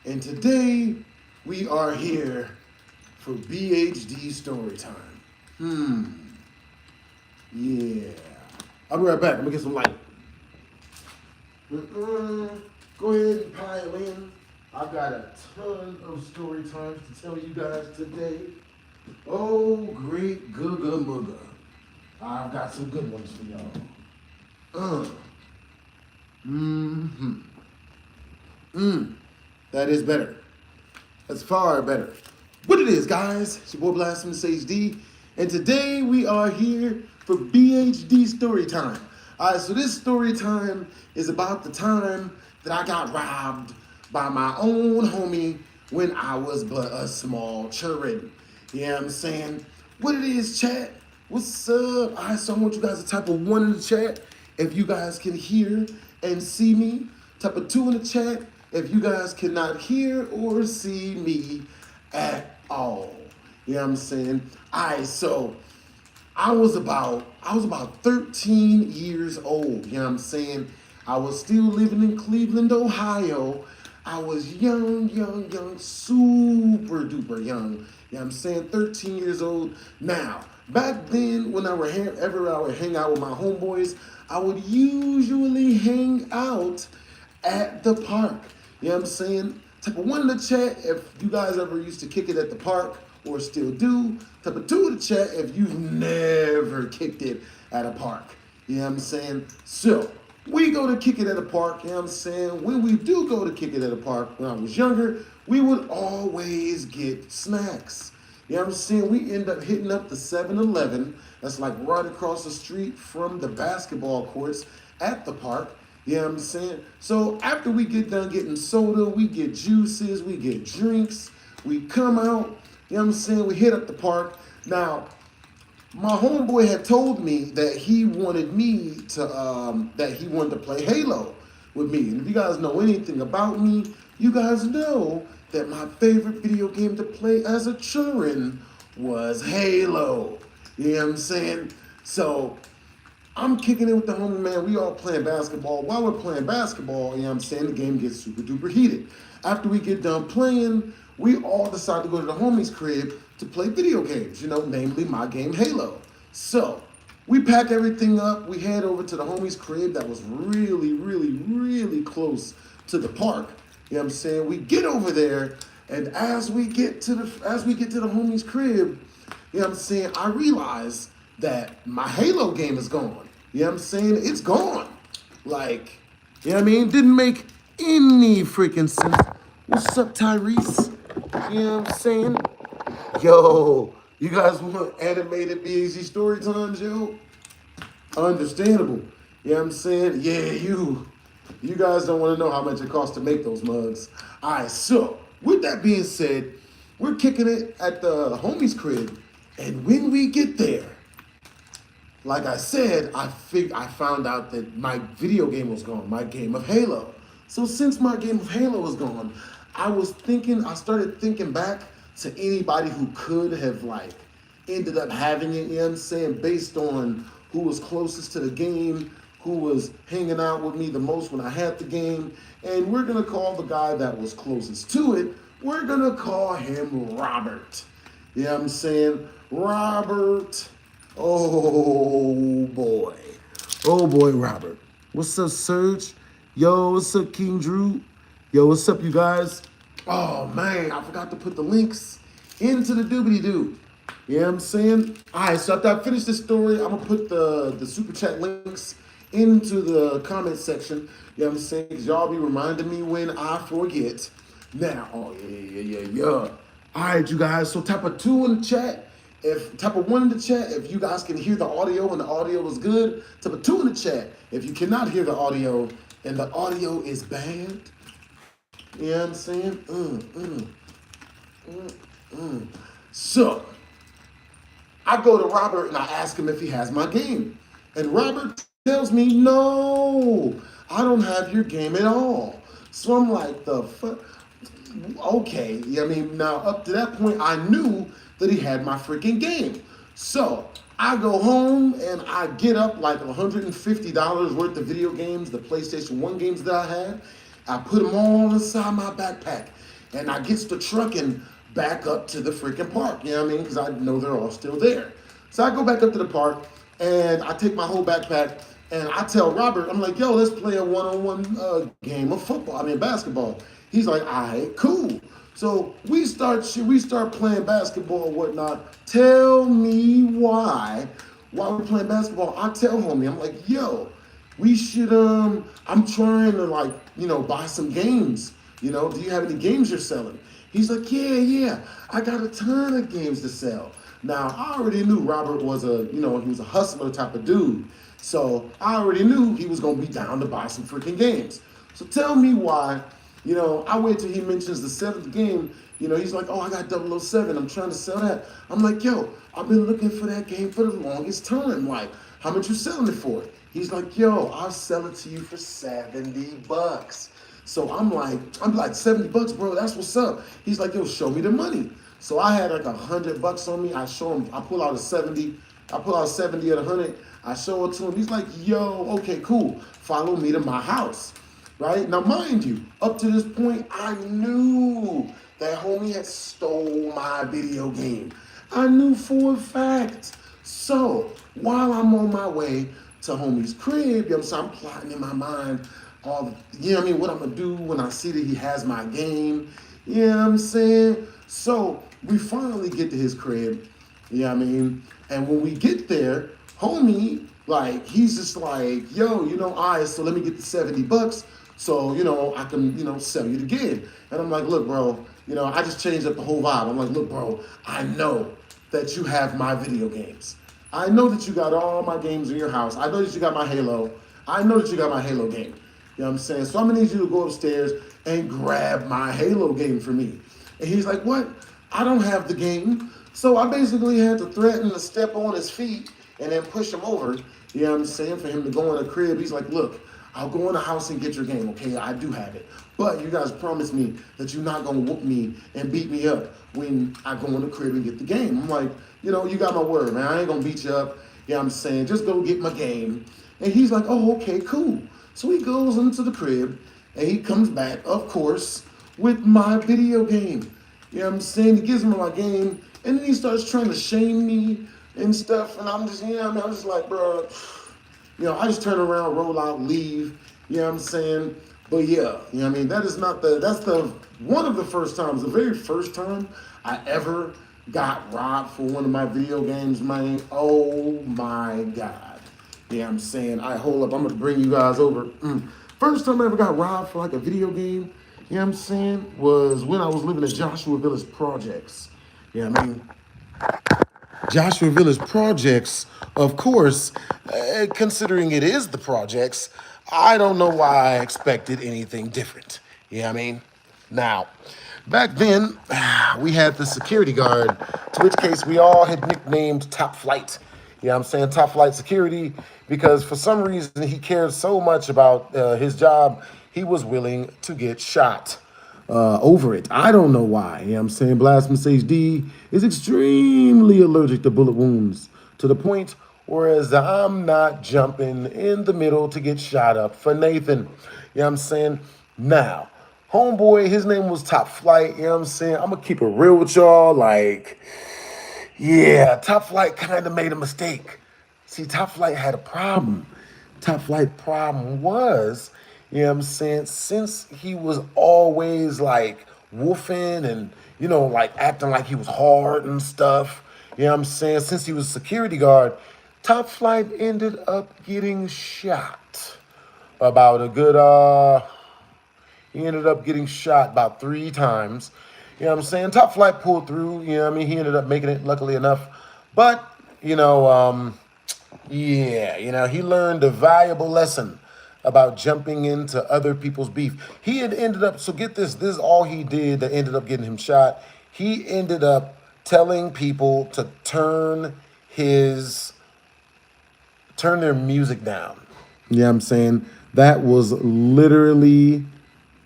And today we are here for BHD Storytime. Yeah. I'll be right back. I'm gonna get some light. Go ahead and pile in. I've got a ton of story times to tell you guys today. Oh, great googa mooga. I've got some good ones for y'all. That is better. That's far better. What it is, guys? It's your boy BlastphamousHD, and today we are here for BHD story time. All right, so this story time is about the time that I got robbed by my own homie when I was but a small children. You know what I'm saying? What it is, chat? What's up? All right, so I want you guys to type a 1 in the chat if you guys can hear and see me. Type a 2 in the chat if you guys cannot hear or see me at all. You know what I'm saying? All right, so I was about 13 years old. You know what I'm saying? I was still living in Cleveland, Ohio. I was young, super duper young. You know what I'm saying? 13 years old. Now, back then, when I would hang out with my homeboys, I would usually hang out at the park. You know what I'm saying? Type of 1 in the chat if you guys ever used to kick it at the park or still do. Type of 2 in the chat if you've never kicked it at a park. You know what I'm saying? So, we go to kick it at a park, you know what I'm saying? When we do go to kick it at a park, when I was younger, we would always get snacks. You know what I'm saying? We end up hitting up the 7-Eleven. That's like right across the street from the basketball courts at the park. You know what I'm saying? So after we get done getting soda, we get juices, we get drinks, we come out, you know what I'm saying? We hit up the park. Now, my homeboy had told me that he wanted to play Halo with me. And if you guys know anything about me, you guys know that my favorite video game to play as a children was Halo. You know what I'm saying? So I'm kicking it with the homie, man. We all playing basketball. While we're playing basketball, you know what I'm saying, the game gets super duper heated. After we get done playing, we all decide to go to the homie's crib to play video games, you know, namely my game Halo. So we pack everything up. We head over to the homie's crib that was really close to the park. You know what I'm saying? We get over there, and as we get to the homie's crib, you know what I'm saying, I realize that my Halo game is gone. You know what I'm saying? It's gone. Like, you know what I mean? Didn't make any freaking sense. What's up, Tyrese? You know what I'm saying? Yo, you guys want animated BHD story times, yo? Understandable. You know what I'm saying? Yeah, you guys don't want to know how much it costs to make those mugs. All right, so with that being said, we're kicking it at the homie's crib, and when we get there, like I said, I found out that my video game was gone, my game of Halo. So since my game of Halo was gone, I started thinking back to anybody who could have ended up having it, you know what I'm saying, based on who was closest to the game, who was hanging out with me the most when I had the game. And we're gonna call the guy that was closest to it, we're gonna call him Robert. You know what I'm saying? Robert. Oh boy, Robert. What's up, Serge? Yo, what's up, King Drew? Yo, what's up, you guys? Oh man, I forgot to put the links into the doobity-doo. You know what I'm saying? All right, so after I finish this story, I'm gonna put the super chat links into the comment section. You know what I'm saying? Because y'all be reminding me when I forget. Now, oh yeah. All right, you guys, so type a 2 in the chat. Type a 1 in the chat if you guys can hear the audio and the audio is good. Type a 2 in the chat if you cannot hear the audio and the audio is bad. You know what I'm saying? So, I go to Robert and I ask him if he has my game. And Robert tells me, no, I don't have your game at all. So I'm like, the fuck? Okay. I mean, now up to that point, I knew that he had my freaking game. So I go home and I get up like $150 worth of video games, the PlayStation 1 games that I had. I put them all inside my backpack. And I gets the trucking back up to the freaking park, you know what I mean? Because I know they're all still there. So I go back up to the park and I take my whole backpack and I tell Robert, I'm like, yo, let's play a one-on-one game of basketball. He's like, all right, cool. So we start playing basketball and whatnot. Tell me why, while we're playing basketball, I tell homie, I'm like, yo, we should, I'm trying to like, buy some games. Do you have any games you're selling? He's like, yeah, I got a ton of games to sell. Now, I already knew Robert was he was a hustler type of dude. So I already knew he was going to be down to buy some freaking games. So tell me why, I wait till he mentions the seventh game. He's like, oh, I got 007. I'm trying to sell that. I'm like, yo, I've been looking for that game for the longest time. Like, how much you selling it for? He's like, yo, I'll sell it to you for $70. So I'm like, $70, bro, that's what's up. He's like, yo, show me the money. So I had like $100 on me. I show him, I pull out 70 at 100. I show it to him. He's like, yo, okay, cool. Follow me to my house, right? Now, mind you, up to this point, I knew that homie had stole my video game. I knew for a fact. So while I'm on my way to homie's crib, I'm plotting in my mind all what I'm gonna do when I see that he has my game. You know what I'm saying? So we finally get to his crib, and when we get there, homie, like, he's just like, yo, all right, so let me get the $70 so, I can, sell you the game. And I'm like, look, bro, I just changed up the whole vibe. I'm like, look, bro, I know that you have my video games. I know that you got all my games in your house. I know that you got my Halo. I know that you got my Halo game. You know what I'm saying? So I'm gonna need you to go upstairs and grab my Halo game for me. And he's like, what? I don't have the game. So I basically had to threaten to step on his feet and then push him over, you know what I'm saying, for him to go in the crib. He's like, look, I'll go in the house and get your game, okay? I do have it. But you guys promise me that you're not gonna whoop me and beat me up when I go in the crib and get the game. I'm like, you got my word, man. I ain't gonna beat you up. You know what I'm saying? Just go get my game. And he's like, oh, okay, cool. So he goes into the crib and he comes back, of course, with my video game. You know what I'm saying? He gives me my game and then he starts trying to shame me and stuff. And I'm just, I'm just like, bro, I just turn around, roll out, leave. You know what I'm saying? But yeah, that's one of the first times, the very first time I ever got robbed for one of my video games, man. Oh my God. Yeah, I'm saying, hold up, I'm gonna bring you guys over. First time I ever got robbed for like a video game, you know what I'm saying, was when I was living at Joshua Village Projects. Joshua Village Projects, of course, considering it is the projects, I don't know why I expected anything different. You know what I mean? Now, back then, we had the security guard, to which case we all had nicknamed Top Flight. You know what I'm saying? Top Flight Security, because for some reason he cared so much about his job, he was willing to get shot over it. I don't know why. You know what I'm saying? BlastphamousHD is extremely allergic to bullet wounds, to the point whereas I'm not jumping in the middle to get shot up for Nathan. You know what I'm saying? Now, homeboy, his name was Top Flight. You know what I'm saying? I'm going to keep it real with y'all. Like, yeah, Top Flight kind of made a mistake. See, Top Flight had a problem. Top Flight problem was, you know what I'm saying, since he was always like woofing and, like acting like he was hard and stuff, you know what I'm saying, since he was a security guard, Top Flight ended up getting shot about a good, he ended up getting shot about 3 times. You know what I'm saying? Top Flight pulled through, you know what I mean? He ended up making it, luckily enough. But, he learned a valuable lesson about jumping into other people's beef. He had ended up, so get this is all he did that ended up getting him shot. He ended up telling people to turn their music down. You know what I'm saying? That was literally it.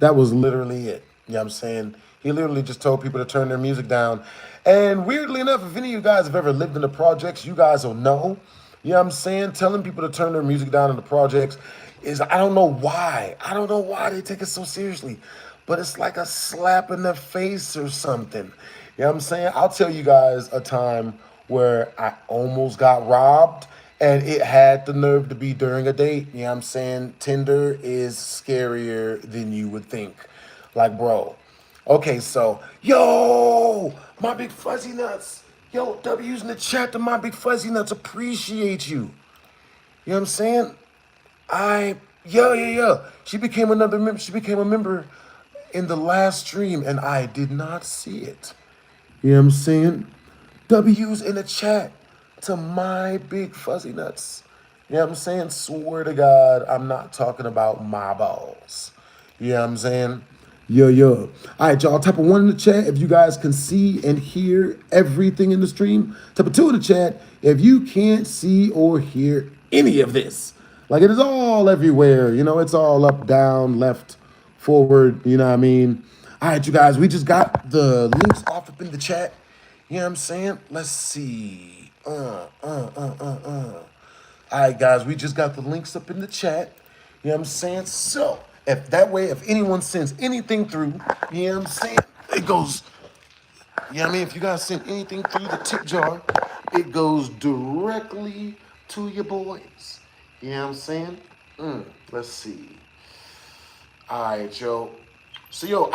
You know what I'm saying? He literally just told people to turn their music down. And weirdly enough, if any of you guys have ever lived in the projects, you guys will know. You know what I'm saying? Telling people to turn their music down in the projects is, I don't know why. I don't know why they take it so seriously. but it's like a slap in the face or something. You know what I'm saying? I'll tell you guys a time where I almost got robbed, and it had the nerve to be during a date. You know what I'm saying? Tinder is scarier than you would think. Like, bro. Okay, so, yo, my big fuzzy nuts. Yo, W's in the chat to my big fuzzy nuts. Appreciate you. You know what I'm saying? Yeah. She became another member. She became a member in the last stream, and I did not see it. You know what I'm saying? W's in the chat to my big fuzzy nuts. You know what I'm saying? Swear to God, I'm not talking about my balls. You know what I'm saying? Yo. All right, y'all. Type of 1 in the chat if you guys can see and hear everything in the stream. Type of 2 in the chat if you can't see or hear any of this. Like, it is all everywhere. You know, it's all up, down, left, forward. You know what I mean? All right, you guys. We just got the links off up in the chat. You know what I'm saying? Let's see. All right, guys. We just got the links up in the chat. You know what I'm saying? So, if that way, if anyone sends anything through, you know what I'm saying? It goes, you know what I mean? If you guys send anything through the tip jar, it goes directly to your boys. You know what I'm saying? Let's see. All right, yo. So,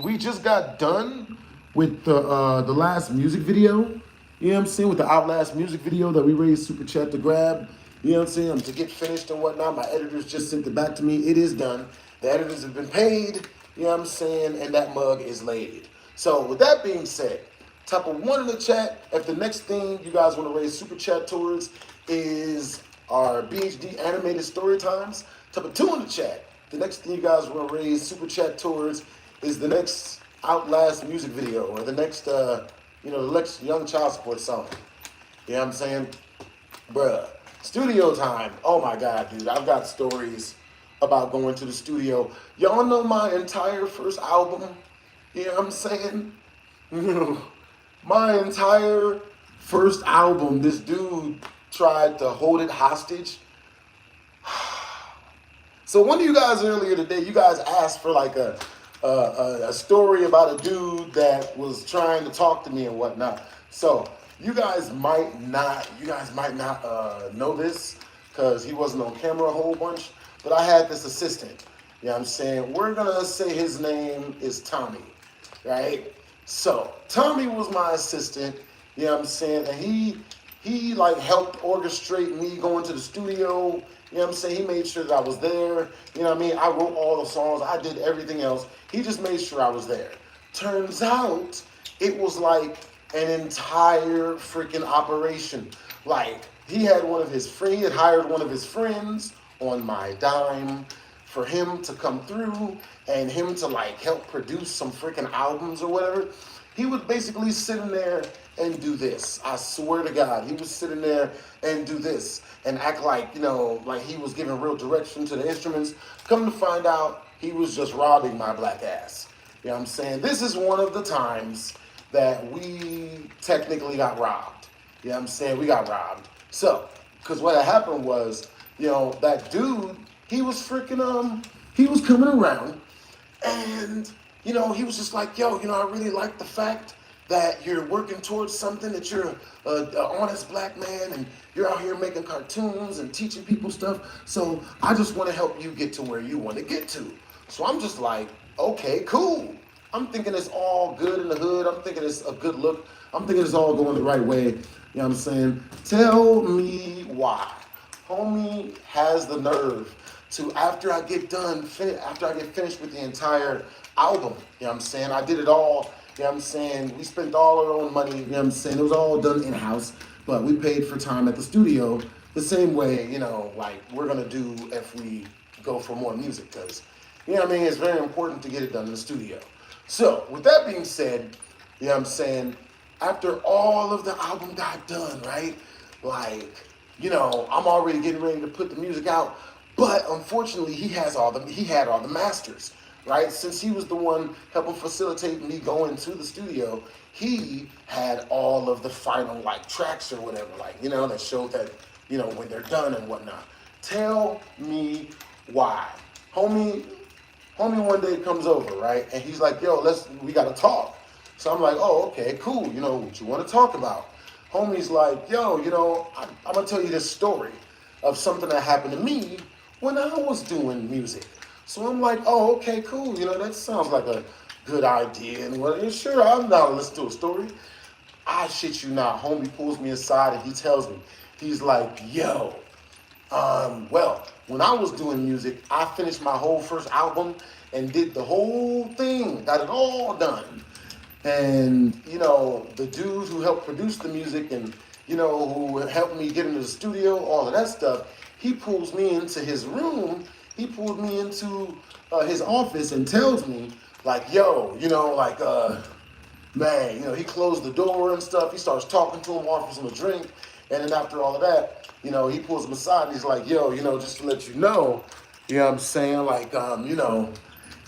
we just got done with the last music video. You know what I'm saying? With the Outlast music video that we raised Super Chat to grab. You know what I'm saying? To get finished and whatnot. My editors just sent it back to me. It is done. The editors have been paid. You know what I'm saying? And that mug is laid. So with that being said, type of 1 in the chat if the next thing you guys want to raise Super Chat towards is our BHD animated story times. Type of 2 in the chat. The next thing you guys want to raise Super Chat towards is the next Outlast music video or the next, the next Young Child Support song. You know what I'm saying? Bruh. Studio time. Oh my God, dude. I've got stories about going to the studio. Y'all know my entire first album? You know what I'm saying? My entire first album, this dude tried to hold it hostage. So one of you guys earlier today, you guys asked for like a story about a dude that was trying to talk to me and whatnot. So you guys might not know this because he wasn't on camera a whole bunch, but I had this assistant. You know what I'm saying? We're gonna say his name is Tommy, right? So Tommy was my assistant. You know what I'm saying? And he like helped orchestrate me going to the studio. You know what I'm saying? He made sure that I was there. You know what I mean? I wrote all the songs. I did everything else. He just made sure I was there. Turns out it was like an entire freaking operation. Like he had hired one of his friends on my dime for him to come through and him to like help produce some freaking albums or whatever. He was basically sitting there and do this. I swear to God, he was sitting there and do this and act like, like he was giving real direction to the instruments. Come to find out, he was just robbing my black ass. You know what I'm saying? This is one of the times that we technically got robbed. You know what I'm saying? We got robbed. So, because what had happened was, that dude, he was freaking, he was coming around and, he was just like, yo, I really like the fact that you're working towards something, that you're an honest black man and you're out here making cartoons and teaching people stuff. So I just want to help you get to where you want to get to. So I'm just like, okay, cool. I'm thinking it's all good in the hood. I'm thinking it's a good look. I'm thinking it's all going the right way. You know what I'm saying? Tell me why. Homie has the nerve to, after I get finished with the entire album, you know what I'm saying? I did it all. You know what I'm saying? We spent all our own money, you know what I'm saying? It was all done in-house, but we paid for time at the studio the same way, like we're gonna do if we go for more music, because, you know what I mean? It's very important to get it done in the studio. So, with that being said, you know what I'm saying? After all of the album got done, right? Like, I'm already getting ready to put the music out, but unfortunately he had all the masters. Right? Since he was the one helping facilitate me going to the studio, he had all of the final like tracks or whatever, like, that showed that, when they're done and whatnot. Tell me why. Homie Homie one day comes over, right? And he's like, yo, we gotta talk. So I'm like, oh, okay, cool. You know, what you wanna talk about? Homie's like, yo, I'm gonna tell you this story of something that happened to me when I was doing music. So I'm like, oh, okay, cool. That sounds like a good idea. And well, sure, I'm down to listen to a story. I shit you not. Homie pulls me aside and he tells me, he's like, yo, well, when I was doing music, I finished my whole first album and did the whole thing, got it all done. And, the dude who helped produce the music and, who helped me get into the studio, all of that stuff, he pulls me into his room. He pulled me into his office and tells me, like, yo, man, he closed the door and stuff. He starts talking to him, offers him a drink. And then after all of that, he pulls him aside and he's like, yo, just to let you know what I'm saying? Like,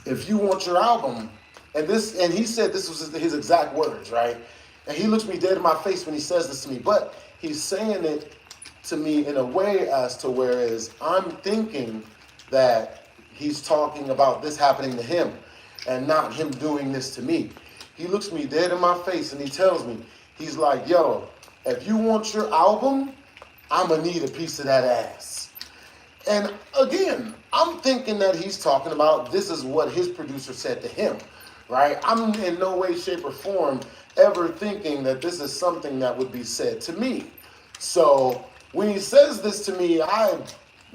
if you want your album, and he said this was his exact words, right? And he looks me dead in my face when he says this to me, but he's saying it to me in a way as to whereas I'm thinking that he's talking about this happening to him and not him doing this to me. He looks me dead in my face and he tells me, he's like, yo, if you want your album, I'm gonna need a piece of that ass. And again, I'm thinking that he's talking about this is what his producer said to him, right? I'm in no way, shape, or form ever thinking that this is something that would be said to me. So when he says this to me, I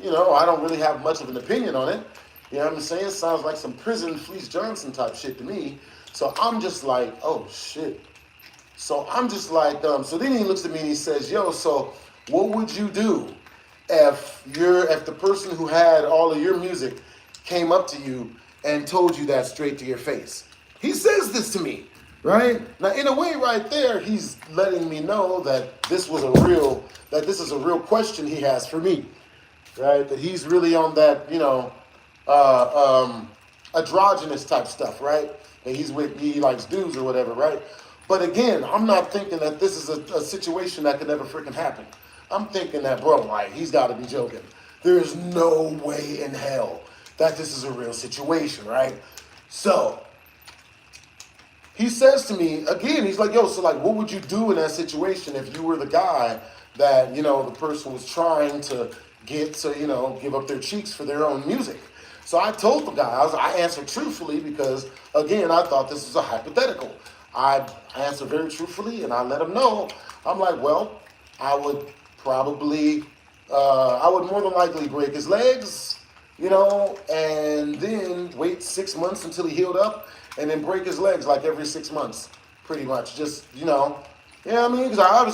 don't really have much of an opinion on it. You know what I'm saying? It sounds like some prison Fleece Johnson type shit to me. So I'm just like, oh shit. So I'm just like, so then he looks at me and he says, yo, so what would you do if the person who had all of your music came up to you and told you that straight to your face? He says this to me, right? Now, in a way right there, he's letting me know that this is a real question he has for me, right? That he's really on that, androgynous type stuff, right? That he likes dudes or whatever, right? But again, I'm not thinking that this is a situation that could never freaking happen. I'm thinking that, bro, like, he's got to be joking. There is no way in hell that this is a real situation, right? So he says to me, again, he's like, yo, so like, what would you do in that situation if you were the guy that, the person was trying to get to, give up their cheeks for their own music? So I told the guy, I answered truthfully because, again, I thought this was a hypothetical. I answered very truthfully and I let him know. I'm like, well, I would more than likely break his legs, and then wait 6 months until he healed up and then break his legs like every 6 months, pretty much. Just, what I mean? Because I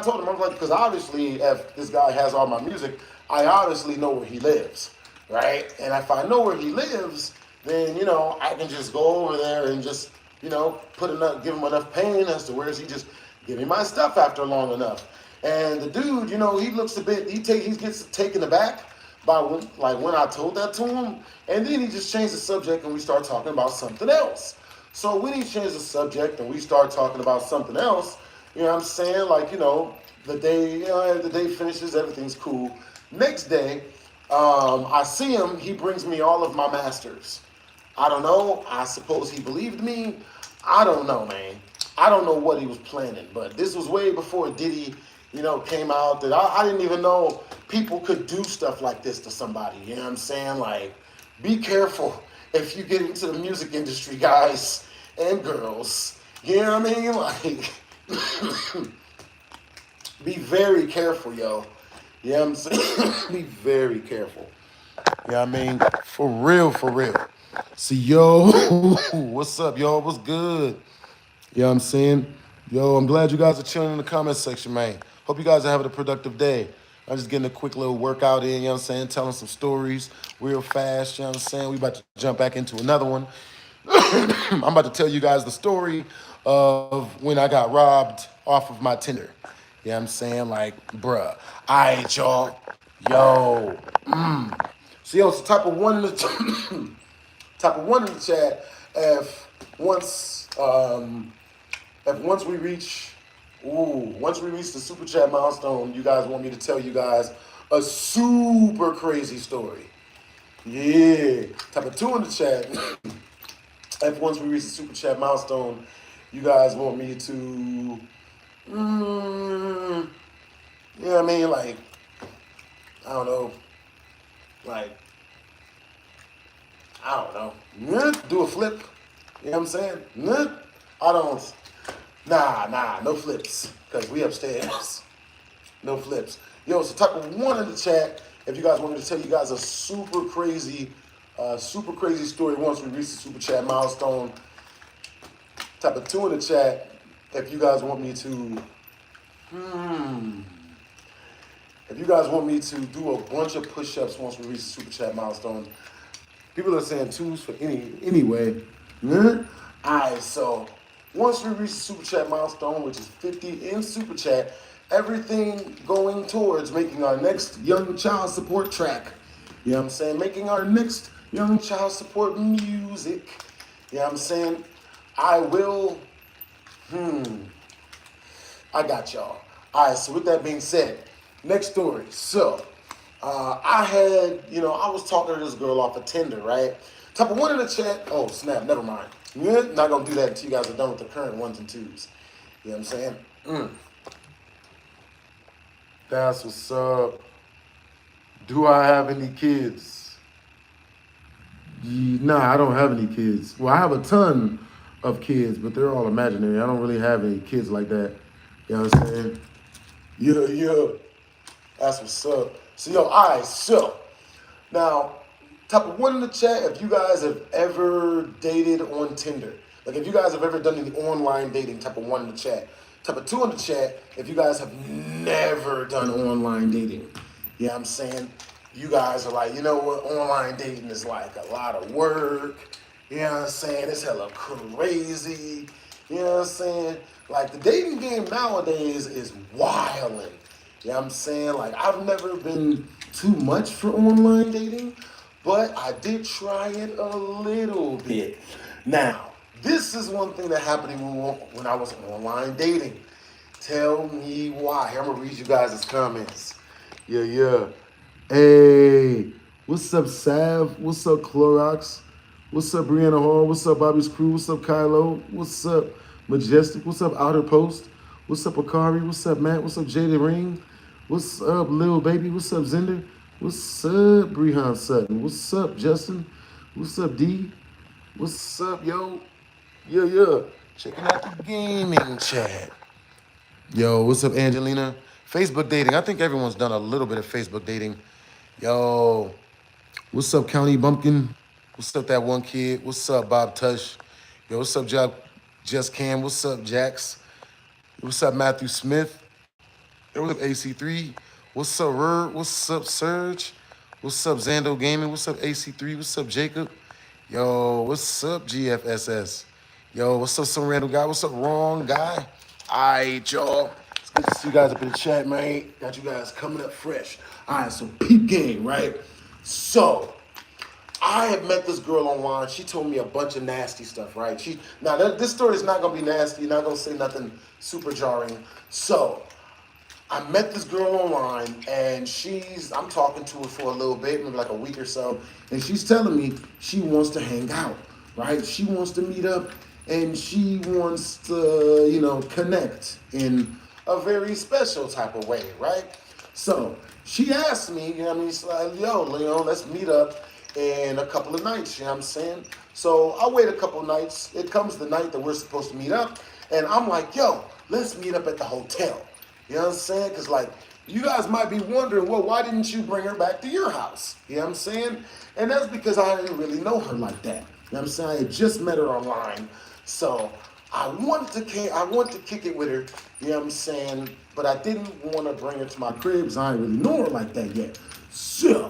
told him, I was like, because obviously if this guy has all my music, I obviously know where he lives, right? And if I know where he lives, then, I can just go over there and just, give him enough pain as to where he just give me my stuff after long enough. And the dude, he looks a bit, he gets taken aback by when I told that to him. And then he just changed the subject and we start talking about something else. So when he changed the subject and we start talking about something else, what I'm saying? Like, the day finishes, everything's cool. Next day, I see him, he brings me all of my masters. I don't know. I suppose he believed me. I don't know, man. I don't know what he was planning, but this was way before Diddy, came out. That I didn't even know people could do stuff like this to somebody. You know what I'm saying? Like, be careful if you get into the music industry, guys and girls. You know what I mean? Like, be very careful, yo. You know what I'm saying? Be very careful. You know what I mean? For real, for real. See, yo, what's up, y'all? What's good? You know what I'm saying? Yo, I'm glad you guys are chilling in the comment section, man. Hope you guys are having a productive day. I'm just getting a quick little workout in, you know what I'm saying? Telling some stories real fast, you know what I'm saying? We about to jump back into another one. I'm about to tell you guys the story of when I got robbed off of my Tinder. You know what I'm saying? Like, bruh. All right, y'all. Yo. So, yo, so type of one in the chat if once we reach the super chat milestone, you guys want me to tell you guys a super crazy story. Yeah. Type of 2 in the chat. If once we reach the super chat milestone, you guys want me to, you know what I mean? Like, I don't know. Like, I don't know. Do a flip. You know what I'm saying? I don't. Nah, no flips. Because we upstairs. No flips. Yo, so type of 1 in the chat if you guys want me to tell you guys a super crazy story once we reach the super chat milestone. Type of 2 in the chat if you guys want me to, if you guys want me to do a bunch of push-ups once we reach the super chat milestone. People are saying 2s for anyway. Alright, so once we reach the super chat milestone, which is 50 in super chat, everything going towards making our next young child support track. You know what I'm saying? Making our next young child support music. You know what I'm saying? I will, I got y'all. All right, so with that being said, next story. So, I was talking to this girl off of Tinder, right? Type of 1 in the chat. Oh, snap, never mind. Not gonna do that until you guys are done with the current 1s and 2s. You know what I'm saying? That's what's up. Do I have any kids? Nah, I don't have any kids. Well, I have a ton of kids, but they're all imaginary. I don't really have any kids like that. You know what I'm saying? Yeah. That's what's up. So, yo, all right, so now, type of 1 in the chat if you guys have ever dated on Tinder. Like, if you guys have ever done any online dating, type of 1 in the chat. Type of 2 in the chat if you guys have never done online dating. You know what I'm saying? You guys are like, you know what, online dating is like a lot of work. You know what I'm saying? It's hella crazy. You know what I'm saying? Like, the dating game nowadays is wildin'. You know what I'm saying? Like, I've never been too much for online dating, but I did try it a little bit. Now, this is one thing that happened when I was online dating. Tell me why. Here, I'm going to read you guys' comments. Yeah. Hey, what's up, Sav? What's up, Clorox? What's up, Brianna Hall? What's up, Bobby's Crew? What's up, Kylo? What's up, Majestic? What's up, Outer Post? What's up, Akari? What's up, Matt? What's up, Jada Ring? What's up, Lil Baby? What's up, Zender? What's up, Brehan Sutton? What's up, Justin? What's up, D? What's up, yo? Yeah. Checking out the gaming chat. Yo, what's up, Angelina? Facebook dating. I think everyone's done a little bit of Facebook dating. Yo, what's up, County Bumpkin? What's up, that one kid? What's up, Bob Tush? Yo, what's up, Just Cam? What's up, Jax? What's up, Matthew Smith? Yo, what's up, AC3? What's up, Rur? What's up, Serge? What's up, Zando Gaming? What's up, AC3? What's up, Jacob? Yo, what's up, GFSS? Yo, what's up, some random guy? What's up, wrong guy? All right, y'all. It's good to see you guys up in the chat, man. Got you guys coming up fresh. All right, so peep game, right? So, I had met this girl online. She told me a bunch of nasty stuff, right? This story is not going to be nasty. Not going to say nothing super jarring. So, I met this girl online, and I'm talking to her for a little bit, maybe like a week or so, and she's telling me she wants to hang out, right? She wants to meet up, and she wants to, connect in a very special type of way, right? So she asked me, she's like, yo, let's meet up in a couple of nights, you know what I'm saying? So I wait a couple of nights. It comes the night that we're supposed to meet up, and I'm like, yo, let's meet up at the hotel. You know what I'm saying? Because, you guys might be wondering, well, why didn't you bring her back to your house? You know what I'm saying? And that's because I didn't really know her like that. You know what I'm saying? I had just met her online. So I wanted to kick it with her, you know what I'm saying? But I didn't want to bring her to my crib because I didn't really know her like that yet. So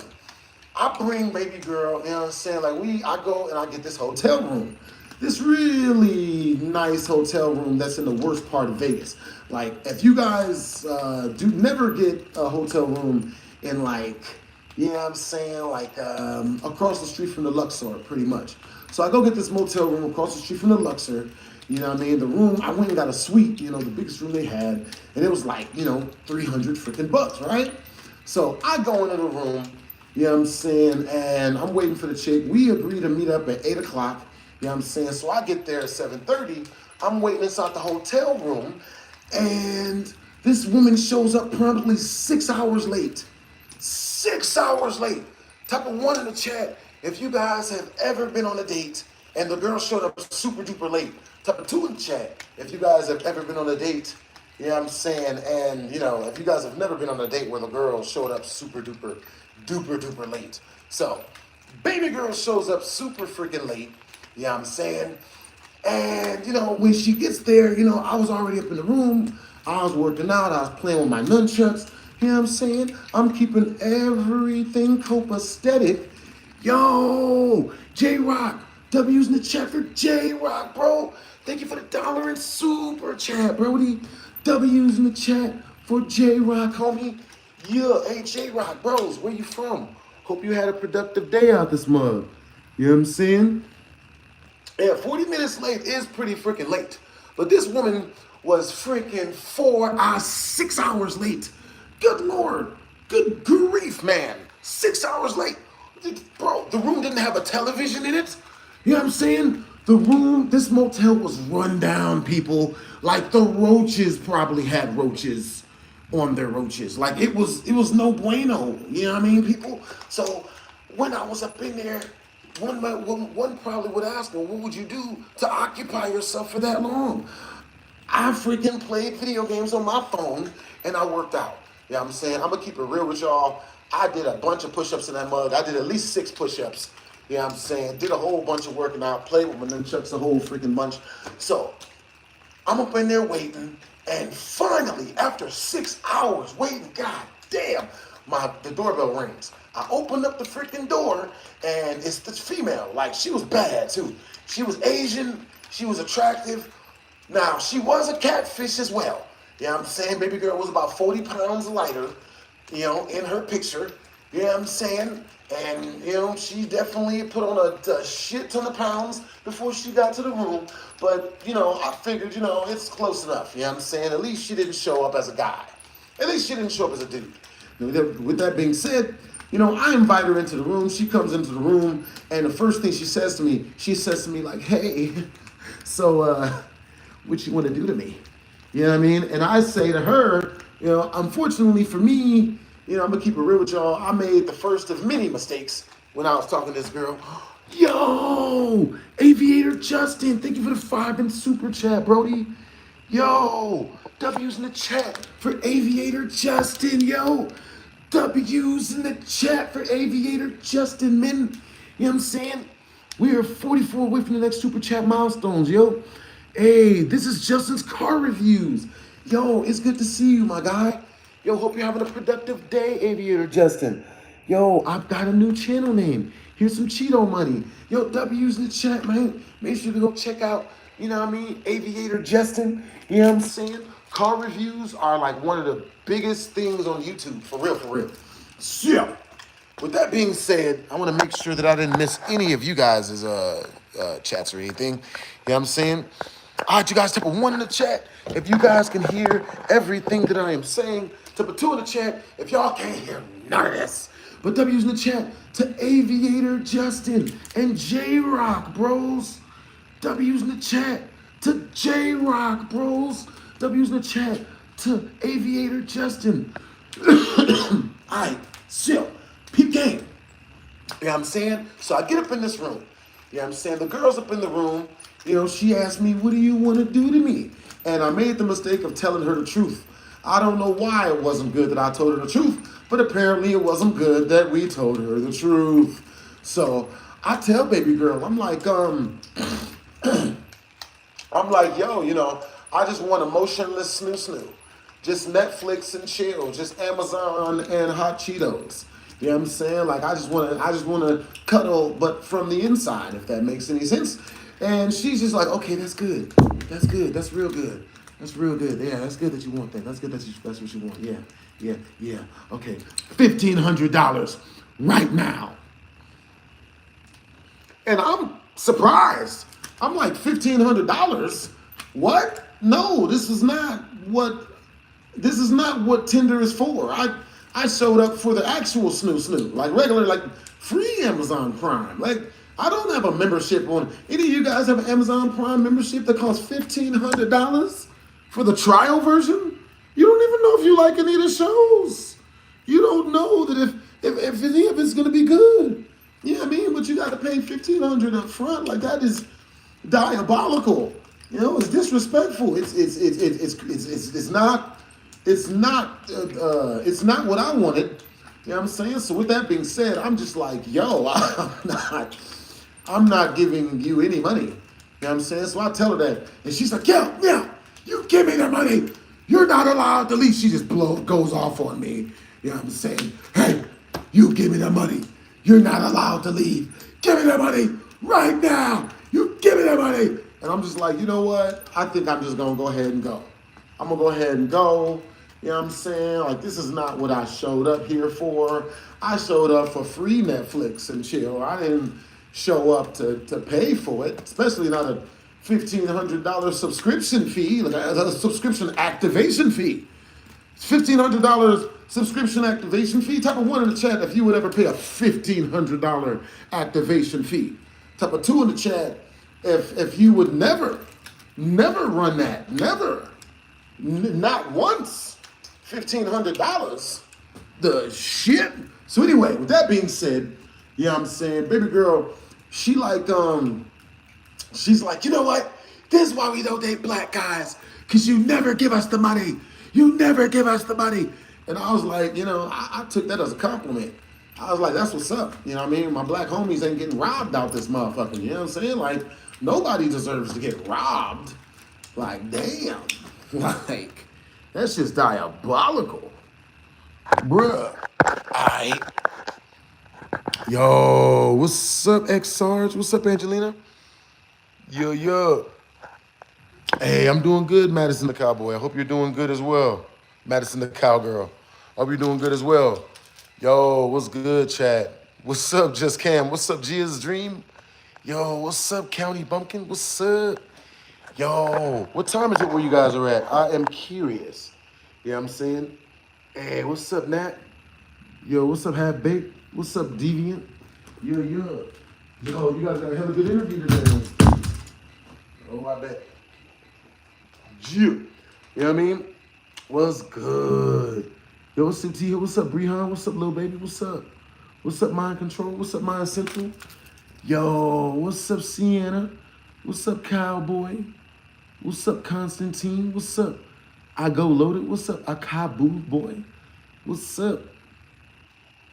I bring baby girl, you know what I'm saying? I go and I get this hotel room. This really nice hotel room that's in the worst part of Vegas. If you guys do never get a hotel room in you know what I'm saying, across the street from the Luxor, pretty much. So I go get this motel room across the street from the Luxor. You know what I mean? The room, I went and got a suite, the biggest room they had, and it was $300 freaking bucks, right? So I go into the room, You know what I'm saying? And I'm waiting for the chick. We agree to meet up at 8 o'clock. You know what I'm saying? So I get there at 7:30. I'm waiting inside the hotel room. And this woman shows up promptly 6 hours late. 6 hours late. Type of one in the chat if you guys have ever been on a date and the girl showed up super duper late. Type of two in the chat if you guys have ever been on a date. You know what I'm saying? And, you know, if you guys have never been on a date where the girl showed up super duper late. So, baby girl shows up super freaking late. You know what I'm saying? And, you know, when she gets there, you know, I was already up in the room. I was working out. I was playing with my nunchucks. You know what I'm saying? I'm keeping everything copacetic. Yo, J-Rock. W's in the chat for J-Rock, bro. Thank you for the $1 in super chat, Brody. W's in the chat for J-Rock, homie. Yeah, hey, J-Rock, bros, where you from? Hope you had a productive day out this month. You know what I'm saying? Yeah, 40 minutes late is pretty freaking late. But this woman was freaking 6 hours late. Good Lord. Good grief, man. 6 hours late. Bro, the room didn't have a television in it. You know what I'm saying? The room, this motel was run down, people. Like the roaches probably had roaches on their roaches. Like it was no bueno. You know what I mean, people? So when I was up in there, one probably would ask her, what would you do to occupy yourself for that long? I freaking played video games on my phone and I worked out. You know what I'm saying? I'm gonna keep it real with y'all. I did a bunch of push-ups in that mug. I did at least 6 push-ups. You know what I'm saying? Did a whole bunch of working out, played with my nunchucks a whole freaking bunch. So I'm up in there waiting, and finally, after 6 hours waiting, god damn, the doorbell rings. I opened up the freaking door, and it's this female. Like, she was bad, too. She was Asian. She was attractive. Now, she was a catfish as well. You know what I'm saying? Baby girl was about 40 pounds lighter, you know, in her picture. You know what I'm saying? And, you know, she definitely put on a shit ton of pounds before she got to the room. But, you know, I figured, you know, it's close enough. You know what I'm saying? At least she didn't show up as a guy. At least she didn't show up as a dude. With that being said, you know, I invite her into the room. She comes into the room, and the first thing she says to me like, hey, so what you want to do to me? You know what I mean? And I say to her, you know, unfortunately for me, you know, I'm going to keep it real with y'all. I made the first of many mistakes when I was talking to this girl. Yo, Aviator Justin, thank you for the 5 in super chat, Brody. Yo, W's in the chat for Aviator Justin, yo. W's in the chat for Aviator Justin, men. You know what I'm saying? We are 44 away from the next super chat milestones, yo. Hey, this is Justin's car reviews. Yo, it's good to see you, my guy. Yo, hope you're having a productive day, Aviator Justin. Yo, I've got a new channel name. Here's some Cheeto money. Yo, W's in the chat, man. Make sure to go check out, you know what I mean, Aviator Justin. You know what I'm saying? Car reviews are like one of the biggest things on YouTube, for real, for real. So, with that being said, I want to make sure that I didn't miss any of you guys' chats or anything. You know what I'm saying? All right, you guys, type a 1 in the chat if you guys can hear everything that I am saying. Type a 2 in the chat if y'all can't hear none of this. But W's in the chat to Aviator Justin and J-Rock, bros. W's in the chat to J-Rock, bros. W's in the chat to Aviator Justin. All right, so, peep game. You know what I'm saying? So I get up in this room. You know what I'm saying? The girl's up in the room. You know, she asked me, what do you want to do to me? And I made the mistake of telling her the truth. I don't know why it wasn't good that I told her the truth, but apparently it wasn't good that we told her the truth. So I tell baby girl, I'm like, yo, you know, I just want a motionless snoo. Just Netflix and chill, just Amazon and hot Cheetos. You know what I'm saying? Like I just want to cuddle, but from the inside, if that makes any sense. And she's just like, okay, that's good. That's good. That's real good. That's real good. Yeah, that's good that you want that. That's good that's what you want. Yeah. Okay, $1,500 right now. And I'm surprised. I'm like, $1,500? What? No, this is not what Tinder is for. I I showed up for the actual snoo, like regular, like free Amazon Prime. Like, I don't have a membership on. Any of you guys have an Amazon Prime membership that costs $1,500 for the trial version? You don't even know if you like any of the shows. You don't know that if any of it's gonna be good. Yeah, I mean, but you got to pay $1,500 up front. Like, that is diabolical. You know, it's disrespectful. It's not what I wanted. You know what I'm saying? So with that being said, I'm just like, yo, I'm not giving you any money. You know what I'm saying? So I tell her that, and she's like, yeah, you give me the money. You're not allowed to leave. She just goes off on me. You know what I'm saying? Hey, you give me the money. You're not allowed to leave. Give me the money right now. You give me the money. And I'm just like, you know what? I think I'm just going to go ahead and go. I'm going to go ahead and go. You know what I'm saying? Like, this is not what I showed up here for. I showed up for free Netflix and chill. I didn't show up to pay for it, especially not a $1,500 subscription fee, like a subscription activation fee. $1,500 subscription activation fee. Type of 1 in the chat if you would ever pay a $1,500 activation fee. Type of 2 in the chat if you would never run that. Never. Not once. $1,500. The shit. So anyway, with that being said, you know what I'm saying, baby girl, she's like, you know what? This is why we don't date black guys, because you never give us the money. You never give us the money. And I was like, you know, I took that as a compliment. I was like, that's what's up. You know what I mean? My black homies ain't getting robbed out this motherfucker. You know what I'm saying? Like, nobody deserves to get robbed. Like, damn. Like, that's just diabolical. Bruh. Aight. Yo, what's up, X-Sarge? What's up, Angelina? Yo. Hey, I'm doing good, Madison the Cowboy. I hope you're doing good as well. Madison the Cowgirl. Hope you're doing good as well. Yo, what's good, chat? What's up, Just Cam? What's up, Gia's Dream? Yo, what's up, County Bumpkin? What's up? Yo, what time is it where you guys are at? I am curious. You know what I'm saying? Hey, what's up, Nat? Yo, what's up, Half Baked? What's up, Deviant? Yo, you guys got a hell of a good interview today. Oh, I bet. You know what I mean? What's good? Yo, what's up, T? What's up, Brehan? What's up, little baby? What's up? What's up, Mind Control? What's up, Mind Central? Yo, what's up, Sienna? What's up, Cowboy? What's up, Constantine? What's up? I Go Loaded. What's up, Akabu Boy? What's up?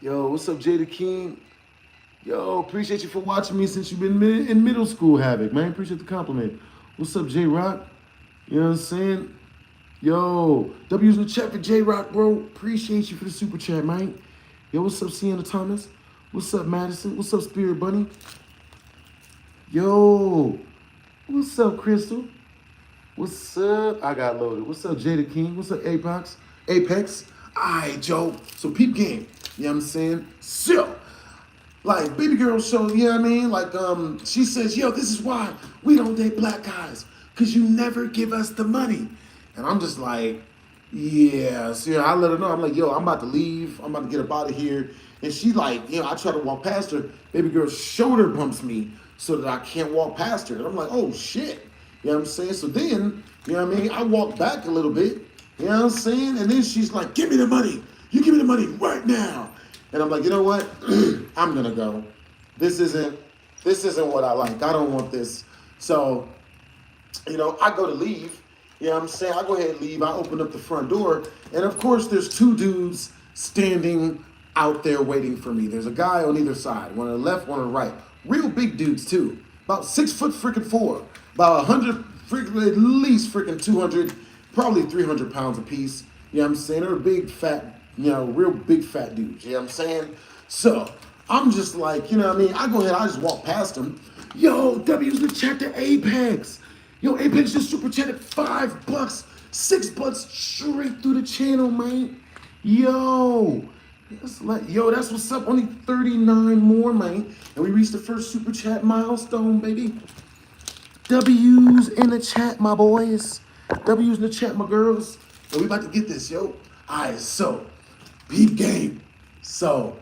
Yo, what's up, Jada King? Yo, appreciate you for watching me since you've been in middle school, Havoc, man. Appreciate the compliment. What's up, J-Rock? You know what I'm saying? Yo, W's in the chat for J-Rock, bro. Appreciate you for the super chat, man. Yo, what's up, Sienna Thomas? What's up, Madison? What's up, Spirit Bunny? Yo, what's up, Crystal? What's up? I got loaded. What's up, Jada King? What's up, Apex? All right, Joe. So peep game. You know what I'm saying? So, like, baby girl show, you know what I mean? Like, she says, yo, this is why we don't date black guys, because you never give us the money. And I'm just like, yeah. So I let her know. I'm like, yo, I'm about to leave. I'm about to get up out of here. And she like, you know, I try to walk past her. Baby girl's shoulder bumps me so that I can't walk past her. And I'm like, oh, shit. You know what I'm saying? So then, you know what I mean? I walk back a little bit. You know what I'm saying? And then she's like, give me the money. You give me the money right now. And I'm like, you know what? I'm going to go. This isn't what I like. I don't want this. So, you know, I go to leave. You know what I'm saying? I go ahead and leave. I open up the front door. And, of course, there's two dudes standing out there waiting for me. There's a guy on either side. One on the left, one on the right. Real big dudes, too. About 6 foot freaking 4. About 100, freaking, at least freaking 200, probably 300 pounds apiece. You know what I'm saying? They're big, fat, you know, real big, fat dudes. You know what I'm saying? So, I'm just like, you know what I mean? I go ahead, I just walk past them. Yo, W's the chat to Apex. Yo, Apex just super chatted $5, $6 straight through the channel, man. Yo, that's what's up. Only 39 more, man. And we reached the first super chat milestone, baby. W's in the chat, my boys. W's in the chat, my girls. And we about to get this, yo. All right, so Peep game. So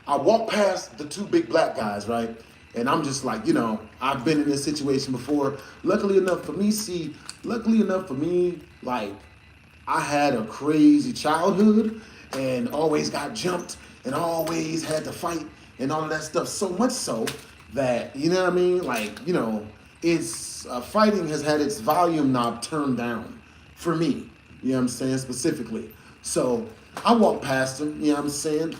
I walk past the two big black guys, right? And I'm just like, I've been in this situation before. Luckily enough for me, like, I had a crazy childhood and always got jumped and always had to fight and all of that stuff. So much so that, you know what I mean? Like, it's fighting has had its volume knob turned down for me. You know what I'm saying? Specifically. So I walk past him, you know what I'm saying?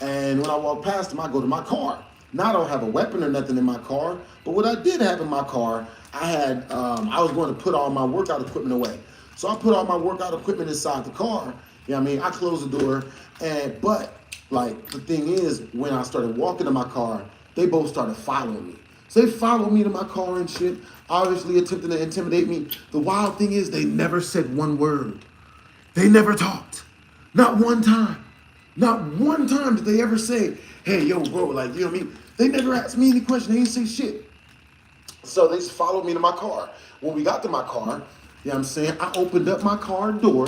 And when I walk past him, I go to my car. Now I don't have a weapon or nothing in my car, but what I did have in my car, I was going to put all my workout equipment away. So I put all my workout equipment inside the car. You know what I mean? I closed the door, but like the thing is, when I started walking to my car, they both started following me. So they followed me to my car and shit, obviously attempting to intimidate me. The wild thing is, they never said one word. They never talked. Not one time. Not one time did they ever say, hey, yo, bro, like, you know what I mean? They never asked me any question. They didn't say shit. So they just followed me to my car. When we got to my car, you know what I'm saying? I opened up my car door,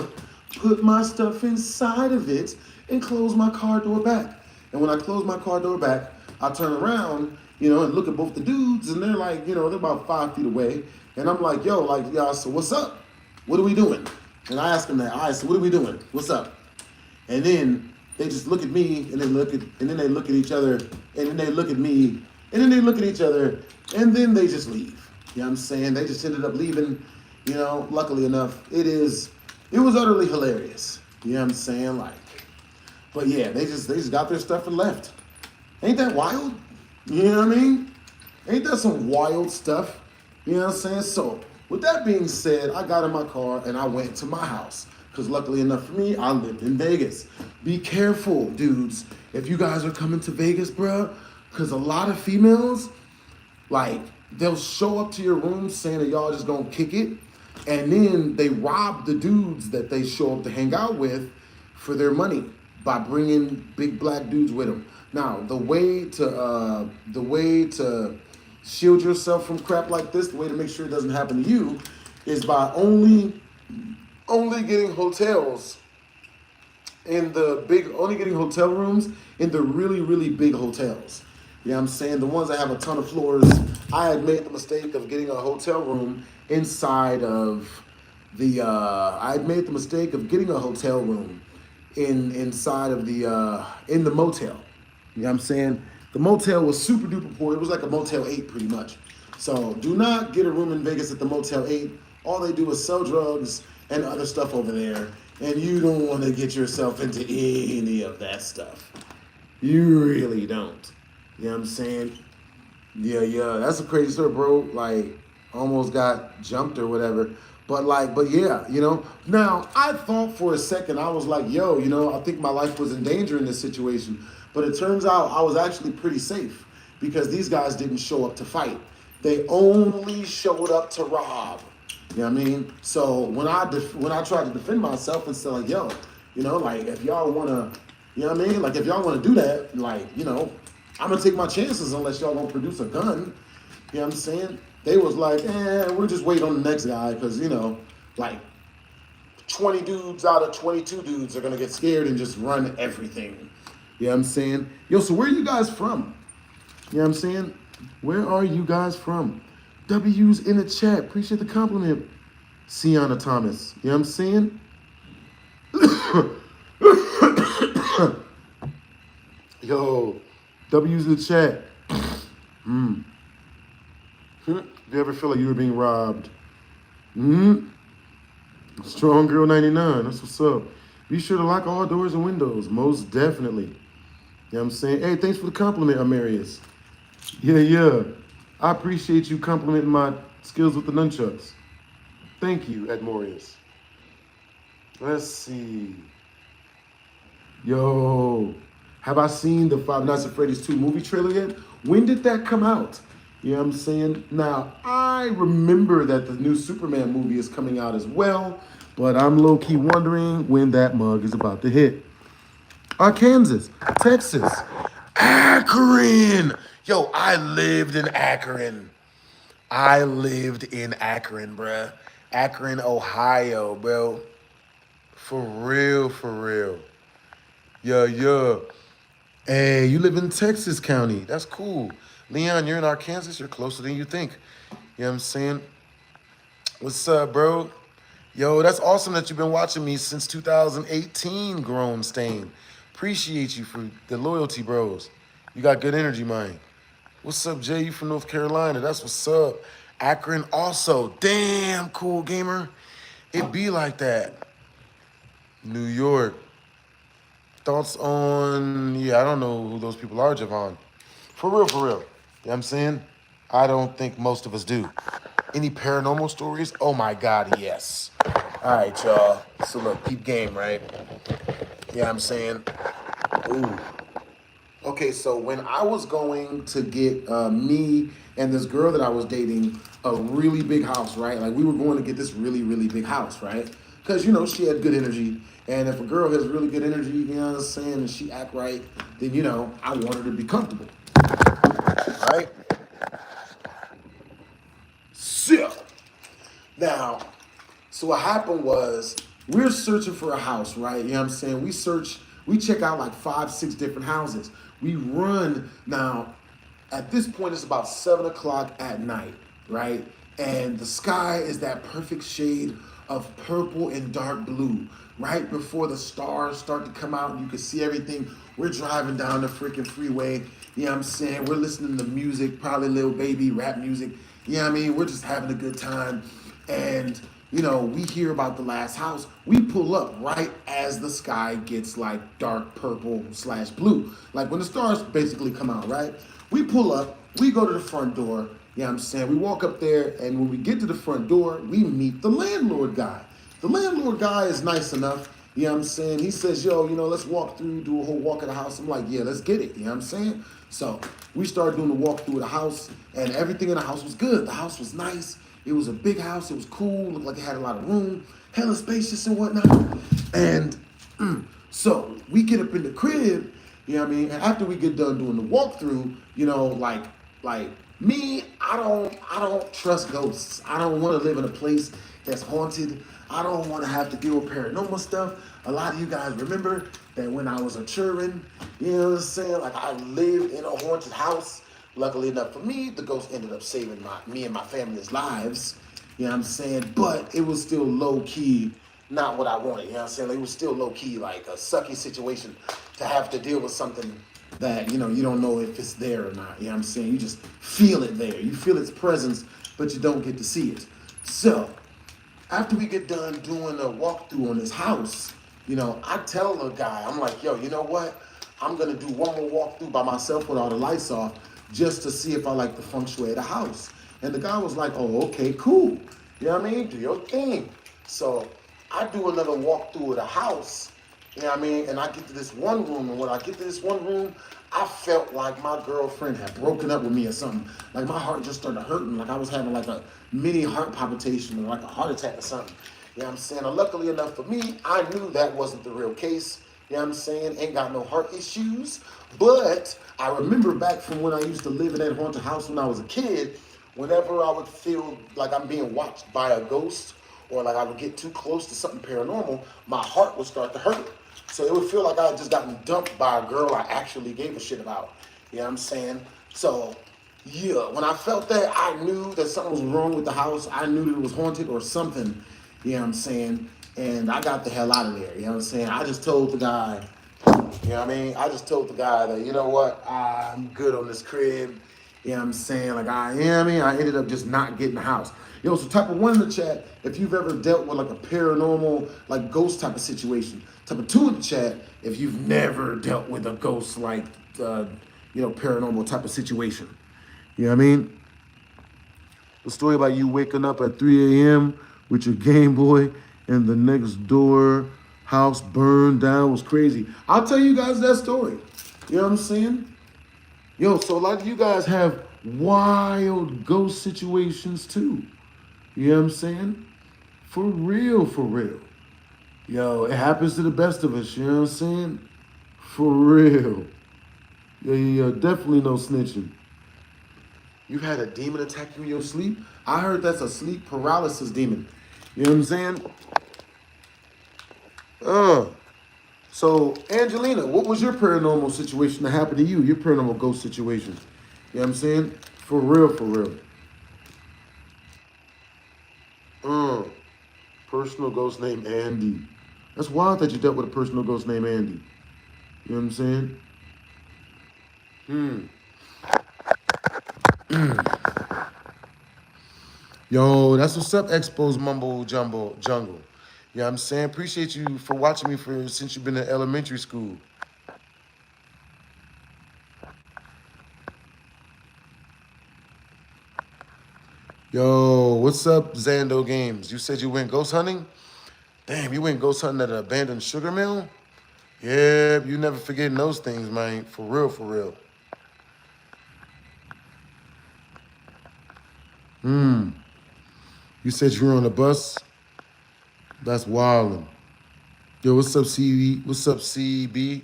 put my stuff inside of it, and closed my car door back. And when I closed my car door back, I turn around, and look at both the dudes, and they're like, they're about 5 feet away. And I'm like, yo, like, y'all, so what's up? What are we doing? And I asked them that. All right, so what are we doing? What's up? And then they just look at me, and then they look at each other, and then they look at me, and then they look at each other, and then they just leave. You know what I'm saying? They just ended up leaving. Luckily enough, it was utterly hilarious. You know what I'm saying? Like, but yeah, they just got their stuff and left. Ain't that wild? You know what I mean? Ain't that some wild stuff? You know what I'm saying? So with that being said, I got in my car and I went to my house. Because luckily enough for me, I lived in Vegas. Be careful, dudes, if you guys are coming to Vegas, bruh. Because a lot of females, like, they'll show up to your room saying that y'all just gonna kick it. And then they rob the dudes that they show up to hang out with for their money by bringing big black dudes with them. Now, the way to shield yourself from crap like this, the way to make sure it doesn't happen to you, is by only getting hotels only getting hotel rooms in the really, really big hotels. You know what I'm saying? The ones that have a ton of floors. I had made the mistake of getting a hotel room inside of the, in the motel. You know what I'm saying? The motel was super duper poor. It was like a Motel 8 pretty much. So do not get a room in Vegas at the Motel 8. All they do is sell drugs and other stuff over there. And you don't want to get yourself into any of that stuff. You really don't. You know what I'm saying? Yeah, that's a crazy story, bro. Like, almost got jumped or whatever. But yeah, Now, I thought for a second, I was like, yo, I think my life was in danger in this situation. But it turns out I was actually pretty safe because these guys didn't show up to fight. They only showed up to rob. You know what I mean? So when I tried to defend myself and say, like, yo, like, if y'all want to, you know what I mean? Like, if y'all want to do that, like, I'm going to take my chances unless y'all going to produce a gun. You know what I'm saying? They was like, we'll just wait on the next guy because, like 20 dudes out of 22 dudes are going to get scared and just run everything. You know what I'm saying? Yo, so where are you guys from? You know what I'm saying? Where are you guys from? W's in the chat. Appreciate the compliment. Sienna Thomas. You know what I'm saying? Yo, W's in the chat. Do you ever feel like you were being robbed? Strong Girl 99. That's what's up. Be sure to lock all doors and windows. Most definitely. You know what I'm saying? Hey, thanks for the compliment, Amarius. Yeah. I appreciate you complimenting my skills with the nunchucks. Thank you, Edmorius. Let's see. Yo, have I seen the Five Nights at Freddy's 2 movie trailer yet? When did that come out? You know what I'm saying? Now, I remember that the new Superman movie is coming out as well, but I'm low-key wondering when that mug is about to hit. Arkansas, Texas, Akron. Yo, I lived in Akron. Bruh. Akron, Ohio, bro. For real. Yeah, yeah. Hey, you live in Texas County. That's cool. Leon, you're in Arkansas. You're closer than you think. You know what I'm saying? What's up, bro? Yo, that's awesome that you've been watching me since 2018, Grown Stain. Appreciate you for the loyalty, bros. You got good energy, man. What's up, Jay? You from North Carolina? That's what's up. Akron also. Damn, cool gamer. It be like that. New York. Thoughts on, yeah, I don't know who those people are, Javon. For real, for real. You know what I'm saying? I don't think most of us do. Any paranormal stories? Oh my God, yes. All right, y'all. So look, peep game, right? Yeah, I'm saying. Ooh. Okay, so when I was going to get me and this girl that I was dating a really big house, right? Like we were going to get this really, really big house, right? Because she had good energy, and if a girl has really good energy, you know what I'm saying, and she act right, then I want her to be comfortable, right? So now, so what happened was we're searching for a house, right? You know what I'm saying? We check out like 5, 6 different houses. We run now. At this point, it's about 7 o'clock at night, right? And the sky is that perfect shade of purple and dark blue. Right before the stars start to come out, and you can see everything. We're driving down the freaking freeway. You know what I'm saying? We're listening to music, probably Lil Baby, rap music. You know what I mean? We're just having a good time. And we hear about the last house. We pull up right as the sky gets like dark purple / blue. Like when the stars basically come out, right? We pull up, we go to the front door, you know what I'm saying? We walk up there, and when we get to the front door, we meet the landlord guy. The landlord guy is nice enough, you know what I'm saying? He says, yo, let's walk through, do a whole walk of the house. I'm like, yeah, let's get it, you know what I'm saying? So we started doing the walk through the house, and everything in the house was good. The house was nice. It was a big house. It was cool. Looked like it had a lot of room, hella spacious and whatnot. And so we get up in the crib, you know what I mean? And after we get done doing the walkthrough, like me, I don't trust ghosts. I don't want to live in a place that's haunted. I don't want to have to deal with paranormal stuff. A lot of you guys remember that when I was a children, you know what I'm saying? Like I lived in a haunted house. Luckily enough for me, the ghost ended up saving me and my family's lives. You know what I'm saying? But it was still low key, not what I wanted. You know what I'm saying? Like, it was still low key, like a sucky situation to have to deal with something that, you don't know if it's there or not. You know what I'm saying? You just feel it there. You feel its presence, but you don't get to see it. So, after we get done doing a walkthrough on this house, I tell the guy, I'm like, yo, you know what? I'm gonna do one more walkthrough by myself with all the lights off just to see if I like the feng shui of the house. And the guy was like, oh, okay, cool. You know what I mean? Do your thing. So I do another walkthrough of the house, you know what I mean? And I get to this one room, and when I get to this one room, I felt like my girlfriend had broken up with me or something. Like my heart just started hurting, like I was having like a mini heart palpitation or like a heart attack or something. You know what I'm saying? And luckily enough for me, I knew that wasn't the real case. You know what I'm saying? Ain't got no heart issues. But I remember back from when I used to live in that haunted house when I was a kid, whenever I would feel like I'm being watched by a ghost or like I would get too close to something paranormal, my heart would start to hurt. So it would feel like I had just gotten dumped by a girl I actually gave a shit about. You know what I'm saying? So, yeah, when I felt that, I knew that something was wrong with the house. I knew that it was haunted or something. You know what I'm saying? And I got the hell out of there. You know what I'm saying? I just told the guy, you know what I mean? I just told the guy that, you know what? I'm good on this crib. You know what I'm saying? Like, I ended up just not getting the house. Yo, so type of 1 in the chat if you've ever dealt with like a paranormal, like ghost type of situation. Type of 2 in the chat if you've never dealt with a ghost like, paranormal type of situation. You know what I mean? The story about you waking up at 3 a.m. with your Game Boy and the next door house burned down was crazy. I'll tell you guys that story. You know what I'm saying? Yo, so a lot of you guys have wild ghost situations too. You know what I'm saying? For real, for real. Yo, it happens to the best of us, you know what I'm saying? For real. Yeah, definitely no snitching. You had a demon attack you in your sleep? I heard that's a sleep paralysis demon. You know what I'm saying? So, Angelina, what was your paranormal situation that happened to you? Your paranormal ghost situation. You know what I'm saying? For real, for real. Mm. Personal ghost named Andy. That's wild that you dealt with a personal ghost named Andy. You know what I'm saying? Hmm. Yo, that's what's up, Expos Mumble Jumbo Jungle. Yeah, I'm saying appreciate you for watching me for since you've been in elementary school. Yo, what's up, Zando Games? You said you went ghost hunting? Damn, you went ghost hunting at an abandoned sugar mill? Yeah, you never forgetting those things, man. For real, for real. Hmm. You said you were on a bus? That's wildin'. Yo, what's up, CB? What's up, CB?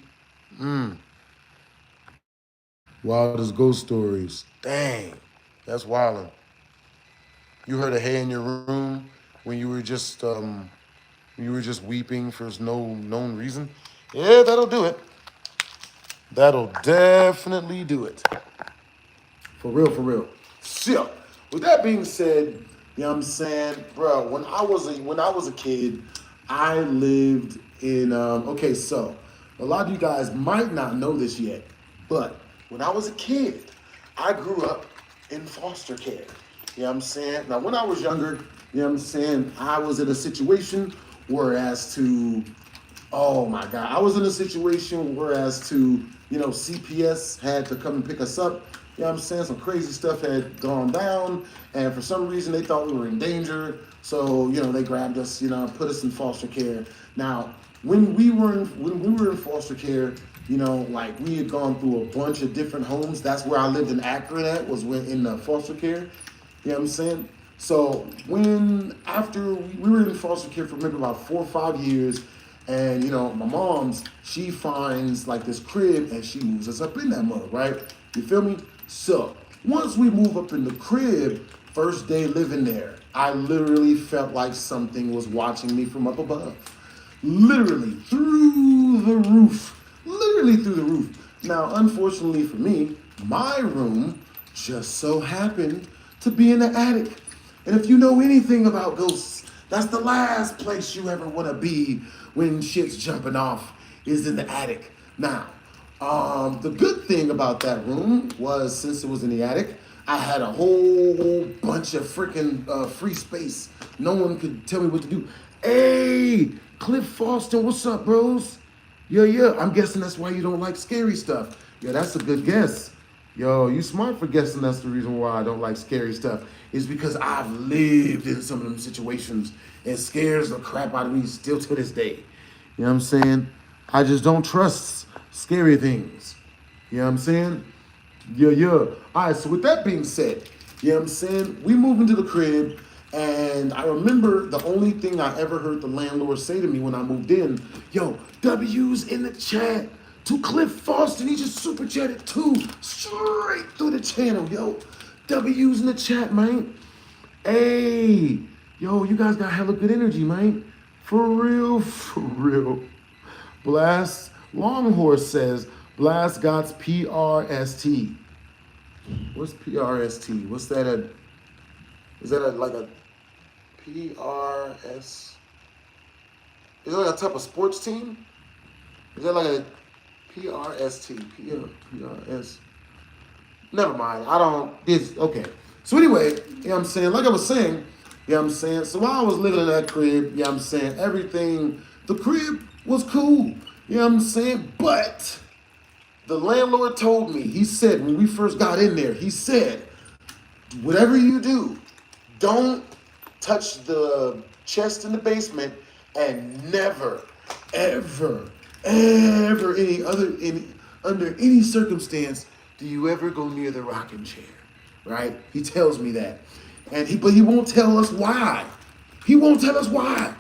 Hmm. Wildest ghost stories. Dang, that's wildin'. You heard a hay in your room when you were just weeping for no known reason? Yeah, that'll do it. That'll definitely do it. For real, for real. So, with that being said, you know what I'm saying, bro, when I was a kid, I lived in okay, so a lot of you guys might not know this yet, but when I was a kid, I grew up in foster care. You know what I'm saying? Now when I was younger, you know what I'm saying, I was in a situation whereas to oh my God. I was in a situation whereas to, CPS had to come and pick us up. You know what I'm saying? Some crazy stuff had gone down, and for some reason they thought we were in danger. So, they grabbed us, put us in foster care. Now, when we were in foster care, like we had gone through a bunch of different homes. That's where I lived in Akron at, was in the foster care. You know what I'm saying? So after we were in foster care for maybe about 4 or 5 years, and my mom's, she finds like this crib and she moves us up in that mug, right? You feel me? So once we move up in the crib, first day living there, I literally felt like something was watching me from up above. Literally through the roof. Literally through the roof. Now, unfortunately for me, my room just so happened to be in the attic. And if you know anything about ghosts, that's the last place you ever want to be when shit's jumping off, is in the attic. Now, the good thing about that room was, since it was in the attic, I had a whole bunch of freaking free space. No one could tell me what to do. Hey, Cliff Foster, what's up, bros? Yeah, I'm guessing that's why you don't like scary stuff. Yeah, that's a good guess. Yo, you smart for guessing that's the reason why I don't like scary stuff. Is because I've lived in some of them situations and scares the crap out of me still to this day. You know what I'm saying? I just don't trust scary things. You know what I'm saying? Yeah. All right, so with that being said, you know what I'm saying? We moved into the crib, and I remember the only thing I ever heard the landlord say to me when I moved in, yo, W's in the chat to Cliff Foster. He just super chatted too, straight through the channel, yo. W's in the chat, man. Hey, yo, you guys got hella good energy, man. For real, for real. Blast, Longhorse says, Blast God's PRST. What's PRST? What's that? Is that like a PRS? Is it like a type of sports team? Is that like a PRST? PRS? Never mind. It's okay. So anyway, you know what I'm saying? Like I was saying, you know what I'm saying? So while I was living in that crib, you know what I'm saying? The crib was cool. You know what I'm saying? But the landlord told me, he said, when we first got in there, he said, whatever you do, don't touch the chest in the basement, and never, ever, ever under any circumstance do you ever go near the rocking chair, right? He tells me that. But he won't tell us why. He won't tell us why,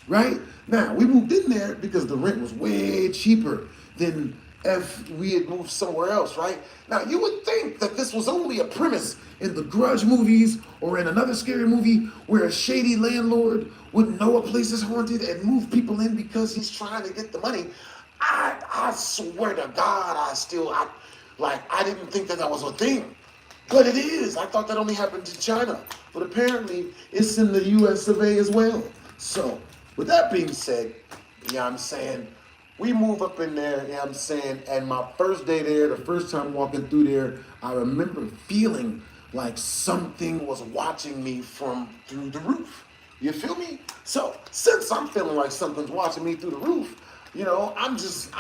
right? Now, we moved in there because the rent was way cheaper than if we had moved somewhere else, right? Now, you would think that this was only a premise in the Grudge movies or in another scary movie where a shady landlord would know a place is haunted and move people in because he's trying to get the money. I swear to God, I didn't think that was a thing. But it is. I thought that only happened in China. But apparently, it's in the US of A as well. So, with that being said, you know what I'm saying, we move up in there, you know what I'm saying, and my first day there, the first time walking through there, I remember feeling like something was watching me from through the roof. You feel me? So, since I'm feeling like something's watching me through the roof, I just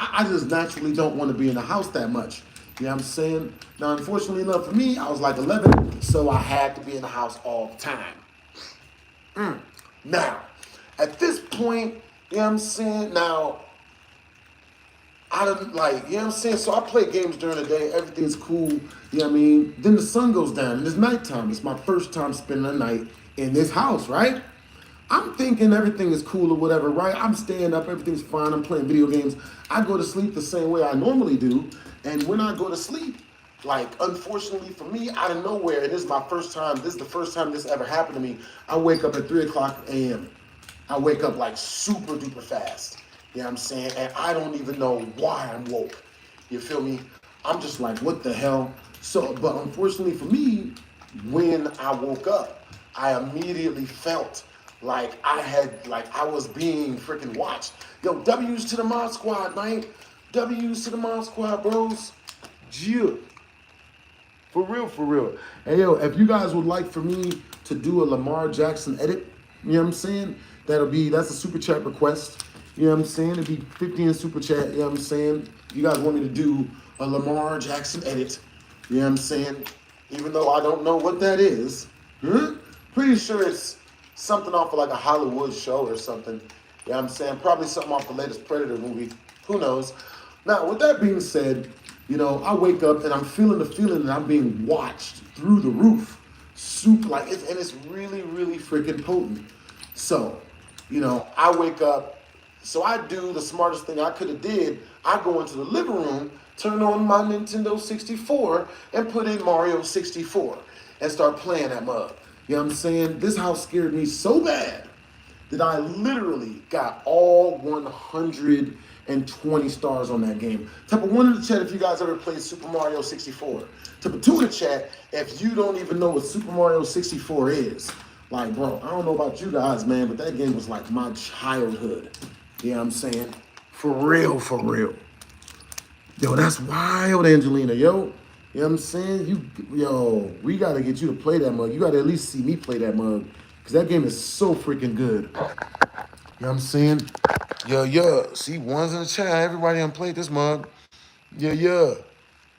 naturally don't want to be in the house that much. You know what I'm saying? Now, unfortunately enough for me, I was like 11, so I had to be in the house all the time. Now, at this point, you know what I'm saying? Now, I don't like, you know what I'm saying? So I play games during the day, everything's cool, you know what I mean? Then the sun goes down and it's nighttime. It's my first time spending the night in this house, right? I'm thinking everything is cool or whatever, right? I'm staying up, everything's fine, I'm playing video games. I go to sleep the same way I normally do. And when I go to sleep, like, unfortunately for me, out of nowhere, and this is the first time this ever happened to me, I wake up at 3 o'clock a.m. I wake up like super duper fast. You know what I'm saying? And I don't even know why I'm woke. You feel me? I'm just like, what the hell? So, but unfortunately for me, when I woke up, I immediately felt like I was being freaking watched. Yo, W's to the Mod Squad, man. W's to the Mod Squad, bros. Yeah. For real, for real. Hey, yo, if you guys would like for me to do a Lamar Jackson edit, you know what I'm saying? That's a super chat request. You know what I'm saying? It'd be 50 in super chat, you know what I'm saying? You guys want me to do a Lamar Jackson edit, you know what I'm saying? Even though I don't know what that is. Pretty sure it's something off of like a Hollywood show or something. You know what I'm saying? Probably something off the latest Predator movie. Who knows? Now, with that being said, you know, I wake up and I'm feeling the feeling that I'm being watched through the roof. Super, like, and it's really, really freaking potent. So, you know, I wake up. So I do the smartest thing I could have did. I go into the living room, turn on my Nintendo 64, and put in Mario 64 and start playing that mug. You know what I'm saying? This house scared me so bad that I literally got all 120 stars on that game. Type of 1 in the chat if you guys ever played Super Mario 64. Type of 2 in the chat if you don't even know what Super Mario 64 is. Like, bro, I don't know about you guys, man, but that game was like my childhood. You know what I'm saying? For real, for real. Yo, that's wild, Angelina, yo. You know what I'm saying? We got to get you to play that mug. You got to at least see me play that mug. Because that game is so freaking good. You know what I'm saying? Yeah. See, one's in the chat. Everybody done played this mug. Yeah.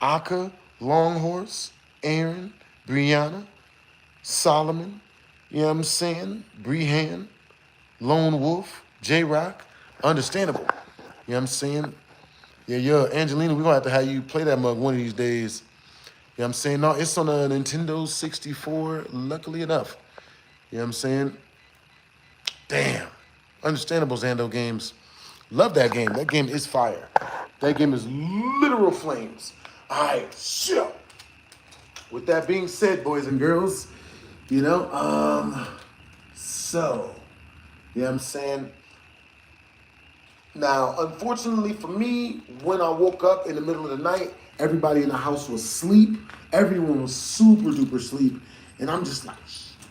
Aka, Longhorse, Aaron, Brianna, Solomon. You know what I'm saying? Brehan, Lone Wolf, J-Rock. Understandable. You know what I'm saying? Yeah. Angelina, we're going to have you play that mug one of these days. You know what I'm saying? No, it's on a Nintendo 64, luckily enough. You know what I'm saying? Damn. Understandable, Zando Games. Love that game. That game is fire. That game is literal flames. All right, so with that being said, boys and girls, you know, you know what I'm saying? Now, unfortunately for me, when I woke up in the middle of the night, everybody in the house was asleep. Everyone was super duper asleep. And I'm just like,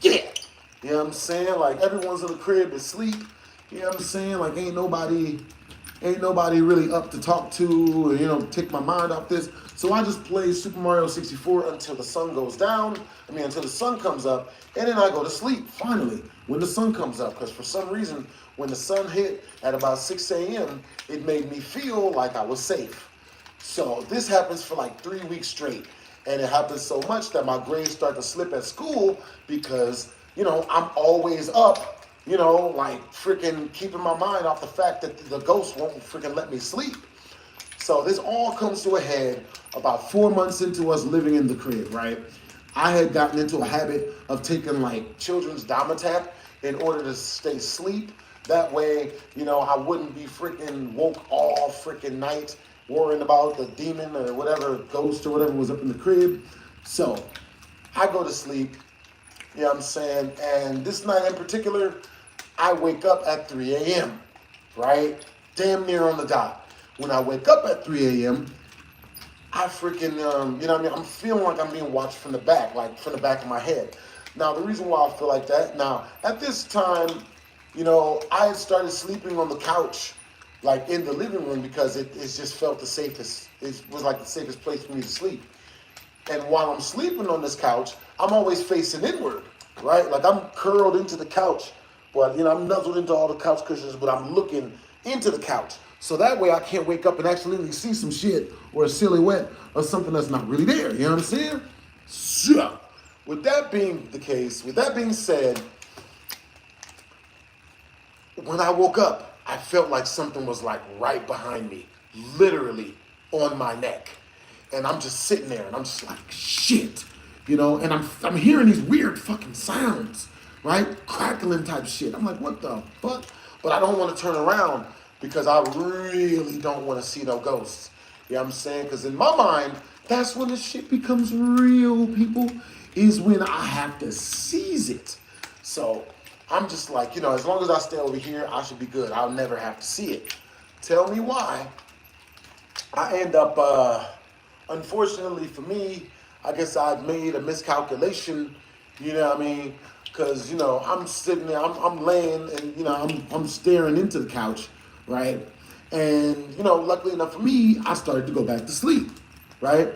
yeah. You know what I'm saying? Like, everyone's in the crib asleep. You know what I'm saying? Like, ain't nobody really up to talk to or, you know, take my mind off this. So I just play Super Mario 64 until the sun goes down. Until the sun comes up. And then I go to sleep, finally, when the sun comes up. Because for some reason, when the sun hit at about 6 a.m., it made me feel like I was safe. So this happens for like 3 weeks straight. And it happens so much that my grades start to slip at school because, you know, I'm always up, you know, like freaking keeping my mind off the fact that the ghost won't freaking let me sleep. So this all comes to a head about 4 months into us living in the crib, right? I had gotten into a habit of taking like children's Dimetap in order to stay asleep. That way, you know, I wouldn't be freaking woke all freaking night worrying about the demon or whatever, ghost or whatever was up in the crib. So I go to sleep, you know what I'm saying? And this night in particular, I wake up at 3 a.m., right? Damn near on the dot. When I wake up at 3 a.m., I freaking, you know what I mean? I'm feeling like I'm being watched from the back, like from the back of my head. Now, the reason why I feel like that, now, at this time, you know, I had started sleeping on the couch, like in the living room, because it just felt the safest. It was like the safest place for me to sleep. And while I'm sleeping on this couch, I'm always facing inward, right? Like I'm curled into the couch, but, you know, I'm nuzzled into all the couch cushions, but I'm looking into the couch. So that way I can't wake up and actually see some shit or a silhouette or something that's not really there. You know what I'm saying? So, with that being the case, with that being said, when I woke up, I felt like something was like right behind me, literally on my neck. And I'm just sitting there and I'm just like, shit, you know, and I'm hearing these weird fucking sounds, right? Crackling type shit. I'm like, what the fuck? But I don't want to turn around because I really don't want to see no ghosts. You know what I'm saying? Because in my mind, that's when the shit becomes real, people, is when I have to seize it. So I'm just like, you know, as long as I stay over here, I should be good. I'll never have to see it. Tell me why. I end up, unfortunately for me, I guess I've made a miscalculation, you know what I mean? Because, you know, I'm sitting there, I'm laying and, you know, I'm staring into the couch, right? And, you know, luckily enough for me, I started to go back to sleep, right?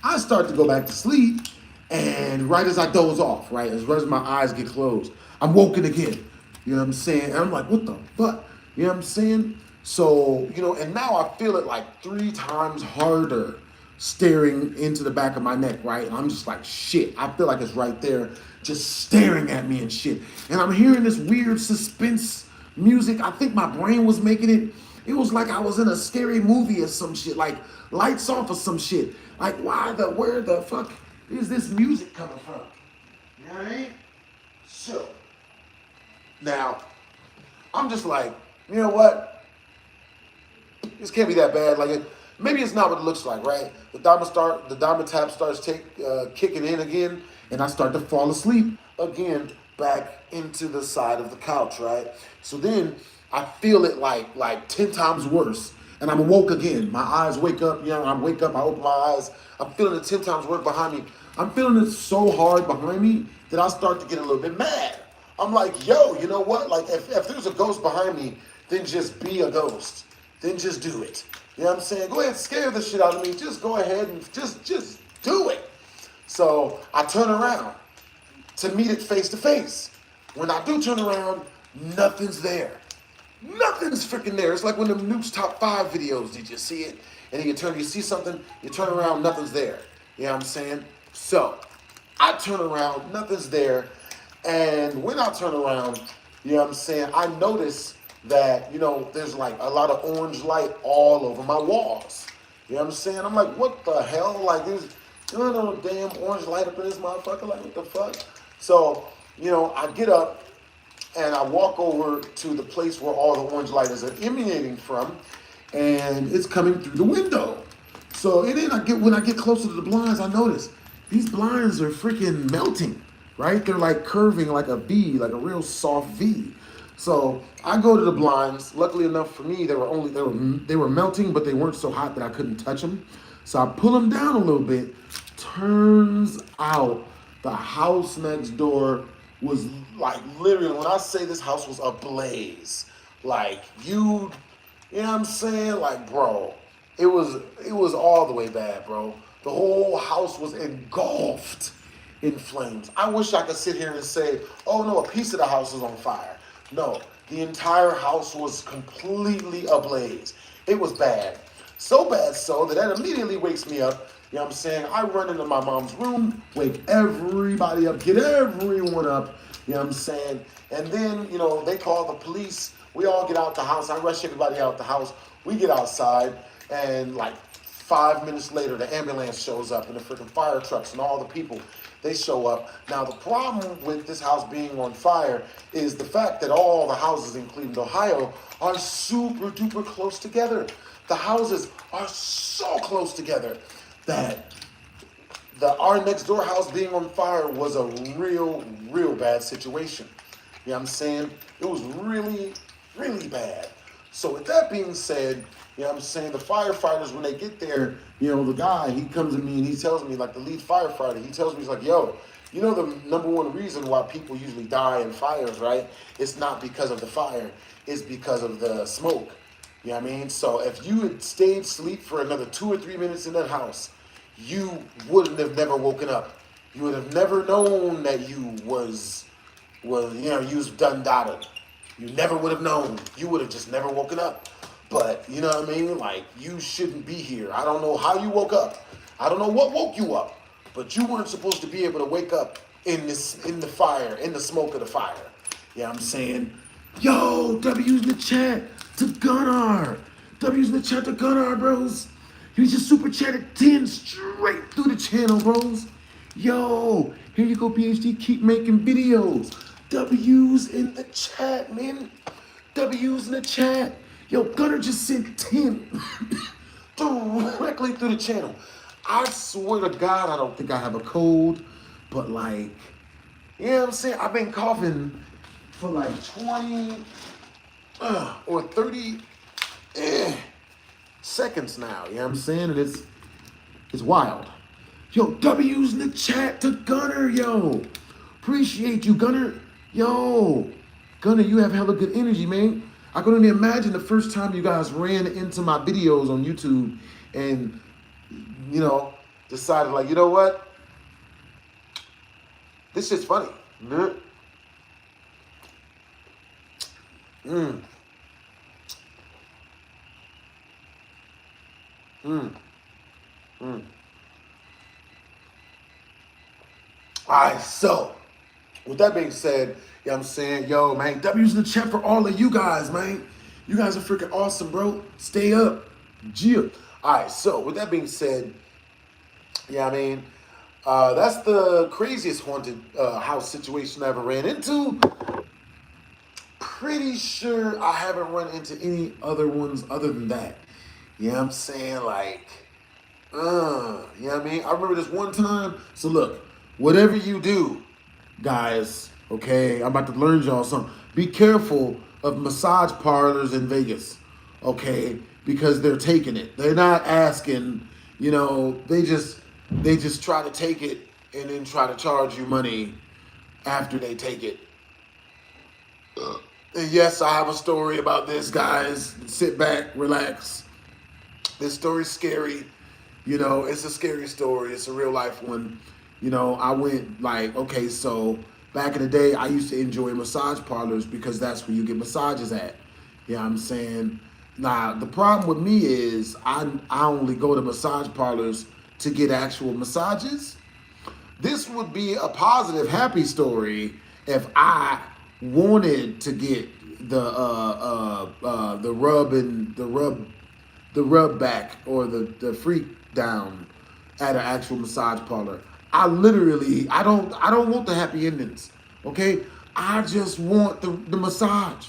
I start to go back to sleep, and right as I doze off, right, as right as my eyes get closed, I'm woken again. You know what I'm saying? And I'm like, what the fuck? You know what I'm saying? So, you know, and now I feel it like 3 times harder staring into the back of my neck, right? And I'm just like, shit, I feel like it's right there just staring at me and shit. And I'm hearing this weird suspense music. I think my brain was making it. It was like I was in a scary movie or some shit, like lights off or some shit. Like, where the fuck is this music coming from? You know what I mean? So, now, I'm just like, you know what? This can't be that bad. Like, maybe it's not what it looks like, right? The diamond tap starts kicking in again, and I start to fall asleep again back into the side of the couch, right? So then I feel it like 10 times worse, and I'm awoke again. My eyes wake up, you know, I wake up, I open my eyes, I'm feeling it 10 times worse behind me. I'm feeling it so hard behind me that I start to get a little bit mad. I'm like, yo, you know what? Like, if there's a ghost behind me, then just be a ghost. Then just do it. You know what I'm saying? Go ahead, scare the shit out of me. Just go ahead and just do it. So I turn around to meet it face to face. When I do turn around, nothing's there. Nothing's freaking there. It's like when the Nuke's Top 5 videos, did you see it? And you see something, you turn around, nothing's there. You know what I'm saying? So I turn around, nothing's there. And when I turn around, you know what I'm saying, I notice that, you know, there's like a lot of orange light all over my walls. You know what I'm saying? I'm like, what the hell? Like, there's no damn orange light up in this motherfucker. Like, what the fuck? So, you know, I get up and I walk over to the place where all the orange light is emanating from, and it's coming through the window. So, and then when I get closer to the blinds, I notice these blinds are freaking melting, right? They're like curving like a V, like a real soft V. So I go to the blinds. Luckily enough for me, they were melting, but they weren't so hot that I couldn't touch them. So I pull them down a little bit. Turns out the house next door was like literally, when I say this house was ablaze, like you know what I'm saying? Like, bro, it was all the way bad, bro. The whole house was engulfed in flames. I wish I could sit here and say, oh no, a piece of the house is on fire. No, the entire house was completely ablaze. It was bad. So bad so that immediately wakes me up. You know what I'm saying? I run into my mom's room, wake everybody up, get everyone up. You know what I'm saying? And then, you know, they call the police. We all get out the house. I rush everybody out the house. We get outside, and like 5 minutes later, the ambulance shows up and the freaking fire trucks and all the people, they show up. Now, the problem with this house being on fire is the fact that all the houses in Cleveland, Ohio are super duper close together. The houses are so close together that our next door house being on fire was a real bad situation. You know what I'm saying? It was really, really bad. So with that being said, you know what I'm saying, the firefighters, when they get there, you know, the guy, he comes to me and he tells me, like the lead firefighter, he tells me, he's like, yo, you know the number one reason why people usually die in fires, right? It's not because of the fire, it's because of the smoke. You know what I mean? So if you had stayed asleep for another 2 or 3 minutes in that house, you wouldn't have never woken up. You would have never known that you was you know, you was done dotted. You never would have known. You would have just never woken up. But, you know what I mean? Like, you shouldn't be here. I don't know how you woke up. I don't know what woke you up. But you weren't supposed to be able to wake up in the fire, in the smoke of the fire. You know what I'm saying? Yo, W's in the chat to Gunnar. W's in the chat to Gunnar, bros. You just super chatted 10 straight through the channel, bros. Yo, here you go, BHD. Keep making videos. W's in the chat, man. W's in the chat. Yo, Gunnar just sent 10 directly through the channel. I swear to God, I don't think I have a cold, but like, you know what I'm saying? I've been coughing for like 20 or 30 seconds now. You know what I'm saying? And it's wild. Yo, W's in the chat to Gunnar, yo. Appreciate you, Gunnar. Yo, Gunnar, you have hella good energy, man. I couldn't even imagine the first time you guys ran into my videos on YouTube and, you know, decided like, you know what? This shit's funny. Mm. Mm. Mm. Mm. All right, so with that being said, you know what I'm saying? Yo, man, W's in the chat for all of you guys, man. You guys are freaking awesome, bro. Stay up. Yeah. All right, so with that being said, yeah, I mean, that's the craziest haunted house situation I ever ran into. Pretty sure I haven't run into any other ones other than that. You know what I'm saying? Like, you know what I mean? I remember this one time. So look, whatever you do, guys, okay, I'm about to learn y'all something. Be careful of massage parlors in Vegas, okay? Because they're taking it. They're not asking, you know, they just try to take it and then try to charge you money after they take it. And yes, I have a story about this, guys. Sit back, relax. This story's scary. You know, it's a scary story. It's a real life one. You know, I went like, okay, so back in the day, I used to enjoy massage parlors because that's where you get massages at. You know what I'm saying? Now, the problem with me is I only go to massage parlors to get actual massages. This would be a positive, happy story if I wanted to get the rub back or the freak down at an actual massage parlor. I don't want the happy endings. Okay, I just want the massage.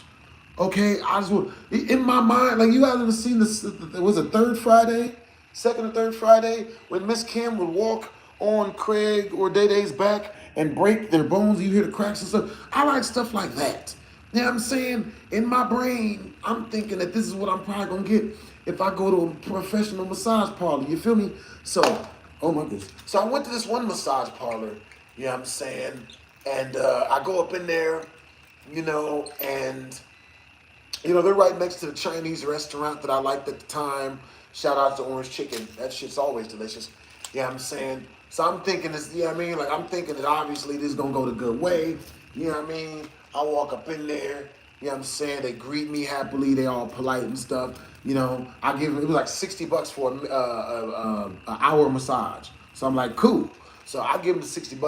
Okay, I just want, in my mind, like, you guys ever seen this? Was it third Friday, second or third Friday, when Miss Kim would walk on Craig or Day Day's back and break their bones? You hear the cracks and stuff. I like stuff like that. You know what I'm saying? In my brain, I'm thinking that this is what I'm probably gonna get if I go to a professional massage parlor. You feel me? So, oh my goodness. So I went to this one massage parlor, you know what I'm saying? And I go up in there, you know, and, you know, they're right next to the Chinese restaurant that I liked at the time. Shout out to Orange Chicken. That shit's always delicious. You know what I'm saying? So I'm thinking this, you know what I mean? Like, I'm thinking that obviously this is gonna go the good way. You know what I mean? I walk up in there, you know what I'm saying? They greet me happily. They all polite and stuff. You know, I give them, it was like $60 for an hour massage. So I'm like, cool. So I give them the $60.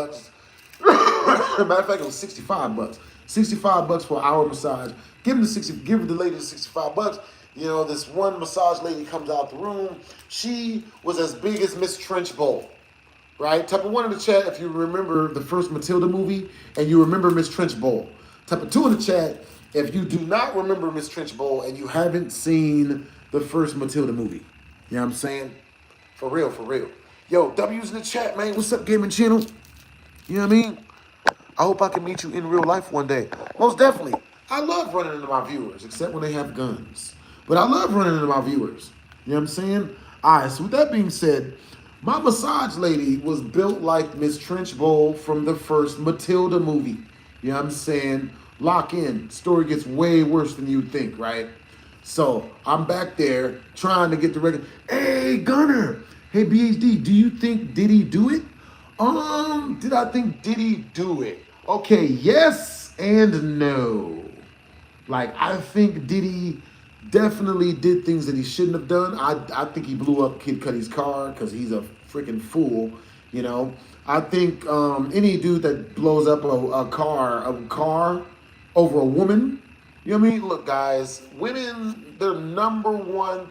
Matter of fact, it was $65. $65 for an hour massage. Give the lady the $65. You know, this one massage lady comes out the room. She was as big as Miss Trenchbowl, right? Type of 1 in the chat if you remember the first Matilda movie and you remember Miss Trenchbowl. Type of 2 in the chat if you do not remember Miss Trenchbowl and you haven't seen the first Matilda movie. You know what I'm saying? For real, for real. Yo, W's in the chat, man. What's up, gaming channel? You know what I mean? I hope I can meet you in real life one day. Most definitely. I love running into my viewers, except when they have guns. But I love running into my viewers. You know what I'm saying? All right, so with that being said, my massage lady was built like Miss Trenchbowl from the first Matilda movie. You know what I'm saying? Lock in. Story gets way worse than you'd think, right? So I'm back there trying to get the regular. Hey, Gunner. Hey, BHD, do you think did he do it? Did I think did he do it? Okay, yes and no. Like, I think Diddy definitely did things that he shouldn't have done. I think he blew up Kid Cudi's car because he's a freaking fool, you know. I think any dude that blows up a car over a woman, you know what I mean? Look, guys, women, their number one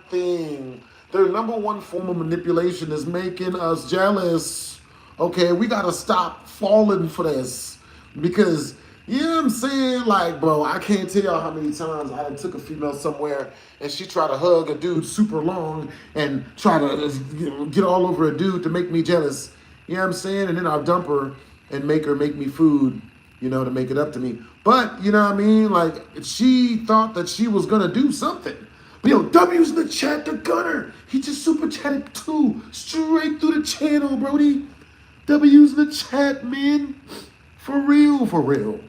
form of manipulation is making us jealous. Okay, we gotta stop falling for this because, you know what I'm saying? Like, bro, I can't tell y'all how many times I took a female somewhere and she tried to hug a dude super long and try to get all over a dude to make me jealous. You know what I'm saying? And then I'll dump her and make her make me food, you know, to make it up to me. But, you know what I mean? Like, she thought that she was gonna do something. But yo, W's in the chat, the Gunner. He just super chatted too. Straight through the channel, Brody. W's in the chat, man. For real, for real.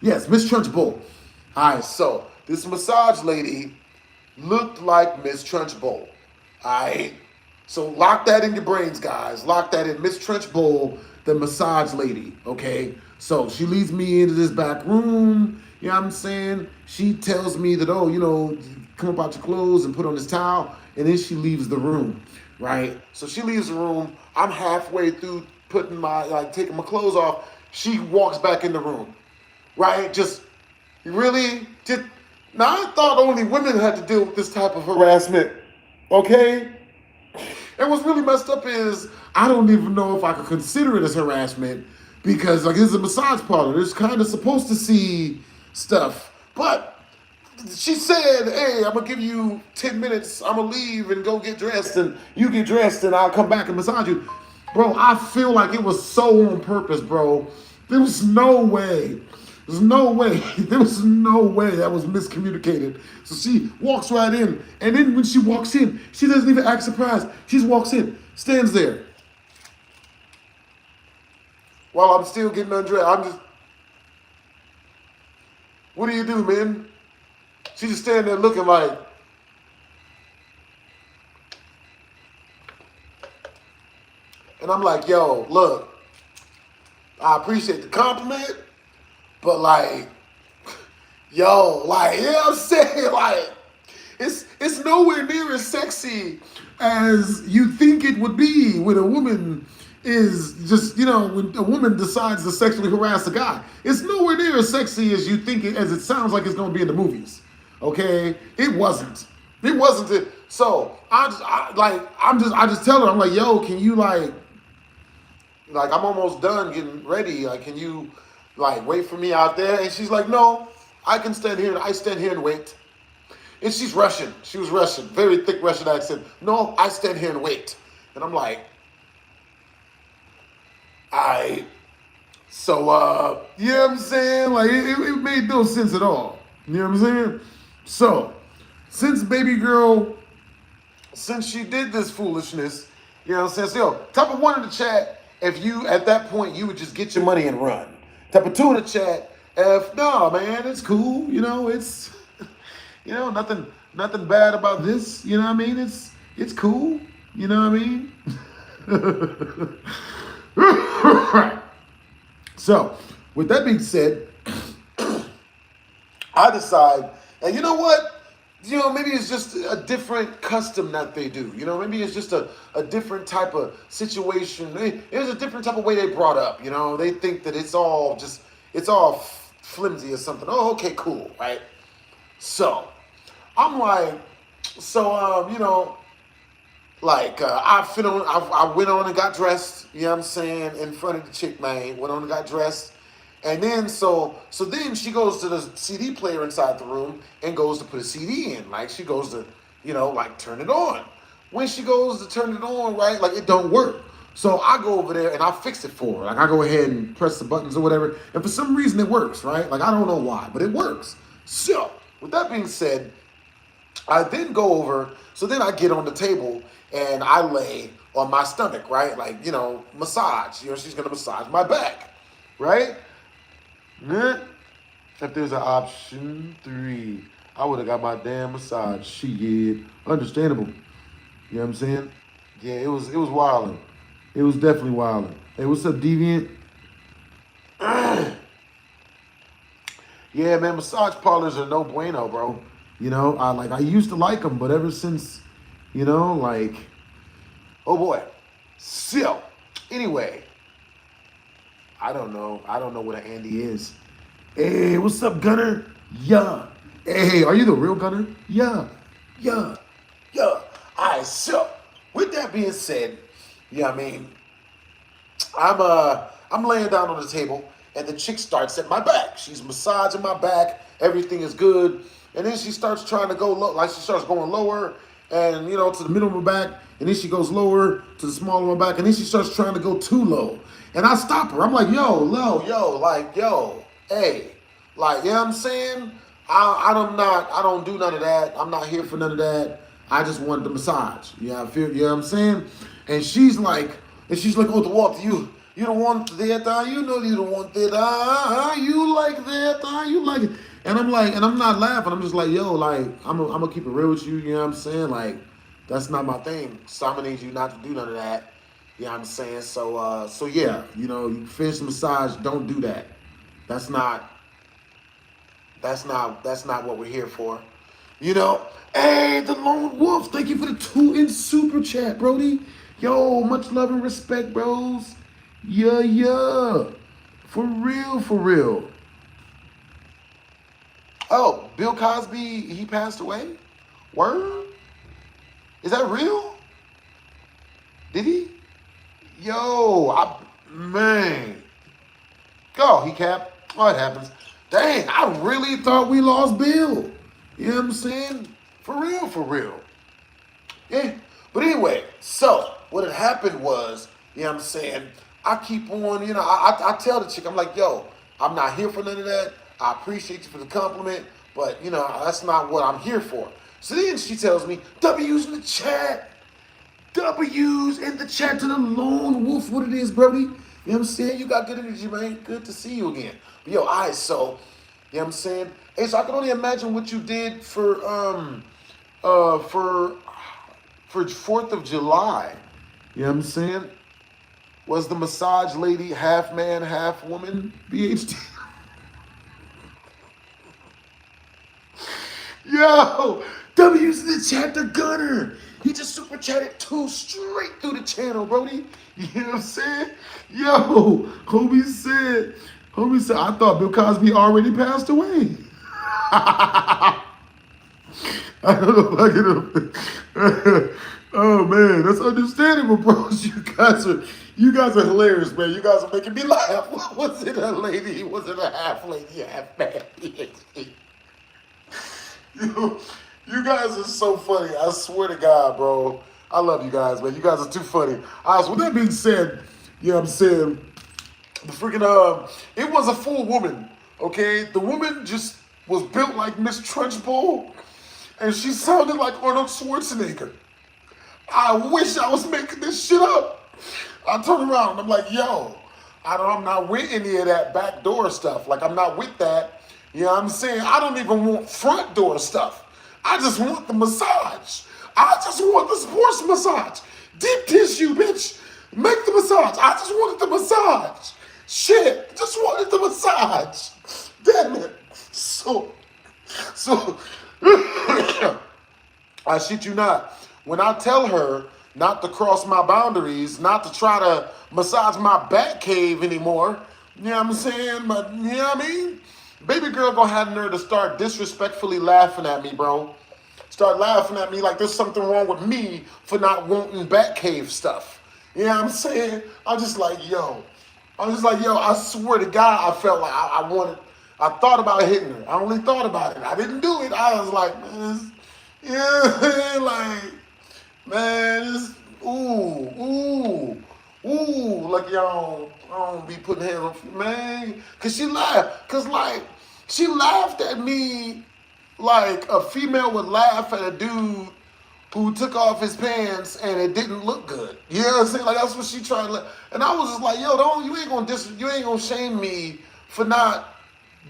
Yes, Miss Trunchbull. All right, so this massage lady looked like Miss Trunchbull. All right, so lock that in your brains, guys. Lock that in. Miss Trunchbull, the massage lady, okay? So she leads me into this back room, you know what I'm saying? She tells me that, oh, you know, come up out your clothes and put on this towel, and then she leaves the room, right? So she leaves the room. I'm halfway through putting taking my clothes off. She walks back in the room, right? Just, really? Now, I thought only women had to deal with this type of harassment, okay? And what's really messed up is I don't even know if I could consider it as harassment because, like, this is a massage parlor. It's kind of supposed to see stuff. But she said, hey, I'm going to give you 10 minutes. I'm going to leave and go get dressed, and you get dressed, and I'll come back and massage you. Bro, I feel like it was so on purpose, bro. There was no way. There's no way. There was no way that was miscommunicated. So she walks right in. And then when she walks in, she doesn't even act surprised. She just walks in, stands there. While I'm still getting undressed, I'm just, what do you do, man? She just standing there looking like, and I'm like, yo, look, I appreciate the compliment, but like, yo, like, you know what I'm saying? Like, it's nowhere near as sexy as you think it would be when a woman is just, you know, when a woman decides to sexually harass a guy. It's nowhere near as sexy as you think it, as it sounds like it's gonna be in the movies, okay? It wasn't. It wasn't. So I just tell her, I'm like, yo, can you like I'm almost done getting ready. Like, can you like wait for me out there? And she's like, no, I can stand here. I stand here and wait. And she's Russian. She was Russian, very thick Russian accent. No, I stand here and wait. And I'm like, so, you know what I'm saying? Like, it made no sense at all. You know what I'm saying? So, since baby girl, since she did this foolishness, you know what I'm saying? So, yo, type of 1 in the chat, if you, at that point, you would just get your money and run. Type of 2 in the chat, if, no, man, it's cool. You know, it's, you know, nothing bad about this. You know what I mean? It's cool. You know what I mean? So, with that being said, I decide, and you know what? You know, maybe it's just a different custom that they do. You know, maybe it's just a different type of situation. It's a different type of way they brought up. You know, they think that it's all flimsy or something. Oh, okay, cool, right? So, I'm like, you know, like, I went on and got dressed, you know what I'm saying, in front of the chick, man. Went on and got dressed. And then, so then she goes to the CD player inside the room and goes to put a CD in. Like, she goes to, you know, like, turn it on. When she goes to turn it on, right, like, it don't work. So I go over there and I fix it for her. Like, I go ahead and press the buttons or whatever. And for some reason, it works, right? Like, I don't know why, but it works. So, with that being said, I then go over, so then I get on the table and I lay on my stomach, right? Like, massage. She's gonna massage my back, right? Nah. If there's an option 3, I would have got my damn massage. Shit. Understandable. You know what I'm saying? Yeah, it was wilding. It was definitely wilding. Hey, what's up, Deviant? Yeah, man, massage parlors are no bueno, bro. I used to like them, but ever since, like, oh boy. So, anyway, I don't know. I don't know what an Andy is. Hey, what's up, Gunner? Yeah. Hey, are you the real Gunner? Yeah. Yeah. Yeah. All right, so, with that being said, I mean, I'm laying down on the table, and the chick starts at my back. She's massaging my back. Everything is good. And then she starts trying to go low, like she starts going lower and, to the middle of my back. And then she goes lower to the small of my back. And then she starts trying to go too low. And I stop her. I'm like, yo, hey. Like, you know what I'm saying? I don't do none of that. I'm not here for none of that. I just wanted the massage. Yeah, I feel, you know what I'm saying? And she's like, oh, the Walter, you don't want that, you know you don't want that, you like that, you like it. And I'm like, and I'm not laughing, I'm just like, yo, like, I'm gonna keep it real with you, you know what I'm saying? Like, that's not my thing. So I'm gonna need you not to do none of that. You know what I'm saying? So yeah, you finish the massage, don't do that. That's not what we're here for. Hey, the Lone Wolf, thank you for the 2 in super chat, Brody. Yo, much love and respect, bros. Yeah. For real. Oh, Bill Cosby, he passed away? Word? Is that real? Did he? Yo, man. Oh, he capped. Oh, it happens. Dang, I really thought we lost Bill. You know what I'm saying? For real. Yeah. But anyway, so what had happened was, you know what I'm saying, I keep on, I tell the chick, I'm like, yo, I'm not here for none of that. I appreciate you for the compliment, but, that's not what I'm here for. So then she tells me, W's in the chat. W's in the chat to the Lone Wolf. What it is, Brody? You know what I'm saying? You got good energy, man. Good to see you again. But yo, all right, so, you know what I'm saying? Hey, so I can only imagine what you did for 4th of July. You know what I'm saying? Was the massage lady half man, half woman? BHD. Yo, W's in the chat, the Gunner. He just super chatted 2 straight through the channel, Brody. You know what I'm saying? Yo, homie said, I thought Bill Cosby already passed away. I don't know if I can. Oh man, that's understandable, bros. You guys are hilarious, man. You guys are making me laugh. Was it a lady? Was it a half lady, half man? You guys are so funny. I swear to God, bro. I love you guys, man. You guys are too funny. All right, so with that being said, you know what I'm saying? The freaking, it was a full woman, okay? The woman just was built like Miss Trunchbull, and she sounded like Arnold Schwarzenegger. I wish I was making this shit up. I turn around and I'm like, yo, I'm not with any of that back door stuff. Like, I'm not with that. You know what I'm saying? I don't even want front door stuff. I just want the massage. I just want the sports massage. Deep tissue, bitch. Make the massage. I just wanted the massage. Shit, just wanted the massage. Damn it. So, I shit you not. When I tell her not to cross my boundaries, not to try to massage my back cave anymore, you know what I'm saying? But, you know what I mean? Baby girl gonna have the nerve to start disrespectfully laughing at me, bro. Start laughing at me like there's something wrong with me for not wanting back cave stuff. You know what I'm saying? I'm just like, yo, I swear to God, I felt like I thought about hitting her. I only thought about it. I didn't do it. I was like, man, like y'all don't be putting hands on, man. Cause she laughed at me like a female would laugh at a dude who took off his pants and it didn't look good. You know what I'm saying? Like that's what she tried to. And I was just like, yo, don't you ain't gonna shame me for not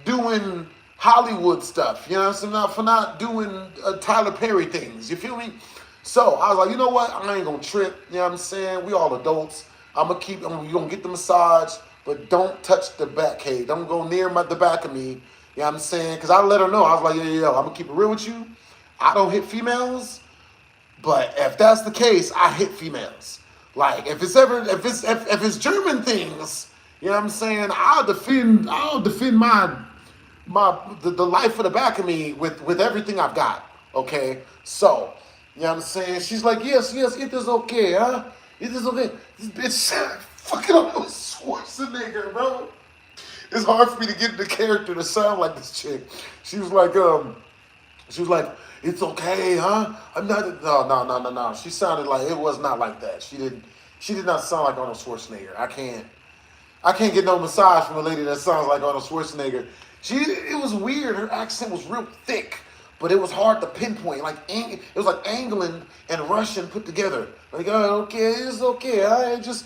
doing Hollywood stuff. You know what I'm saying? For not doing Tyler Perry things. You feel me? So I was like, you know what? I ain't gonna trip. You know what I'm saying? We all adults. You gonna get the massage, but don't touch the back. Hey, don't go near the back of me. You know what I'm saying? Because I let her know. I was like, yo, I'm gonna keep it real with you. I don't hit females. But if that's the case, I hit females. Like if it's German things, you know what I'm saying? I'll defend the life of the back of me with everything I've got. Okay? So, you know what I'm saying? She's like, yes, it is okay, huh? It is okay. This bitch fucking up with Schwarzenegger, bro. It's hard for me to get in the character to sound like this chick. She was like, it's okay, huh? I'm not. No. She sounded like it was not like that. She did not sound like Arnold Schwarzenegger. I can't get no massage from a lady that sounds like Arnold Schwarzenegger. It was weird. Her accent was real thick, but it was hard to pinpoint. It was like England and Russian put together. Like, oh, okay, it's okay. I just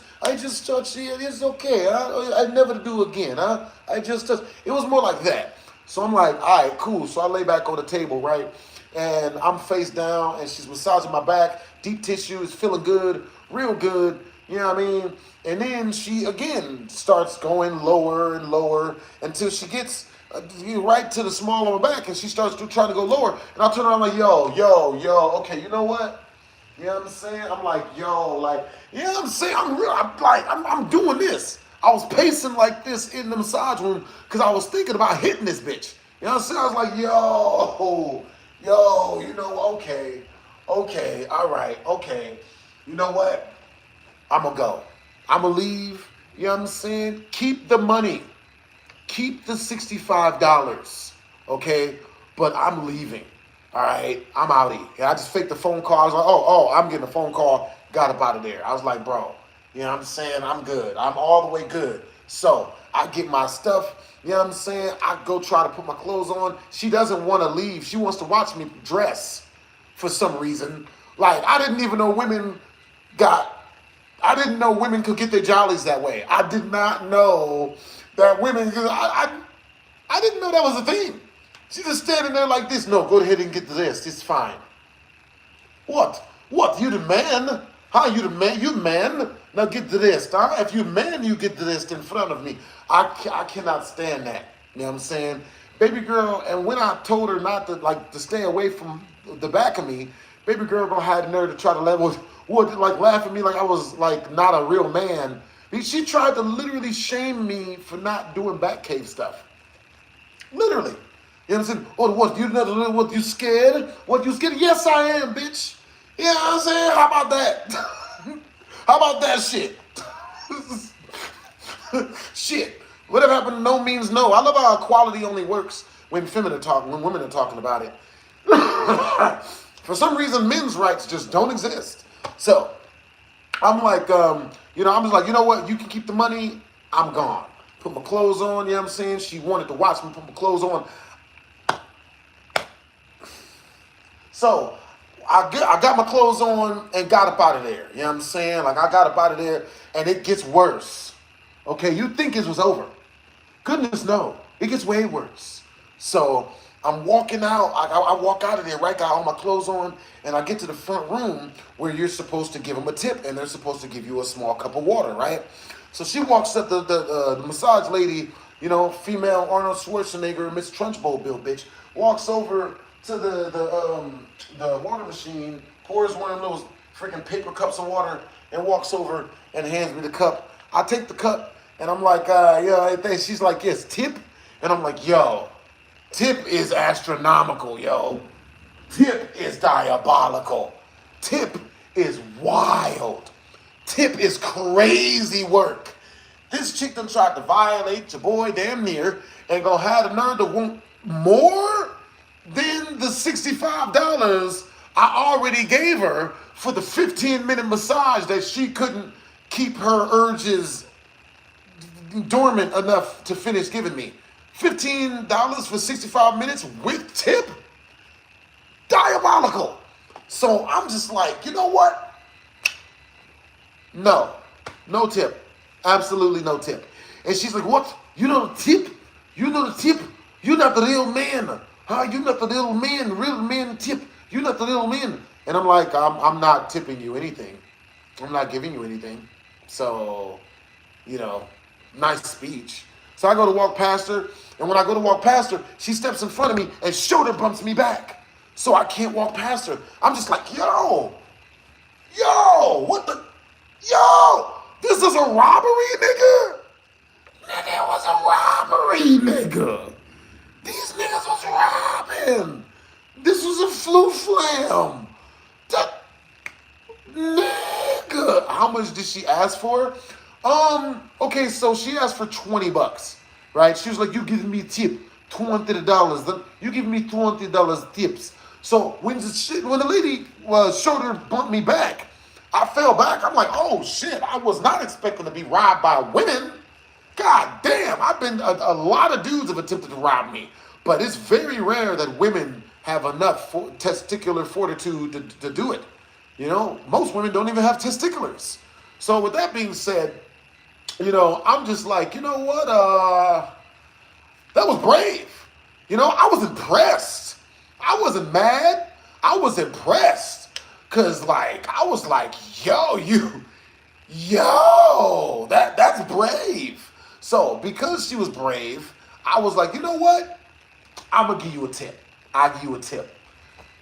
touched it. It's okay. I never do again. I just touched. It was more like that. So I'm like, all right, cool. So I lay back on the table, right? And I'm face down, and she's massaging my back. Deep tissue is feeling good, real good. You know what I mean? And then she, again, starts going lower and lower until she gets right to the small of my back, and she starts trying to go lower. And I turn around like, yo, okay, you know what? You know what I'm saying? I'm like, yo, like, you know what I'm saying? I'm doing this. I was pacing like this in the massage room because I was thinking about hitting this bitch. You know what I'm saying? I was like, yo, you know, okay, all right, okay. You know what? I'm going to go. I'm going to leave. You know what I'm saying? Keep the money. Keep the $65, okay? But I'm leaving, all right? I'm out of here. I just faked the phone call. I was like, oh, I'm getting a phone call. Got up out of there. I was like, bro, you know what I'm saying? I'm good. I'm all the way good. So I get my stuff. You know what I'm saying? I go try to put my clothes on. She doesn't want to leave. She wants to watch me dress for some reason. Like, I didn't know women could get their jollies that way. I did not know that women, I didn't know that was a thing. She's just standing there like this. No, go ahead and get this. It's fine. What? You the man? Huh? You the man? You man? Now get to this. Huh? If you man, you get to this in front of me. I cannot stand that. You know what I'm saying? Baby girl, and when I told her not to stay away from the back of me, baby girl gonna have the nerve to try to laugh at me like I was like not a real man. She tried to literally shame me for not doing back cave stuff. Literally. You know what I'm saying? Oh, what, you scared? What, you scared? Yes, I am, bitch. You know what I'm saying? How about that? How about that shit? Shit. Whatever happened to no means no. I love how equality only works when women are talking about it. For some reason, men's rights just don't exist. So, I'm like, I'm just like, you know what? You can keep the money. I'm gone. Put my clothes on, you know what I'm saying? She wanted to watch me put my clothes on. So, I got my clothes on and got up out of there. You know what I'm saying? Like, I got up out of there, and it gets worse. Okay, you think it was over. Goodness, no. It gets way worse. So, I'm walking out. I walk out of there, right? Got all my clothes on, and I get to the front room where you're supposed to give them a tip, and they're supposed to give you a small cup of water, right? So she walks up, the massage lady, you know, female Arnold Schwarzenegger, Miss Trunchbull built bitch, walks over to the water machine, pours one of those freaking paper cups of water, and walks over and hands me the cup. I take the cup, and I'm like, she's like, yes, tip? And I'm like, yo, tip is astronomical, yo. Tip is diabolical. Tip is wild. Tip is crazy work. This chick done tried to violate your boy damn near and gonna have the nerve to want more than the $65 I already gave her for the 15-minute massage that she couldn't keep her urges dormant enough to finish giving me. $15 for 65 minutes with tip? diabolical. So I'm just like, you know what? No, no tip. Absolutely no tip. And she's like, what? You know the tip? You know the tip? You're not the real man. Huh? You're not the real man tip. You're not the real man. And I'm like, I'm not tipping you anything. I'm not giving you anything. So, nice speech. So I go to walk past her, and when I go to walk past her, she steps in front of me and shoulder bumps me back. So I can't walk past her. I'm just like, yo, what the, this is a robbery, nigga? Nigga, it was a robbery, nigga. These niggas was robbing. This was a flu flam. Nigga, how much did she ask for? Okay, so she asked for $20, right? She was like, you giving me tip, $20. You give me $20 tips. So when the lady shoulder bumped me back, I fell back. I'm like, oh shit, I was not expecting to be robbed by women. God damn, a lot of dudes have attempted to rob me, but it's very rare that women have enough testicular fortitude to do it. Most women don't even have testiculars. So with that being said, I'm just like, you know what? That was brave. I was impressed. I wasn't mad. I was impressed. Cause I was like, that's brave. So because she was brave, I was like, you know what? I'm gonna give you a tip. I'll give you a tip.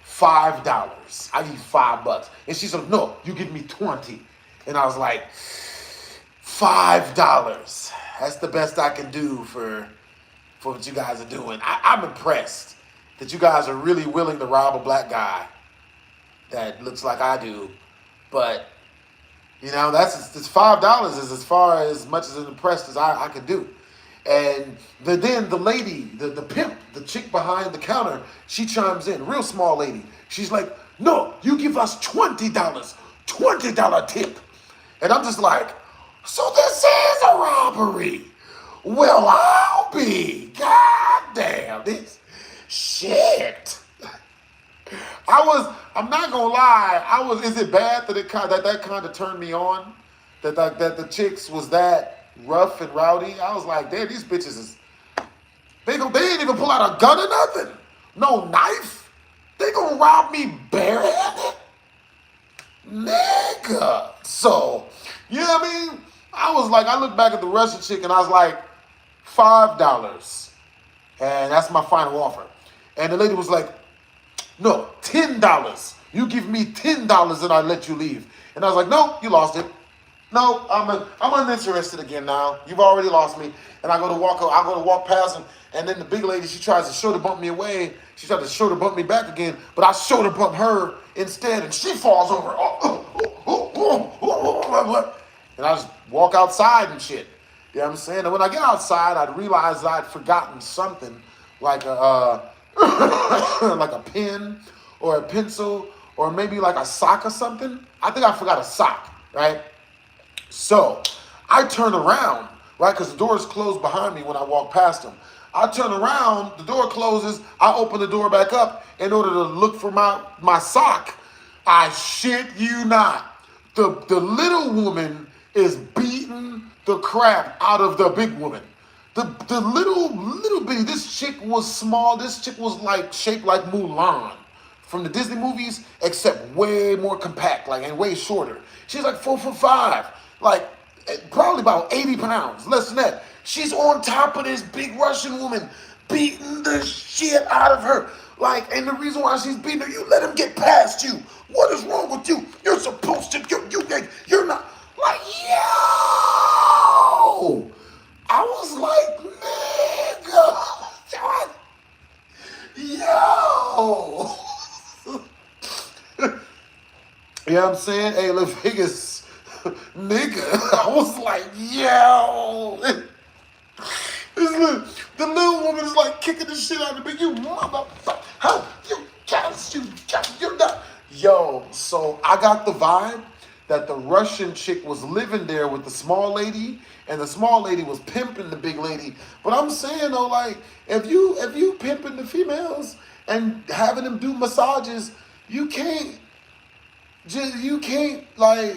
$5. I give you $5. And she said, no, you give me 20. And I was like, $5. That's the best I can do for what you guys are doing. I'm impressed that you guys are really willing to rob a black guy that looks like I do. But, that's $5 is as far as much as impressed as I could do. And then the lady, the pimp, the chick behind the counter, she chimes in, real small lady. She's like, no, you give us $20, $20 tip. And I'm just like, so this is a robbery. Well, I'll be. God damn, this shit. I'm not gonna lie, is it bad that that kind of turned me on? That the chicks was that rough and rowdy? I was like, damn, these bitches they ain't even pull out a gun or nothing. No knife. They gonna rob me barehanded? Nigga. So, you know what I mean? I looked back at the Russian chick and I was like, $5. And that's my final offer. And the lady was like, no, $10. You give me $10 and I let you leave. And I was like, no, you lost it. No, I'm uninterested again now. You've already lost me. And I'm gonna walk past him. And then the big lady, she tries to shoulder bump me away. She tried to shoulder bump me back again, but I shoulder bump her instead, and she falls over. And I just walk outside and shit. You know what I'm saying? And when I get outside, I'd realize I'd forgotten something like a like a pen or a pencil or maybe like a sock or something. I think I forgot a sock, right? So I turn around, right? Because the door is closed behind me when I walk past them. I turn around, the door closes, I open the door back up in order to look for my sock. I shit you not. The little woman is beating the crap out of the big woman. The little bitty, this chick was small, this chick was shaped like Mulan from the Disney movies, except way more compact, and way shorter. She's 4'5", probably about 80 pounds, less than that. She's on top of this big Russian woman, beating the shit out of her. And the reason why she's beating her, you let him get past you. What is wrong with you? You're supposed to, you're not, yo! I was like, nigga, yo! You know what I'm saying? Hey, Las Vegas, nigga. I was like, yo! The little woman is kicking the shit out of the big, you motherfucker. How you not. Yo, so I got the vibe that the Russian chick was living there with the small lady, and the small lady was pimping the big lady. But I'm saying though, if you pimping the females and having them do massages, You can't, you can't, like,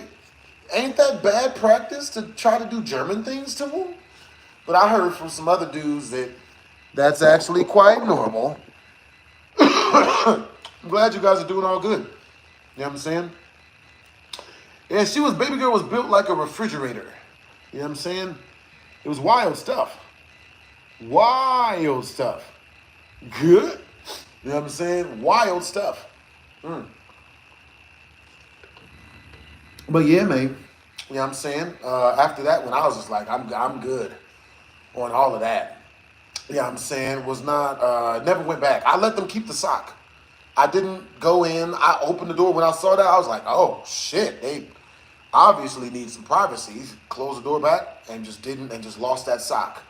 ain't that bad practice to try to do German things to them? But I heard from some other dudes that that's actually quite normal. I'm glad you guys are doing all good. You know what I'm saying? And baby girl was built like a refrigerator. You know what I'm saying? It was wild stuff. Wild stuff. Good. You know what I'm saying? Wild stuff. Mm. But yeah, man. You know what I'm saying? After that, when I was just like, I'm good on all of that. You know what I'm saying? Was not, never went back. I let them keep the sock. I didn't go in. I opened the door. When I saw that, I was like, oh, shit. They obviously need some privacy. Closed the door back and just lost that sock.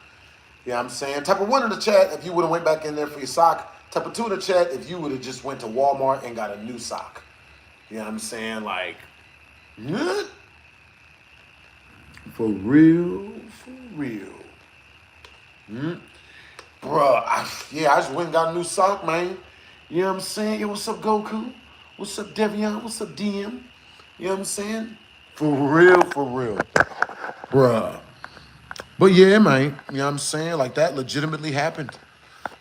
You know what I'm saying? Type of 1 in the chat if you would have went back in there for your sock. Type of 2 in the chat if you would have just went to Walmart and got a new sock. You know what I'm saying? Like, yeah. For real, for real. Bruh, I just went and got a new sock, man. You know what I'm saying? Yo, what's up, Goku? What's up, Devion? What's up, DM? You know what I'm saying? For real, bruh. But yeah, man, you know what I'm saying? Like, that legitimately happened.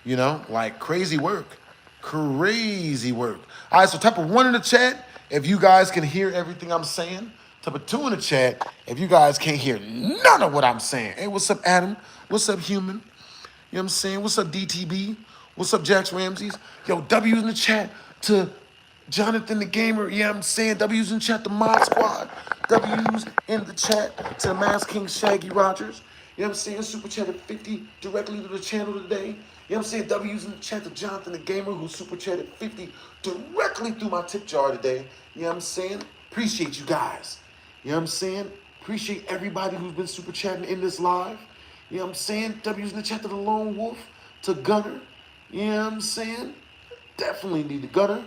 You know, like, crazy work. Crazy work. All right, so type of 1 in the chat if you guys can hear everything I'm saying. Type of 2 in the chat if you guys can't hear none of what I'm saying. Hey, what's up, Adam? What's up, Human? You know what I'm saying? What's up, DTB? What's up, Jax Ramses? Yo, W's in the chat to Jonathan the Gamer. Yeah, I'm saying W's in the chat to Mod Squad. W's in the chat to Mass King Shaggy Rogers. You know what I'm saying? Super chat at 50 directly to the channel today. You know what I'm saying? W's in the chat to Jonathan the Gamer, who super chatted 50 directly through my tip jar today. You know what I'm saying? Appreciate you guys. You know what I'm saying? Appreciate everybody who's been super chatting in this live. You know what I'm saying? W's in the chat to the Lone Wolf, to Gunner. You know what I'm saying? Definitely need the Gunner.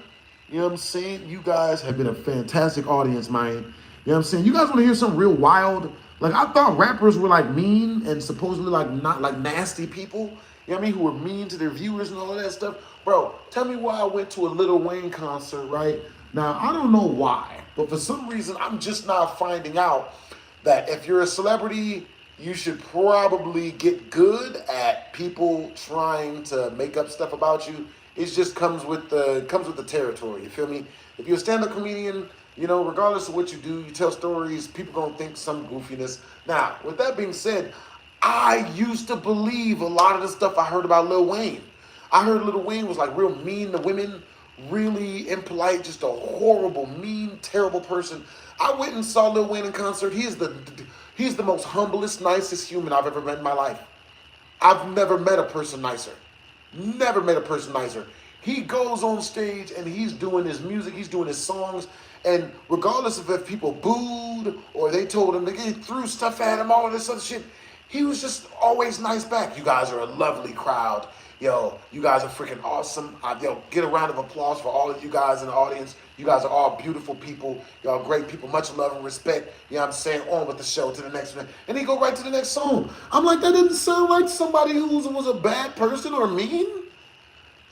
You know what I'm saying? You guys have been a fantastic audience, man. You know what I'm saying? You guys want to hear some real wild, like, I thought rappers were like mean and supposedly like not like nasty people. You know what I mean? Who were mean to their viewers and all of that stuff. Bro, tell me why I went to a Lil Wayne concert, right? Now, I don't know why, but for some reason, I'm just now finding out that if you're a celebrity, you should probably get good at people trying to make up stuff about you. It just comes with the territory. You feel me? If you're a stand-up comedian, you know, regardless of what you do, you tell stories, people gonna think some goofiness. Now, with that being said, I used to believe a lot of the stuff I heard about Lil Wayne. I heard Lil Wayne was like real mean to women, really impolite, just a horrible, mean, terrible person. I went and saw Lil Wayne in concert. He's the most humblest, nicest human I've ever met in my life. I've never met a person nicer. Never met a person nicer. He goes on stage and he's doing his music, he's doing his songs, and regardless of if people booed or they told him they threw stuff at him, all of this other shit, he was just always nice back. You guys are a lovely crowd. Yo, you guys are freaking awesome. Yo, get a round of applause for all of you guys in the audience. You guys are all beautiful people. Y'all great people. Much love and respect. You know what I'm saying? On with the show to the next one. And he go right to the next song. I'm like, that doesn't sound like somebody who was a bad person or mean.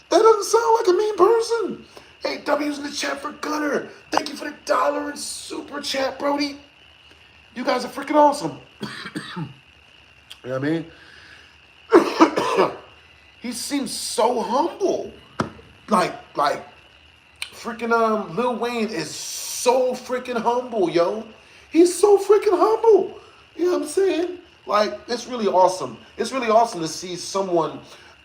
That doesn't sound like a mean person. Hey, W's in the chat for Gunner. Thank you for the $1 in super chat, Brody. You guys are freaking awesome. You know what I mean? He seems so humble. Like freaking Lil Wayne is so freaking humble, yo. He's so freaking humble. You know what I'm saying? Like, it's really awesome. It's really awesome to see someone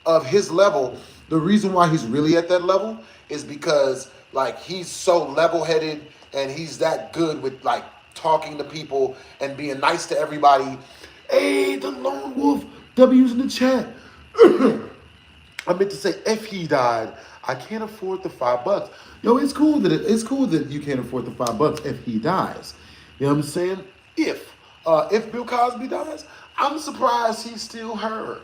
of his level. The reason why he's really at that level is because, like, he's so level-headed and he's that good with, like, talking to people and being nice to everybody. Hey, the Lone Wolf, W's in the chat. I meant to say, if he died, I can't afford the $5. Yo, it's cool that you can't afford the $5 if he dies. You know what I'm saying? If Bill Cosby dies, I'm surprised he's still her.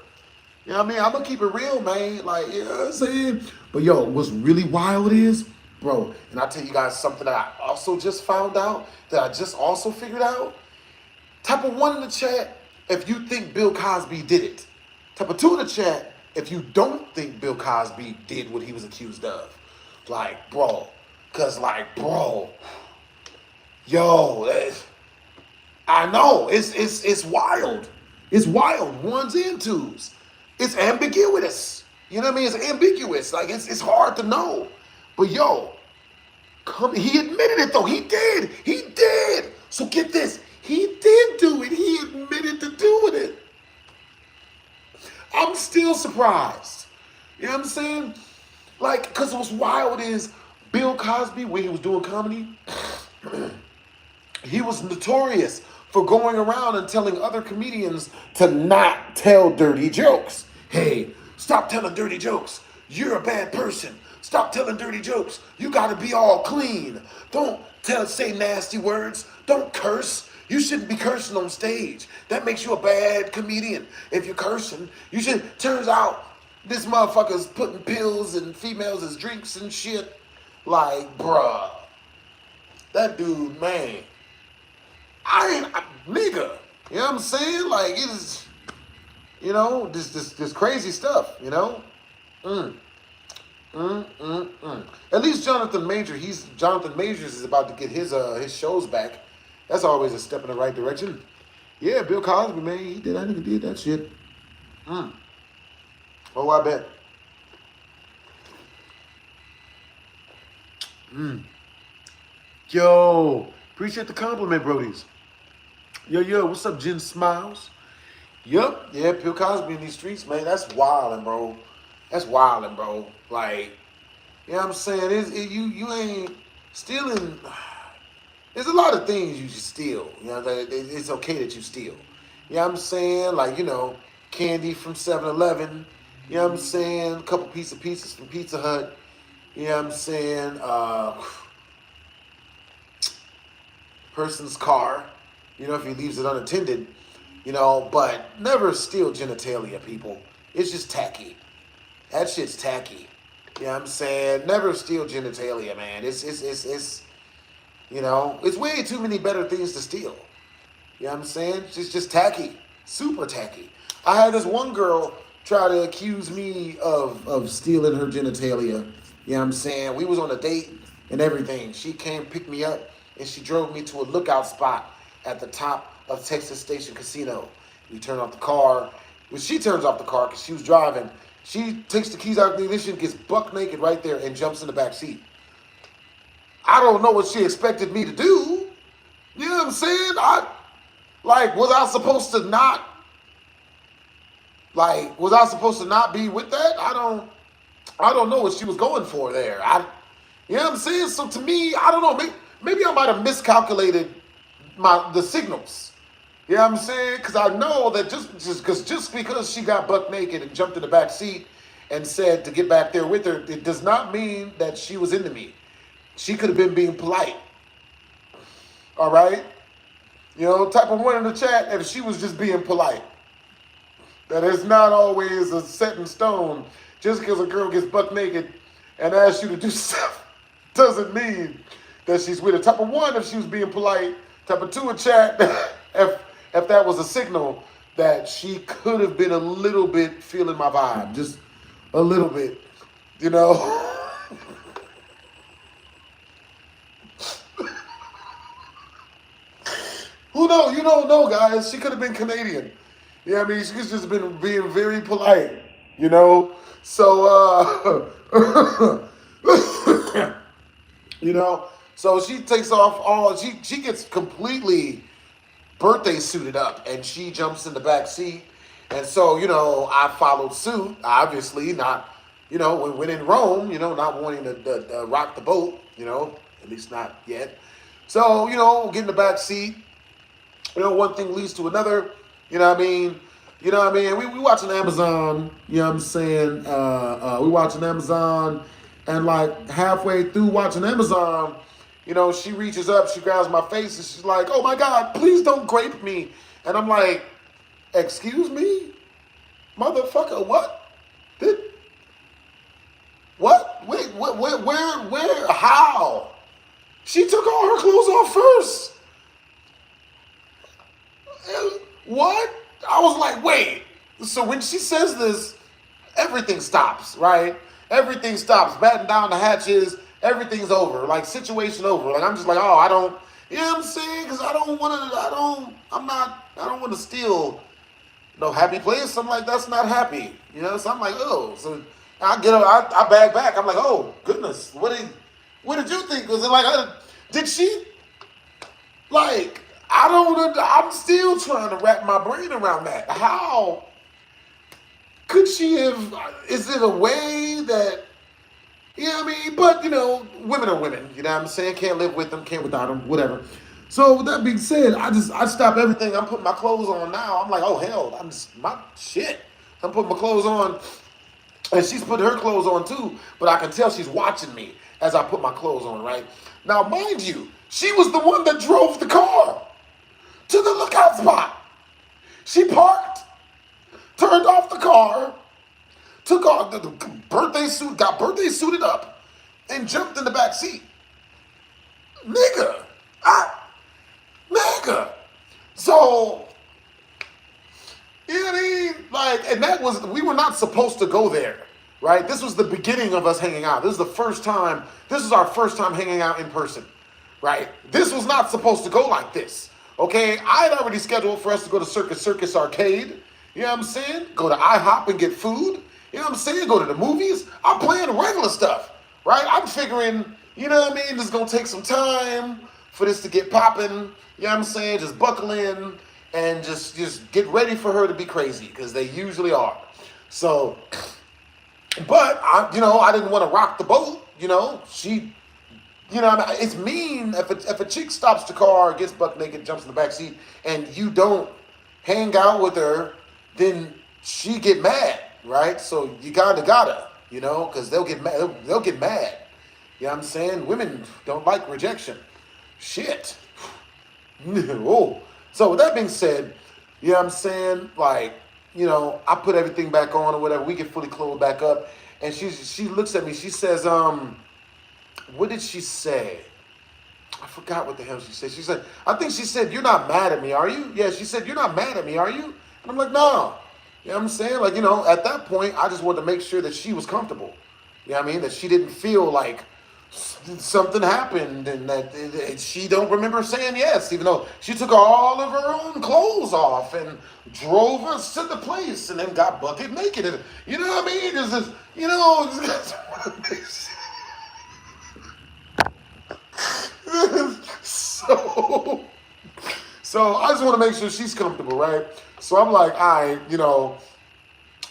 You know what I mean? I'm gonna keep it real, man. Like, you know what I'm saying? But yo, what's really wild is, bro, and I'll tell you guys something that I also just found out, that I just also figured out. Type of 1 in the chat if you think Bill Cosby did it. Type of 2 in the chat if you don't think Bill Cosby did what he was accused of. Like, bro, Cause like, bro, yo, I know it's wild. It's wild. Ones and twos. It's ambiguous. You know what I mean? It's ambiguous. Like it's hard to know. But yo, he admitted it though. He did. He did. So get this. He did do it. He admitted to doing it. I'm still surprised. You know what I'm saying? Like, because what's wild is Bill Cosby, when he was doing comedy, he was notorious for going around and telling other comedians to not tell dirty jokes. Hey, stop telling dirty jokes. You're a bad person. Stop telling dirty jokes. You got to be all clean. Don't say nasty words. Don't curse. You shouldn't be cursing on stage. That makes you a bad comedian. If you're cursing, you should. Turns out this motherfucker's putting pills in females as drinks and shit. Like, bruh. That dude, man. Nigga. You know what I'm saying? Like, it is, you know, this crazy stuff, you know? At least Jonathan Majors is about to get his shows back. That's always a step in the right direction. Yeah, Bill Cosby, man, that nigga did that shit. Oh, I bet. Yo, appreciate the compliment, brodies. Yo, what's up, Jen Smiles? Yup, yeah, Bill Cosby in these streets, man, that's wildin', bro. That's wildin', bro. Like, you know what I'm saying? You ain't stealing. There's a lot of things you should steal. You know, it's okay that you steal. You know what I'm saying? Like, you know, candy from 7-Eleven. You know what I'm saying? A couple pieces from Pizza Hut. You know what I'm saying? Person's car. You know, if he leaves it unattended. You know, but never steal genitalia, people. It's just tacky. That shit's tacky. You know what I'm saying? Never steal genitalia, man. It's you know, it's way too many better things to steal. You know what I'm saying? It's just tacky. Super tacky. I had this one girl try to accuse me of stealing her genitalia. You know what I'm saying? We was on a date and everything. She came pick me up and she drove me to a lookout spot at the top of Texas Station Casino. We turned off the car. When she turns off the car because she was driving, she takes the keys out of the ignition, gets buck naked right there, and jumps in the back seat. I don't know what she expected me to do. You know what I'm saying? Was I supposed to not be with that? I don't know what she was going for there. You know what I'm saying? So to me, I don't know. Maybe I might have miscalculated the signals. You know what I'm saying? Because I know that just because she got buck naked and jumped in the back seat and said to get back there with her, it does not mean that she was into me. She could have been being polite. All right? You know, type of one in the chat if she was just being polite. That is not always a set in stone. Just because a girl gets buck naked and asks you to do stuff doesn't mean that she's with her. Type of one if she was being polite. Type of two in chat if that was a signal that she could have been a little bit feeling my vibe. Just a little bit. You know? Who knows? You don't know, guys. She could have been Canadian. You know what I mean? She's just been being very polite, you know? So, you know, so she takes off she gets completely birthday suited up and she jumps in the back seat. And so, you know, I followed suit, obviously, not, you know, when in Rome, you know, not wanting to rock the boat, you know, at least not yet. So, you know, get in the back seat. You know, one thing leads to another. You know what I mean? You know what I mean? We watching Amazon, you know what I'm saying? We watching Amazon, and like halfway through watching Amazon, you know, she reaches up, she grabs my face, and she's like, "Oh my God, please don't grape me." And I'm like, "Excuse me? Motherfucker, what? What? Wait, where, how?" She took all her clothes off first. What? I was like, wait. So when she says this, everything stops, right? Everything stops. Batten down the hatches. everything's over, like situation over. Like I'm just like, oh, I don't, you know what I'm saying? Because I don't want to, I don't want to steal no happy place. I'm like, that's not happy, you know. So I'm like, oh, so I get up, I bag back. I'm like, oh goodness, what did you think? Was it like, did she like? I don't. I'm still trying to wrap my brain around that. How could she have? Is it a way that? You know what I mean? But, you know, women are women. You know what I'm saying? Can't live with them, can't without them, whatever. So with that being said, I stop everything. I'm putting my clothes on now. I'm like, oh hell, my shit. I'm putting my clothes on, and she's putting her clothes on too. But I can tell she's watching me as I put my clothes on. Right now, mind you, she was the one that drove the car to the lookout spot. She parked, turned off the car, took off the birthday suit, got birthday suited up, and jumped in the back seat. Nigga. So, you know what I mean? Like, and we were not supposed to go there, right? This was the beginning of us hanging out. This is our first time hanging out in person, right? This was not supposed to go like this, okay? I had already scheduled for us to go to Circus Arcade, you know what I'm saying? Go to IHOP and get food. You know what I'm saying? Go to the movies. I'm playing regular stuff, right? I'm figuring, you know what I mean? This is going to take some time for this to get popping. You know what I'm saying? Just buckle in and just get ready for her to be crazy because they usually are. So, but, I didn't want to rock the boat. You know, it's mean if a chick stops the car, gets buck naked, jumps in the back seat, and you don't hang out with her, then she get mad. Right? So you gotta, you know, because they'll get mad. They'll get mad. You know what I'm saying? Women don't like rejection. Shit. Oh. So with that being said, you know what I'm saying? Like, you know, I put everything back on or whatever. We get fully clothed back up. And she looks at me. She says, what did she say? I forgot what the hell she said. She said, I think she said, you're not mad at me, are you? Yeah, she said, you're not mad at me, are you? And I'm like, no. You know what I'm saying? Like, you know, at that point, I just wanted to make sure that she was comfortable. You know what I mean? That she didn't feel like something happened and that she don't remember saying yes, even though she took all of her own clothes off and drove us to the place and then got bucket naked. And, you know what I mean? There's this, you know, so I just want to make sure she's comfortable, right? So I'm like, all right, you know,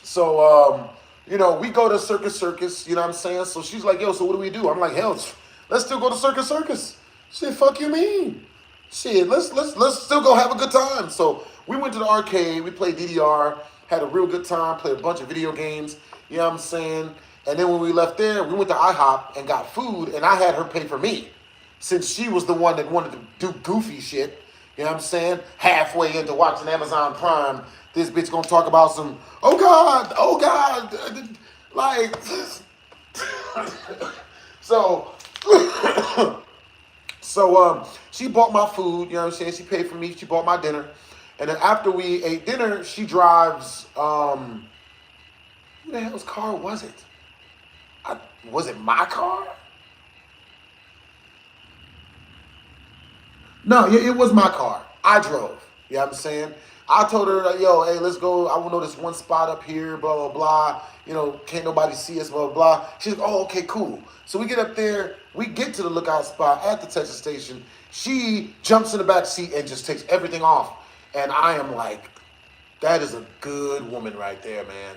so, you know, we go to Circus, you know what I'm saying? So she's like, yo, so what do we do? I'm like, hell, let's still go to Circus. She said, fuck you mean? Shit, let's still go have a good time. So we went to the arcade, we played DDR, had a real good time, played a bunch of video games, you know what I'm saying? And then when we left there, we went to IHOP and got food, and I had her pay for me, since she was the one that wanted to do goofy shit. You know what I'm saying? Halfway into watching Amazon Prime, this bitch gonna talk about some, oh God, like, so she bought my food, you know what I'm saying? She paid for me, she bought my dinner. And then after we ate dinner, she drives, who the hell's car was it? Was it my car? No, it was my car. I drove. You know what I'm saying? I told her, like, yo, hey, let's go. I will know this one spot up here, blah, blah, blah. You know, can't nobody see us, blah, blah, blah. She's like, oh, okay, cool. So we get up there. We get to the lookout spot at the Texas station. She jumps in the back seat and just takes everything off. And I am like, that is a good woman right there, man.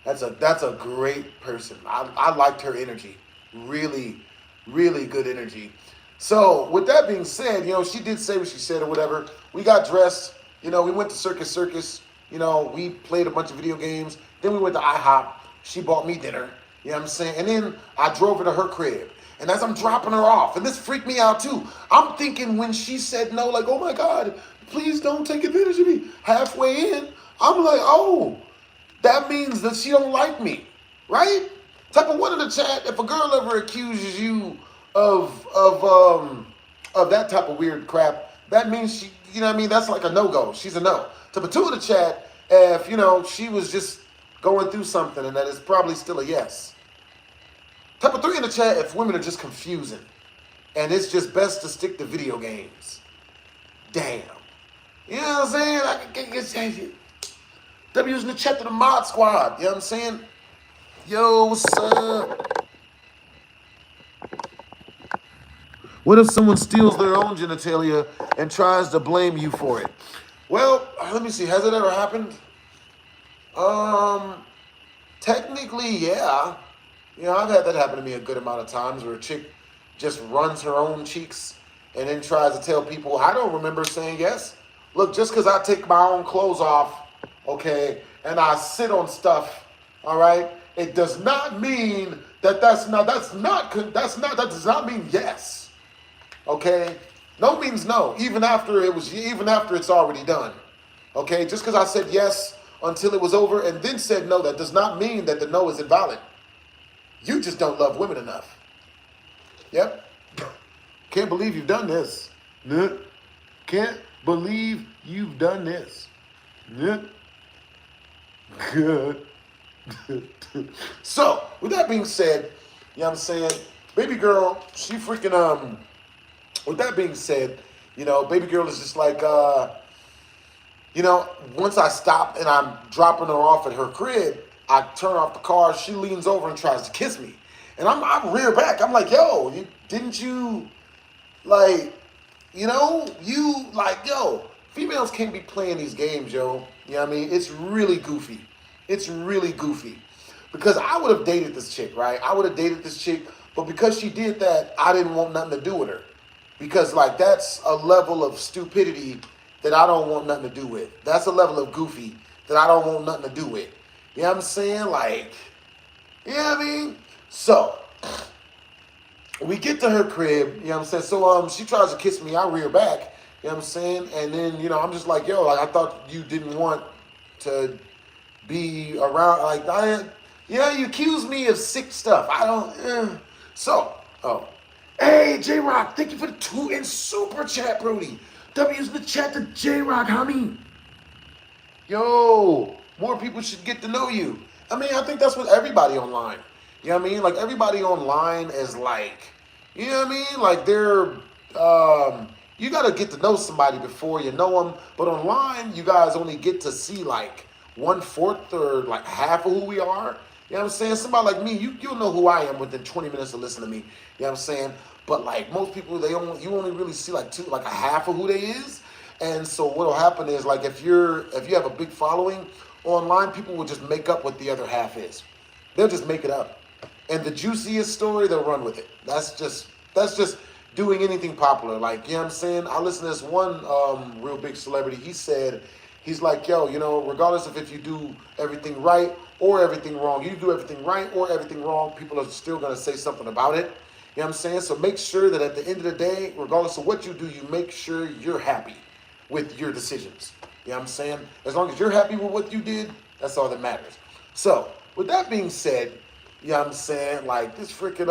That's a great person. I liked her energy. Really, really good energy. So with that being said, you know, she did say what she said or whatever. We got dressed. You know, we went to Circus. You know, we played a bunch of video games. Then we went to IHOP. She bought me dinner. You know what I'm saying? And then I drove her to her crib. And as I'm dropping her off, and this freaked me out too. I'm thinking when she said no, like, oh my God, please don't take advantage of me. Halfway in, I'm like, oh, that means that she don't like me, right? Type of one in the chat, if a girl ever accuses you of that type of weird crap, that means she, you know what I mean? That's like a no-go. She's a no. Type of two in the chat, if, you know, she was just going through something and that is probably still a yes. Type a 3 in the chat if women are just confusing. And it's just best to stick to video games. Damn. You know what I'm saying? I can get W's in the chat to the mod squad. You know what I'm saying? Yo, what's up? What if someone steals their own genitalia and tries to blame you for it? Well, let me see. Has it ever happened? Technically, yeah. You know, I've had that happen to me a good amount of times where a chick just runs her own cheeks and then tries to tell people, I don't remember saying yes. Look, just because I take my own clothes off, okay, and I sit on stuff, all right, it does not mean that that does not mean yes, okay? No means no, even after it's already done, okay? Just because I said yes until it was over and then said no, that does not mean that the no is invalid. You just don't love women enough. Yep. Can't believe you've done this. Can't believe you've done this. Good. So, with that being said, you know what I'm saying? Baby girl, she freaking, with that being said, you know, baby girl is just like, you know, once I stop and I'm dropping her off at her crib, I turn off the car, she leans over and tries to kiss me. And I rear back. I'm like, yo, didn't you, like, you know, yo, females can't be playing these games, yo. You know what I mean? It's really goofy. It's really goofy. Because I would have dated this chick, right? I would have dated this chick, but because she did that, I didn't want nothing to do with her. Because, like, that's a level of stupidity that I don't want nothing to do with. That's a level of goofy that I don't want nothing to do with. You know what I'm saying? Like, you know what I mean? So, we get to her crib, you know what I'm saying? So, she tries to kiss me, I rear back, you know what I'm saying? And then, you know, I'm just like, yo, like, I thought you didn't want to be around, like, you accuse me of sick stuff. I don't, hey, J-Rock, thank you for the 2 in super chat, Brody. W's in the chat to J-Rock, homie. Yo, more people should get to know you. I mean, I think that's what everybody online. You know what I mean? Like, everybody online is like, you know what I mean? Like, they're, you got to get to know somebody before you know them. But online, you guys only get to see, like, 1/4 or, like, half of who we are. You know what I'm saying? Somebody like me, you'll know who I am within 20 minutes of listening to me. You know what I'm saying? But, like, most people, you only really see, like, a half of who they is. And so what'll happen is, like, if you have a big following online, people will just make up what the other half is. They'll just make it up. And the juiciest story, they'll run with it. That's just doing anything popular. Like, you know what I'm saying? I listened to this one real big celebrity. He's like, yo, you know, regardless of if you do everything right or everything wrong, you do everything right or everything wrong, people are still going to say something about it. You know what I'm saying? So make sure that at the end of the day, regardless of what you do, you make sure you're happy with your decisions. You know what I'm saying? As long as you're happy with what you did, that's all that matters. So, with that being said, you know what I'm saying? Like, this freaking,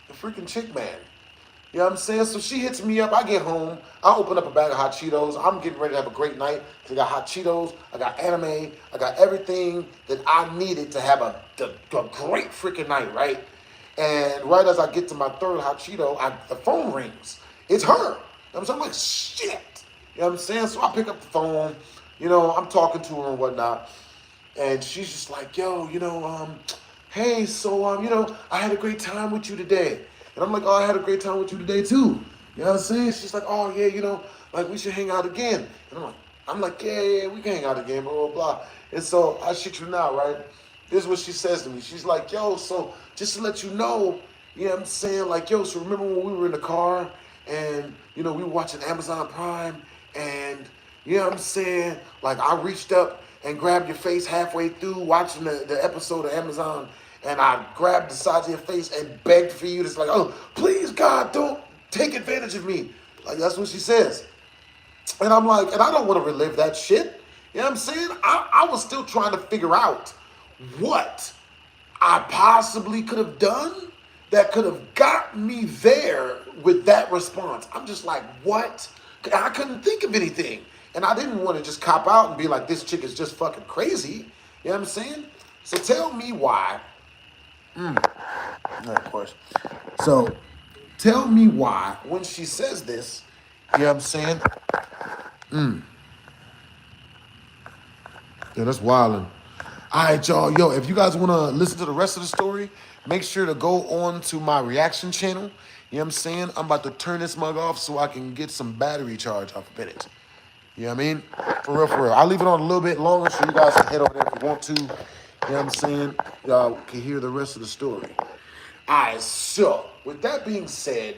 the freaking chick, man. You know what I'm saying? So she hits me up. I get home. I open up a bag of hot Cheetos. I'm getting ready to have a great night. I got hot Cheetos. I got anime. I got everything that I needed to have a great freaking night, right? And right as I get to my third hot Cheeto, the phone rings. It's her. You know what I'm saying? I'm like, shit. You know what I'm saying? So I pick up the phone. You know, I'm talking to her and whatnot. And she's just like, yo, you know, hey, so, you know, I had a great time with you today. And I'm like, oh, I had a great time with you today, too. You know what I'm saying? She's like, oh, yeah, you know, like, we should hang out again. And I'm like, yeah, we can hang out again, blah, blah, blah. And so I shit you now, right? This is what she says to me. She's like, yo, so just to let you know what I'm saying? Like, yo, so remember when we were in the car and, you know, we were watching Amazon Prime and, you know what I'm saying? Like, I reached up and grabbed your face halfway through watching the episode of Amazon, and I grabbed the sides of your face and begged for you to, like, oh, please, God, don't take advantage of me. Like, that's what she says. And I'm like, and I don't want to relive that shit. You know what I'm saying? I was still trying to figure out what I possibly could have done that could have got me there with that response. I'm just like, what? I couldn't think of anything. And I didn't want to just cop out and be like, this chick is just fucking crazy. You know what I'm saying? So tell me why Of course. So tell me why when she says this, you know what I'm saying? Yeah, that's wildin'. All right, y'all. Yo, if you guys want to listen to the rest of the story, make sure to go on to my reaction channel. You know what I'm saying? I'm about to turn this mug off so I can get some battery charge off of it. You know what I mean? For real, for real. I'll leave it on a little bit longer so you guys can head over there if you want to. You know what I'm saying? Y'all can hear the rest of the story. All right, so with that being said,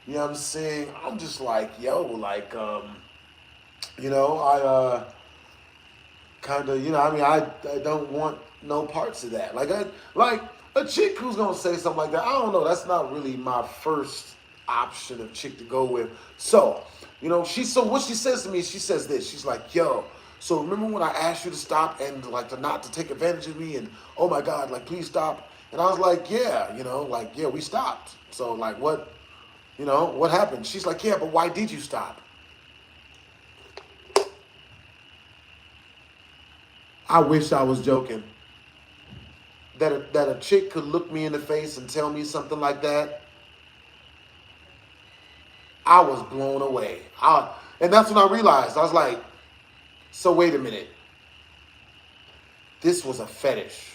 you know what I'm saying? I'm just like, yo, like, you know, I kind of, you know, I mean, I don't want no parts of that. Like a chick who's gonna say something like that. I don't know. That's not really my first option of chick to go with. So, you know, so what she says to me, she says this. She's like, yo. So remember when I asked you to stop and like to not to take advantage of me and oh my God, like please stop. And I was like, yeah, you know, like yeah, we stopped. So like what, you know, what happened? She's like, yeah, but why did you stop? I wish I was joking. That a chick could look me in the face and tell me something like that. I was blown away. And that's when I realized. I was like, so wait a minute. This was a fetish.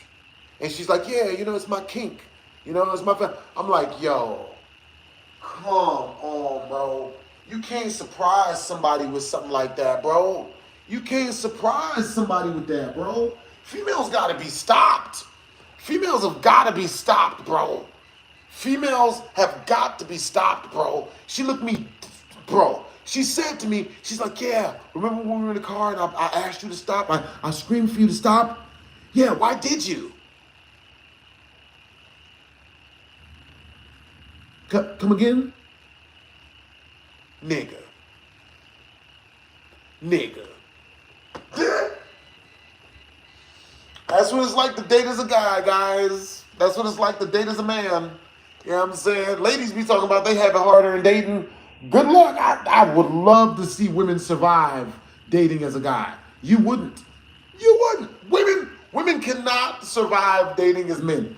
And she's like, yeah, you know, it's my kink. You know, it's my I'm like, yo, come on, bro. You can't surprise somebody with something like that, bro. You can't surprise somebody with that, bro. Females gotta be stopped. Females have gotta be stopped, bro. Females have got to be stopped, bro. She looked me, bro. She said to me, she's like, yeah, remember when we were in the car and I asked you to stop? I screamed for you to stop? Yeah, why did you? Come again? Nigga. That's what it's like to date as a guy, guys. That's what it's like to date as a man. You know what I'm saying? Ladies be talking about they have it harder in dating. Good luck. I would love to see women survive dating as a guy. You wouldn't. You wouldn't. Women cannot survive dating as men.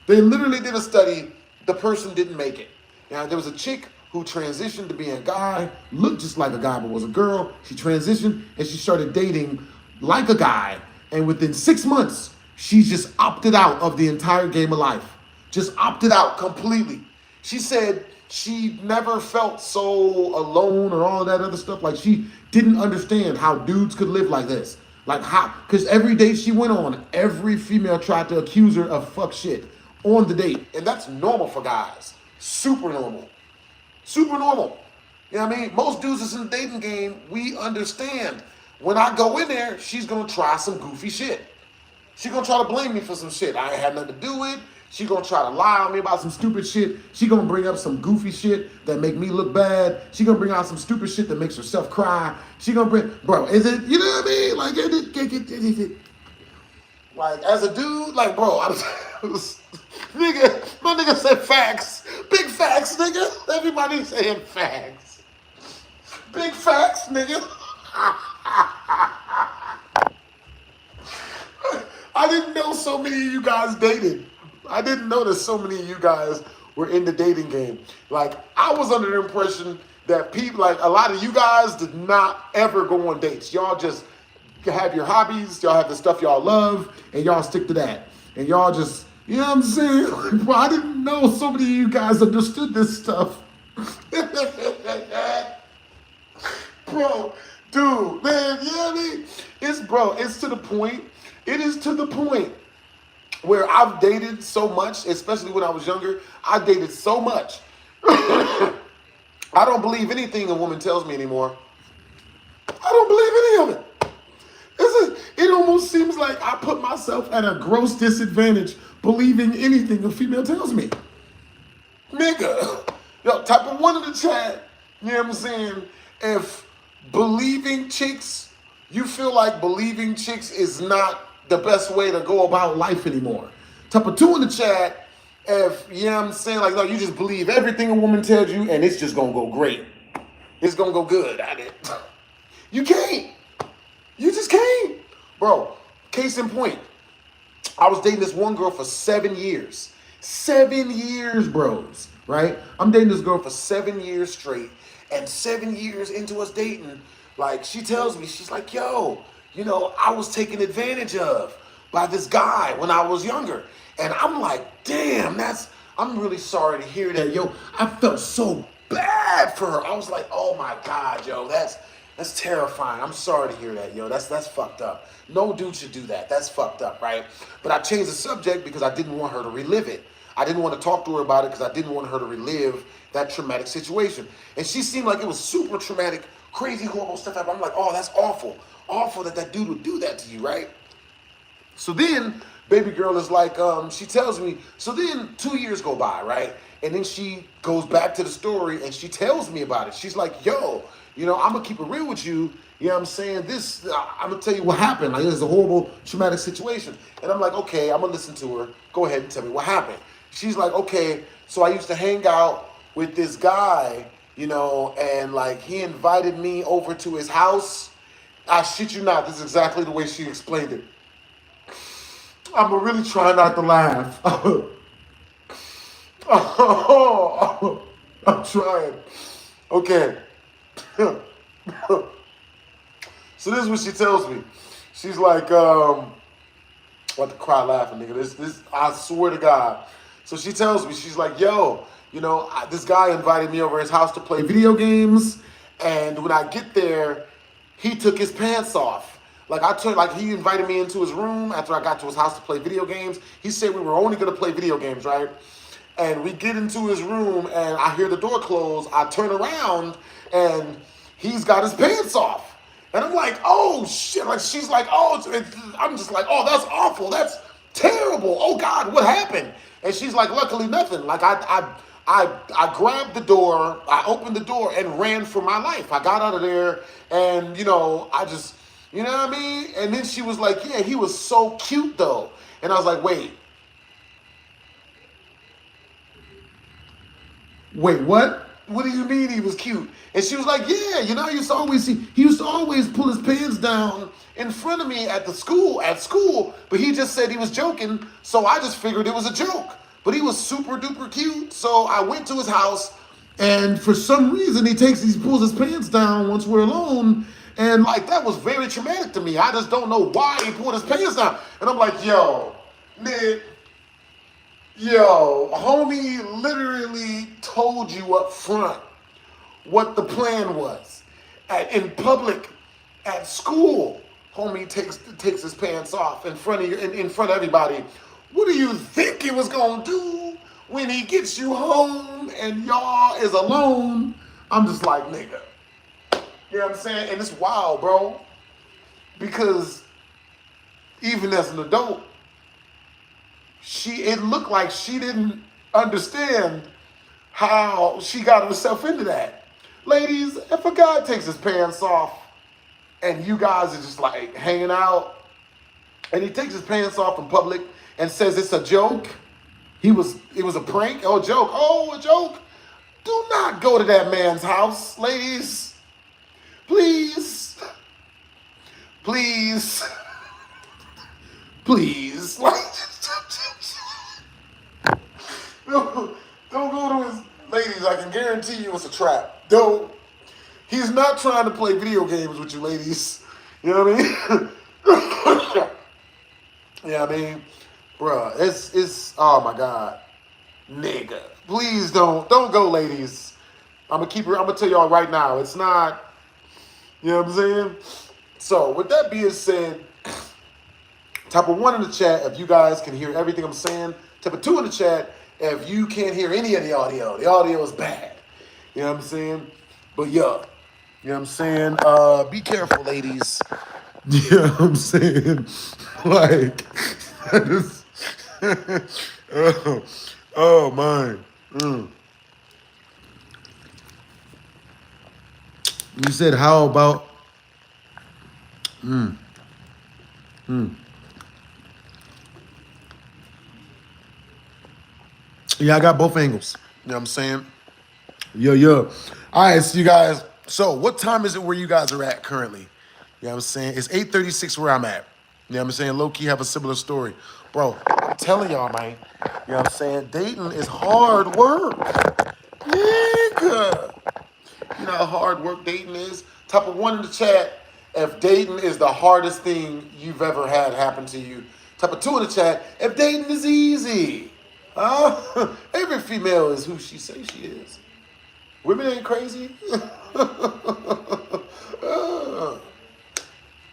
They literally did a study. The person didn't make it. Now, there was a chick who transitioned to being a guy, looked just like a guy, but was a girl. She transitioned and she started dating like a guy. And within 6 months, she just opted out of the entire game of life. Just opted out completely. She said she never felt so alone or all that other stuff. Like she didn't understand how dudes could live like this. Like how, because every date she went on, every female tried to accuse her of fuck shit on the date. And that's normal for guys. Super normal. Super normal. You know what I mean? Most dudes that's in the dating game, we understand. When I go in there, she's going to try some goofy shit. She's going to try to blame me for some shit I ain't had nothing to do with. She's going to try to lie on me about some stupid shit. She's going to bring up some goofy shit that make me look bad. She's going to bring out some stupid shit that makes herself cry. She's going to bring, bro, is it, you know what I mean? Like, like as a dude, like, bro, nigga, my nigga said facts. Big facts, nigga. Everybody saying facts. Big facts, nigga. I didn't know so many of you guys dated. I didn't know that so many of you guys were in the dating game. Like, I was under the impression that people, like a lot of you guys did not ever go on dates. Y'all just have your hobbies, y'all have the stuff y'all love, and y'all stick to that. And y'all just, you know what I'm saying? Bro, I didn't know so many of you guys understood this stuff. Bro, dude, man, you know what I mean? It's to the point. It is to the point where I've dated so much, especially when I was younger. I dated so much. I don't believe anything a woman tells me anymore. I don't believe any of it. It almost seems like I put myself at a gross disadvantage believing anything a female tells me. Nigga. Yo, type of one in the chat, you know what I'm saying? If believing chicks, you feel like believing chicks is not the best way to go about life anymore. Type of two in the chat, if, you know what I'm saying, like, no, you just believe everything a woman tells you and it's just gonna go great. It's gonna go good at it. You can't. You just can't. Bro, case in point, I was dating this one girl for 7 years. 7 years, bros, right? I'm dating this girl for 7 years straight. And 7 years into us dating, like, she tells me, she's like, yo, I was taken advantage of by this guy when I was younger. And I'm like, damn, I'm really sorry to hear that, yo. I felt so bad for her. I was like, oh my God, yo, that's terrifying. I'm sorry to hear that, yo. That's fucked up. No dude should do that. That's fucked up, right? But I changed the subject because I didn't want her to relive it. I didn't want to talk to her about it because I didn't want her to relive that traumatic situation. And she seemed like it was super traumatic, crazy, horrible stuff. I'm like, oh, that's awful. Awful that dude would do that to you, right? So then, baby girl is like, she tells me, so then 2 years go by, right? And then she goes back to the story and she tells me about it. She's like, yo, I'm going to keep it real with you. You know what I'm saying? I'm going to tell you what happened. Like, this is a horrible, traumatic situation. And I'm like, okay, I'm going to listen to her. Go ahead and tell me what happened. She's like, okay, so I used to hang out with this guy, and like he invited me over to his house. I shit you not, this is exactly the way she explained it. I'm really trying not to laugh. I'm trying. Okay. So this is what she tells me. She's like, I'm about to cry laughing, nigga. This, I swear to God. So she tells me, she's like, yo, this guy invited me over his house to play video games. And when I get there, he took his pants off. He invited me into his room after I got to his house to play video games. He said we were only going to play video games, right? And we get into his room and I hear the door close. I turn around and he's got his pants off. And I'm like, oh shit. Like, she's like, oh, I'm just like, oh, that's awful. That's terrible. Oh God, what happened? And she's like, luckily nothing. Like I grabbed the door, I opened the door and ran for my life. I got out of there and, I just, you know what I mean? And then she was like, yeah, he was so cute though. And I was like, wait, what? What do you mean he was cute? And she was like, yeah, he used to always pull his pants down in front of me at school, but he just said he was joking, so I just figured it was a joke. But he was super duper cute, so I went to his house, and for some reason he pulls his pants down once we're alone, and like that was very traumatic to me. I just don't know why he pulled his pants down. And I'm like, yo, Nick, yo, homie literally told you up front what the plan was. In public, at school, homie takes his pants off in front of you, in front of everybody. What do you think he was gonna do when he gets you home and y'all is alone? I'm just like, nigga. You know what I'm saying? And it's wild, bro. Because even as an adult, it looked like she didn't understand how she got herself into that. Ladies, if a guy takes his pants off and you guys are just like hanging out and he takes his pants off in public and says it's a joke, it was a prank, a joke, do not go to that man's house, ladies. Please. Like, don't go to his, ladies, I can guarantee you it's a trap. Don't. He's not trying to play video games with you, ladies. You know what I mean? Yeah, I mean, bruh, it's oh my God, nigga. Please don't go, ladies. I'm gonna tell y'all right now, it's not, you know what I'm saying? So with that being said, type of 1 in the chat if you guys can hear everything I'm saying. Type of 2 in the chat if you can't hear any of the audio. The audio is bad. You know what I'm saying? But yeah, you know what I'm saying? Be careful, ladies. You know what I'm saying? Like, oh man. You said how about Yeah, I got both angles. You know what I'm saying? Yo. All right, so you guys, so what time is it where you guys are at currently? You know what I'm saying? It's 8:36 where I'm at. You know what I'm saying? Low-key have a similar story. Bro, I'm telling y'all, man, You know what I'm saying? Dating is hard work. Nigga. You know how hard work dating is? Type of one in the chat if dating is the hardest thing you've ever had happen to you. Type of two in the chat if dating is easy. Huh? Every female is who she says she is. Women ain't crazy.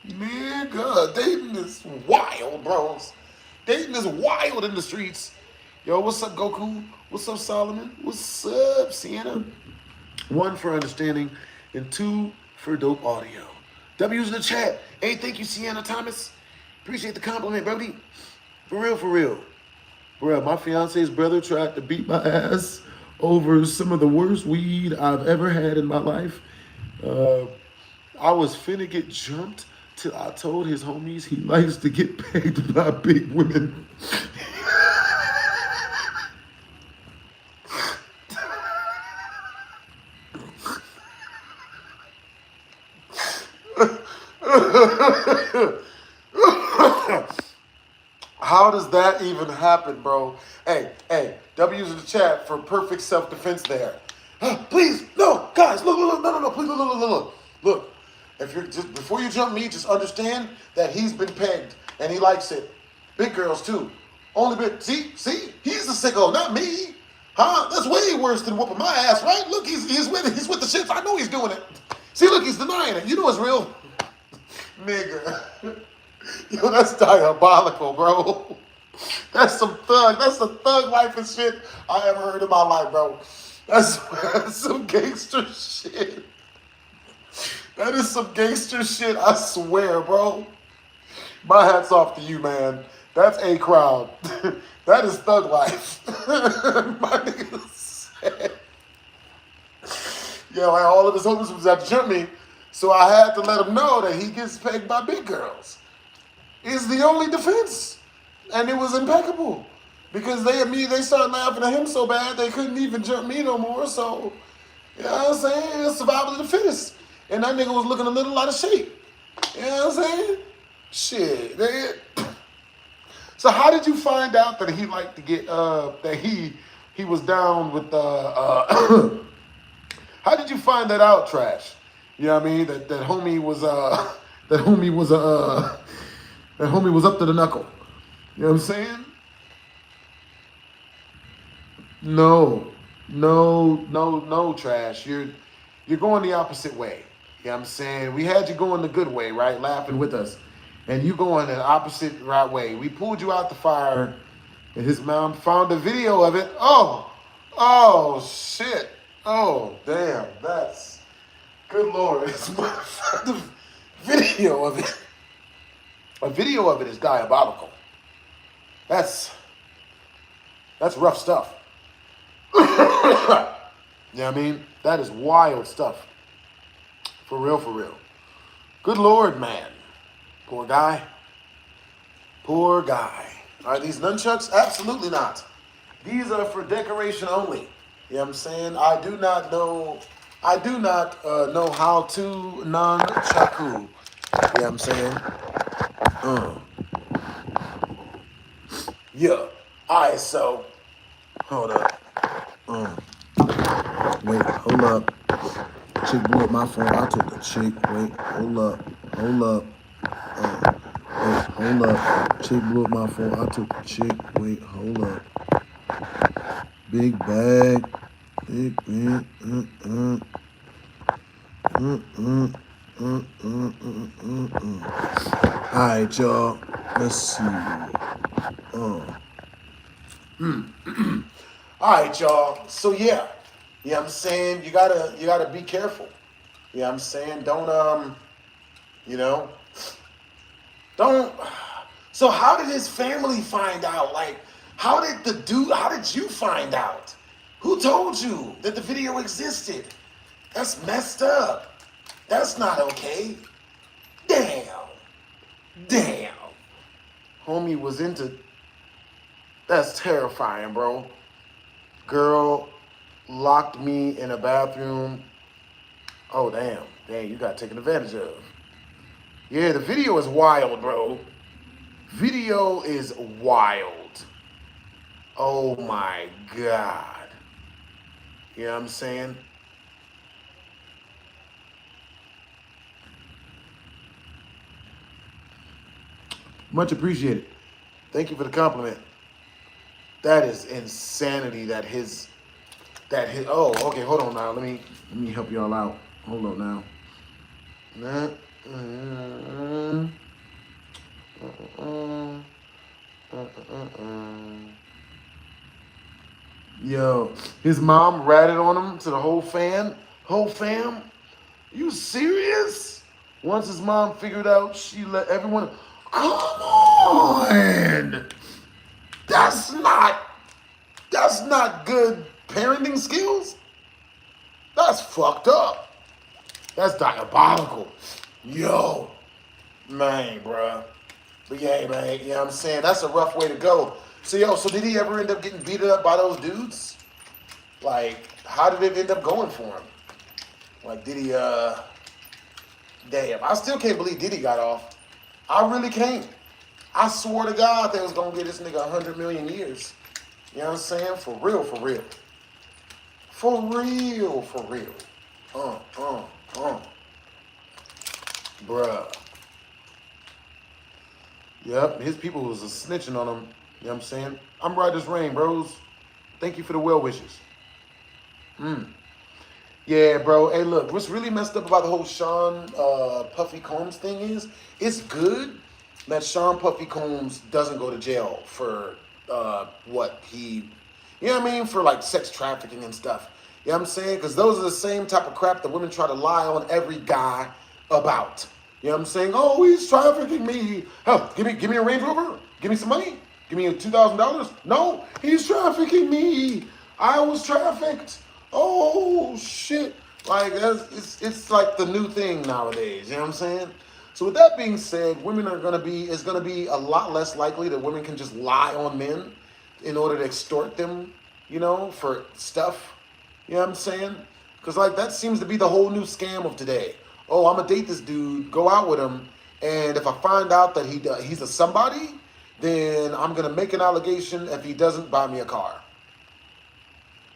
Nigga, dating is wild, bros. Dating is wild in the streets. Yo, what's up, Goku? What's up, Solomon? What's up, Sienna? 1 for understanding, and 2 for dope audio. W's in the chat. Hey, thank you, Sienna Thomas. Appreciate the compliment, Brody. For real, for real. Bro, my fiance's brother tried to beat my ass over some of the worst weed I've ever had in my life. I was finna get jumped till I told his homies he likes to get pegged by big women. How does that even happen, bro? Hey, W's in the chat for perfect self-defense there. Please, no, guys, look, no, please, look. If you're just before you jump me, just understand that he's been pegged and he likes it. Big girls too. Only big. See, he's the sicko, not me. Huh? That's way worse than whooping my ass, right? Look, he's with the shits. I know he's doing it. See, look, he's denying it. You know it's real, nigga. Yo, that's diabolical, bro. That's some thug life and shit I ever heard in my life, bro. That's some gangster shit. That is some gangster shit, I swear, bro. My hat's off to you, man. That's a crowd. That is thug life. My nigga said. Yeah, like all of his homies was out to jump me, so I had to let him know that he gets pegged by big girls. It's the only defense. And it was impeccable. Because they started laughing at him so bad they couldn't even jump me no more. So, you know what I'm saying? It's survival of the fittest. And that nigga was looking a little out of shape. You know what I'm saying? Shit. So how did you find out that he liked to get, that he was down with how did you find that out, Trash? You know what I mean? That homie was, that homie was up to the knuckle. You know what I'm saying? No, Trash. You're going the opposite way. You know what I'm saying? We had you going the good way, right? Laughing with us. And you going the opposite right way. We pulled you out the fire, and his mom found a video of it. Oh, shit. Oh, damn. That's, good Lord. The video of it. A video of it is diabolical. That's rough stuff. You know what I mean? That is wild stuff. For real. Good Lord, man. Poor guy. Are these nunchucks? Absolutely not. These are for decoration only. You know what I'm saying? I do not know how to nunchaku. You know what I'm saying? Yeah. Alright, so hold up. Wait, hold up. Chick blew up my phone. I took the chick. Wait, hold up. Wait, hold up. Chick blew up my phone. I took the chick. Wait, hold up. Big bag. Alright, y'all. Let's see. Alright, y'all. So yeah. You know what I'm saying? You gotta be careful. You know what I'm saying? Don't. So how did his family find out? Like, how did you find out? Who told you that the video existed? That's messed up. That's not okay. Damn. Homie was into, that's terrifying, bro. Girl locked me in a bathroom. Oh, damn, you got taken advantage of. Yeah, the video is wild, bro. Video is wild. Oh my God. You know what I'm saying? Much appreciated. Thank you for the compliment. That is insanity that his oh, okay, hold on now. Let me help y'all out. Hold on now. Nah, uh, uh, uh, Yo, his mom ratted on him to the whole fam. You serious? Once his mom figured out, she let everyone. Come on, that's not that's not good parenting skills. That's fucked up. That's diabolical. Yo, man, bruh. But yeah, man, you know what I'm saying? That's a rough way to go. So, yo, so did he ever end up getting beat up by those dudes? Like, how did it end up going for him? Like, did he, damn, I still can't believe Diddy got off. I really can't. I swore to God they was going to get this nigga 100 million years. You know what I'm saying? For real, for real. For real, for real. Uh. Bruh. Yep, his people was snitching on him. You know what I'm saying? I'm right as rain, bros. Thank you for the well wishes. Yeah, bro. Hey, look, what's really messed up about the whole Sean Puffy Combs thing is, it's good that Sean Puffy Combs doesn't go to jail for what he, you know what I mean, for like sex trafficking and stuff. You know what I'm saying? Because those are the same type of crap that women try to lie on every guy about. You know what I'm saying? Oh, he's trafficking me. Hell, give me a Range Rover. Give me some money. Give me $2,000. No, he's trafficking me. I was trafficked. Oh shit! Like it's like the new thing nowadays. You know what I'm saying? So with that being said, it's gonna be a lot less likely that women can just lie on men in order to extort them. You know, for stuff. You know what I'm saying? Because like that seems to be the whole new scam of today. Oh, I'm gonna date this dude, go out with him, and if I find out that he's a somebody, then I'm gonna make an allegation if he doesn't buy me a car.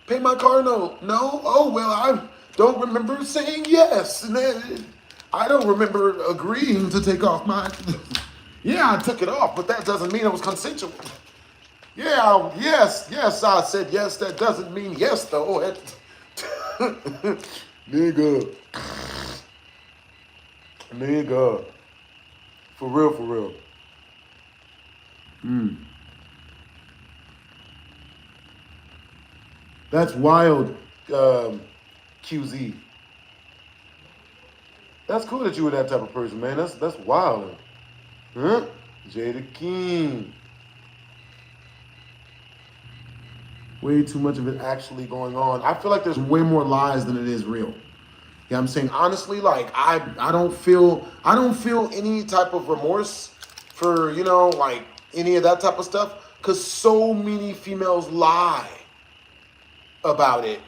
Pay my car note? No? Oh well, I don't remember saying yes. I don't remember agreeing to take off my. Yeah, I took it off, but that doesn't mean it was consensual. Yeah, yes, I said yes. That doesn't mean yes, though. Nigga. For real. That's wild, QZ. That's cool that you were that type of person, man. That's wild. Huh? Jada King. Way too much of it actually going on. I feel like there's way more lies than it is real. You know what I'm saying? Honestly, like I don't feel any type of remorse for, you know, like any of that type of stuff. Cause so many females lie about it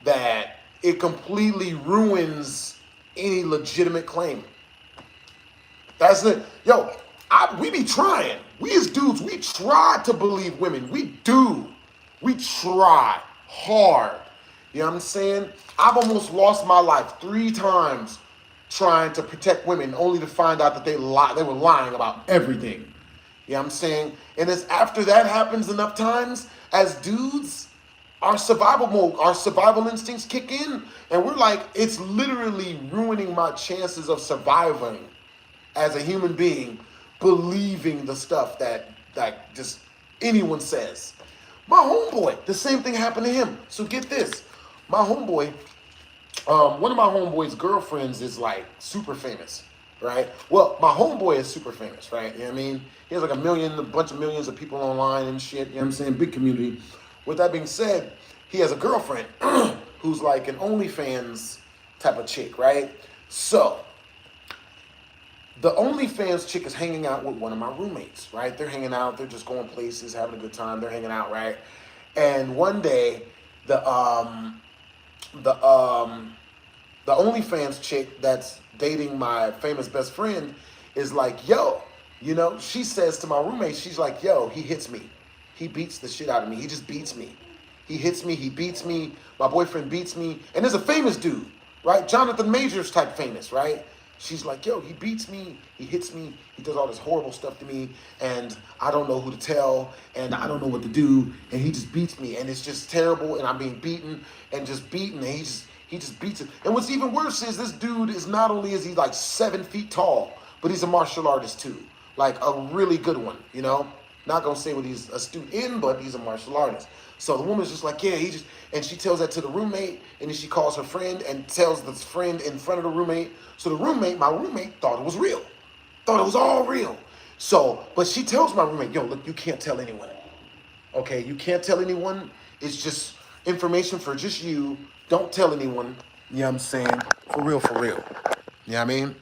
that it completely ruins any legitimate claim. That's it. Yo, we be trying. We as dudes, we try to believe women. We do. We try hard. You know what I'm saying? I've almost lost my life 3 times trying to protect women only to find out that they were lying about everything. You know what I'm saying? And it's after that happens enough times, as dudes, our survival instincts kick in, and we're like, it's literally ruining my chances of surviving as a human being, believing the stuff that just anyone says. My homeboy, the same thing happened to him. So get this, my homeboy, one of my homeboy's girlfriends is like super famous, right? Well, my homeboy is super famous, right? You know what I mean? He has like a bunch of millions of people online and shit, you know what I'm saying? Big community. With that being said, he has a girlfriend who's like an OnlyFans type of chick, right? So, the OnlyFans chick is hanging out with one of my roommates, right? They're hanging out, they're just going places, having a good time, they're hanging out, right? And one day, the OnlyFans chick that's dating my famous best friend is like, yo, you know, she says to my roommate, she's like, yo, he hits me. he beats the shit out of me. He just beats me. He hits me, he beats me. My boyfriend beats me. And there's a famous dude, right? Jonathan Majors type famous, right? She's like, yo, he beats me, he hits me, he does all this horrible stuff to me, and I don't know who to tell, and I don't know what to do, and he just beats me, and it's just terrible, and I'm being beaten, and just beaten, and he just beats it. And what's even worse is this dude is not only is he like 7 feet tall, but he's a martial artist too. Like a really good one, you know? Not gonna say what he's astute in, but he's a martial artist. So the woman's just like, yeah, and she tells that to the roommate, and then she calls her friend and tells the friend in front of the roommate. So the roommate, my roommate, thought it was real. Thought it was all real. So, but she tells my roommate, yo, look, you can't tell anyone. Okay, you can't tell anyone. It's just information for just you. Don't tell anyone. You know what I'm saying? For real, for real. You know what I mean?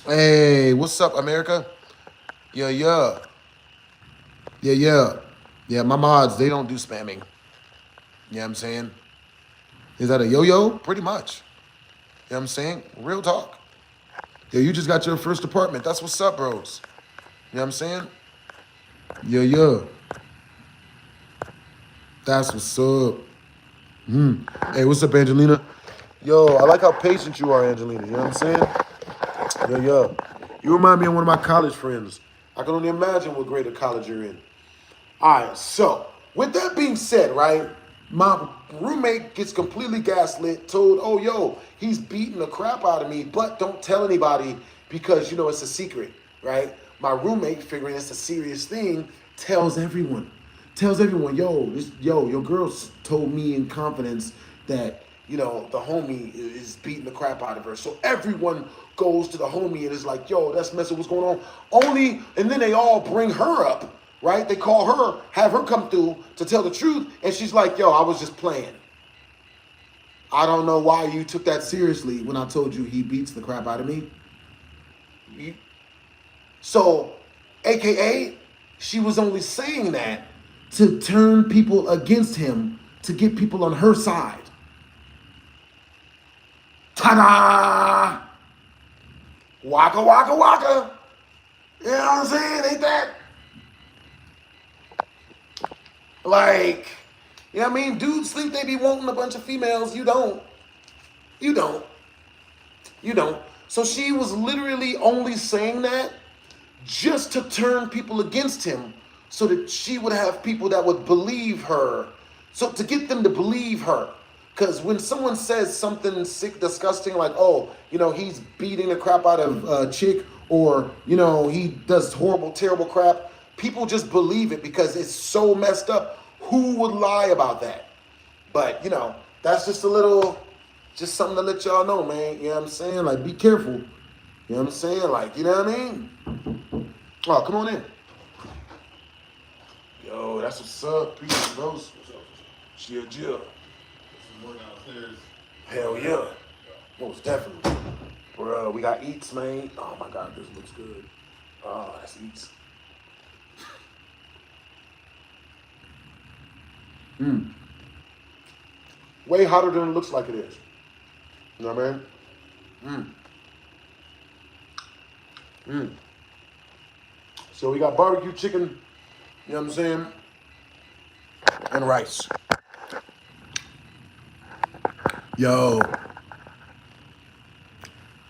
Hey, what's up, America? Yeah. Yeah, my mods, they don't do spamming. You know what I'm saying? Is that a yo-yo? Pretty much. You know what I'm saying? Real talk. Yeah, you just got your first apartment. That's what's up, bros. You know what I'm saying? Yeah. That's what's up. Hey, what's up, Angelina? Yo, I like how patient you are, Angelina. You know what I'm saying? Yeah. You remind me of one of my college friends. I can only imagine what grade of college you're in. All right, so with that being said, right, my roommate gets completely gaslit, told, oh, yo, he's beating the crap out of me, but don't tell anybody because, you know, it's a secret, right? My roommate, figuring it's a serious thing, tells everyone, yo, your girl told me in confidence that, you know, the homie is beating the crap out of her. So everyone goes to the homie and is like, yo, that's messing what's going on. And then they all bring her up. Right? They call her, have her come through to tell the truth. And she's like, yo, I was just playing. I don't know why you took that seriously when I told you he beats the crap out of me. So, AKA, she was only saying that to turn people against him, to get people on her side. Ta-da! Waka, waka, waka. You know what I'm saying? Ain't that? Like, you know what I mean? Dudes think they be wanting a bunch of females. You don't. So she was literally only saying that just to turn people against him so that she would have people that would believe her. So to get them to believe her. Because when someone says something sick, disgusting, like, oh, you know, he's beating the crap out of a chick, or, you know, he does horrible, terrible crap, people just believe it because it's so messed up. Who would lie about that? But, you know, that's just just something to let y'all know, man. You know what I'm saying? Like, be careful. You know what I'm saying? Like, you know what I mean? Oh, come on in. Yo, that's what's up. Peace, bros. What's up? Chill. Some more downstairs. Hell yeah. Most definitely. Bro, we got eats, man. Oh, my God, this looks good. Oh, that's eats. Way hotter than it looks like it is. You know what I mean? So we got barbecue chicken, you know what I'm saying? And rice. Yo.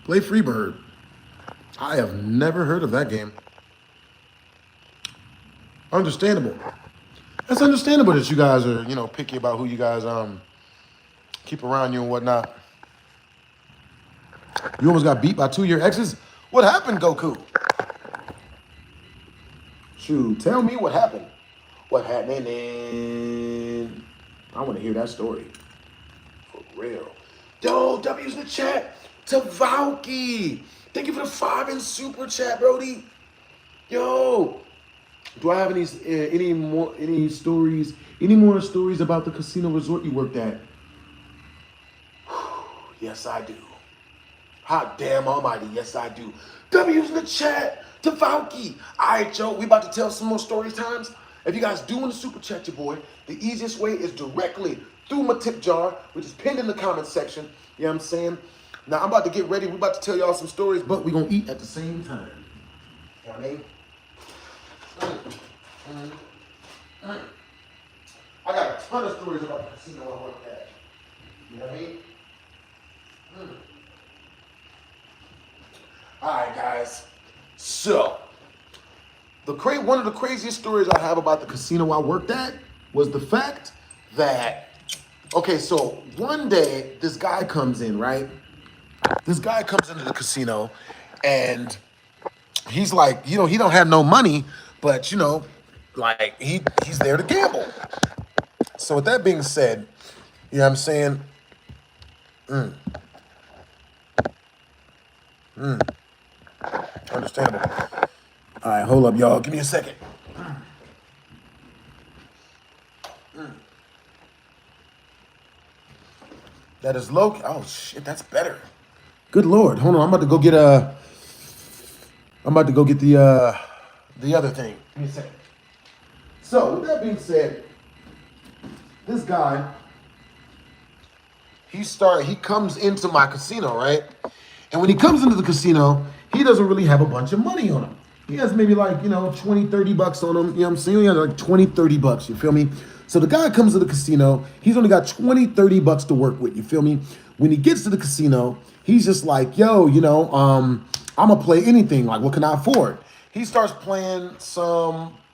Play Freebird. I have never heard of that game. Understandable. It's understandable that you guys are, you know, picky about who you guys keep around you and whatnot. You almost got beat by 2 of your exes? What happened, Goku? Shoot, tell me what happened. What happened? I want to hear that story. For real. Yo, W's in the chat to Valky. Thank you for the 5 in super chat, Brody. Yo. Do I have any more stories about the casino resort you worked at? Yes, I do. Hot damn almighty, yes, I do. W's in the chat to Valky. All right, yo, we about to tell some more story times. If you guys do want to super chat your boy, the easiest way is directly through my tip jar, which is pinned in the comment section. You know what I'm saying? Now, I'm about to get ready. We're about to tell y'all some stories, but we're going to eat at the same time. You know what I mean? I got a ton of stories about the casino I worked at. You know what I mean? All right, guys. So, one of the craziest stories I have about the casino I worked at was the fact that, okay, so one day this guy comes in, right? This guy comes into the casino and he's like, he don't have no money, but like he's there to gamble. So with that being said, you know what I'm saying? Understandable. All right, hold up, y'all. Give me a second. That is low. Oh shit, that's better. Good Lord. Hold on. I'm about to go get the other thing. Give me a second. So with that being said, this guy, he comes into my casino, right? And when he comes into the casino, he doesn't really have a bunch of money on him. He has maybe like, 20, 30 bucks on him. You know what I'm saying? He has like 20, 30 bucks. You feel me? So the guy comes to the casino. He's only got 20, 30 bucks to work with. You feel me? When he gets to the casino, he's just like, yo, I'm going to play anything. Like, what can I afford? He starts playing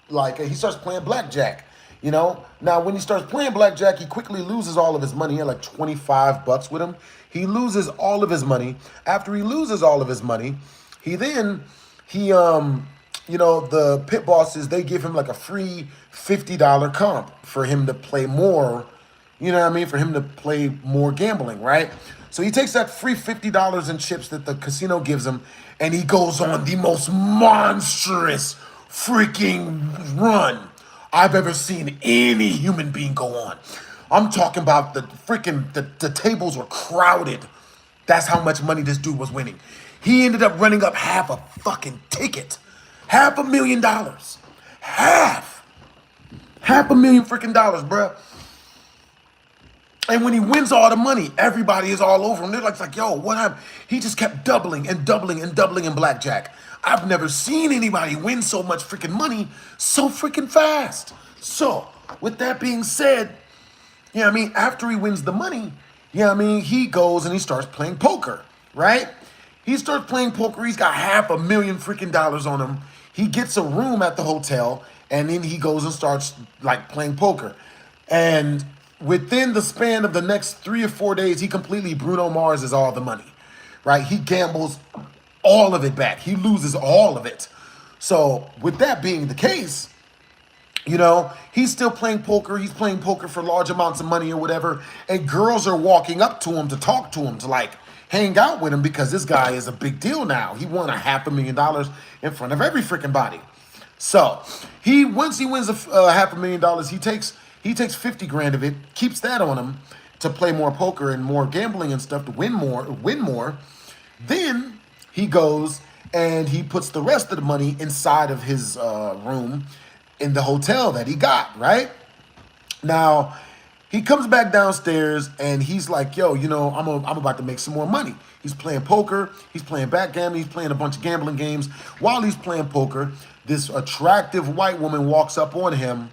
blackjack. Now when he starts playing blackjack, he quickly loses all of his money. He had like 25 bucks with him. He loses all of his money. After he loses all of his money, the pit bosses, they give him like a free $50 comp for him to play more, for him to play more gambling, right? So he takes that free $50 in chips that the casino gives him, and he goes on the most monstrous freaking run I've ever seen any human being go on. I'm talking about the tables were crowded. That's how much money this dude was winning. He ended up running up half a fucking ticket. $500,000. Half a million freaking dollars, bruh. And when he wins all the money, everybody is all over him. They're like, yo, what happened? He just kept doubling and doubling and doubling in blackjack. I've never seen anybody win so much freaking money so freaking fast. So, with that being said, after he wins the money, he goes and he starts playing poker, right? He starts playing poker. He's got $500,000 freaking dollars on him. He gets a room at the hotel, and then he goes and starts like playing poker. And within the span of the next 3 or 4 days, he completely Bruno Marses all the money, right? He gambles all of it back. He loses all of it. So with that being the case, he's still playing poker. He's playing poker for large amounts of money or whatever. And girls are walking up to him to talk to him, to like hang out with him, because this guy is a big deal now. He won $500,000 in front of every freaking body. So once he wins $500,000, he takes 50 grand of it, keeps that on him to play more poker and more gambling and stuff to win more. Then he goes and he puts the rest of the money inside of his room in the hotel that he got, right? Now, he comes back downstairs and he's like, yo, I'm about to make some more money. He's playing poker, he's playing backgammon, he's playing a bunch of gambling games. While he's playing poker, this attractive white woman walks up on him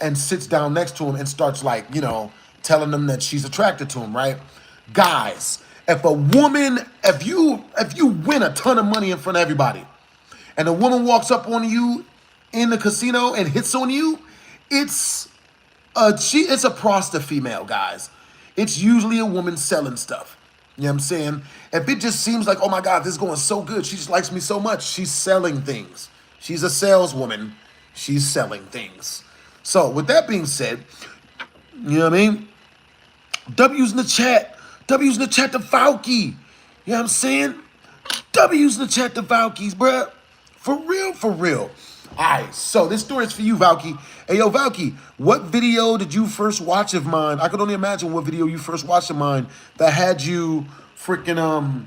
and sits down next to him and starts telling him that she's attracted to him, right? Guys, if you win a ton of money in front of everybody and a woman walks up on you in the casino and hits on you, it's a prostitute female, guys. It's usually a woman selling stuff. You know what I'm saying? If it just seems like, oh my God, this is going so good, she just likes me so much, she's selling things. She's a saleswoman. She's selling things. So with that being said, you know what I mean? W's in the chat. W's in the chat to Valky. You know what I'm saying? W's in the chat to Valky's, bruh. For real, for real. All right, so this story is for you, Valky. Hey, yo, Valky, what video did you first watch of mine? I could only imagine what video you first watched of mine that had you freaking,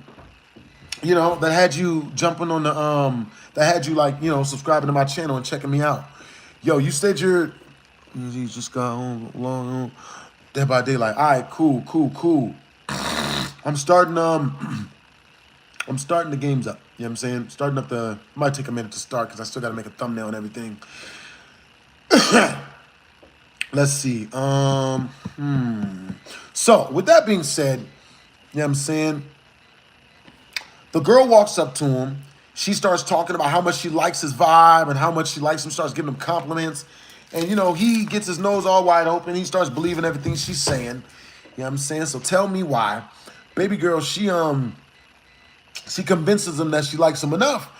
that had you jumping on the, that had you subscribing to my channel and checking me out. Yo, you said you just got on Dead by Daylight. All right, cool. I'm starting the games up. You know what I'm saying? Starting up might take a minute to start because I still got to make a thumbnail and everything. Let's see. So with that being said, you know what I'm saying? The girl walks up to him. She starts talking about how much she likes his vibe and how much she likes him, starts giving him compliments. And, you know, he gets his nose all wide open. He starts believing everything she's saying. You know what I'm saying? So tell me why. Baby girl, she convinces him that she likes him enough.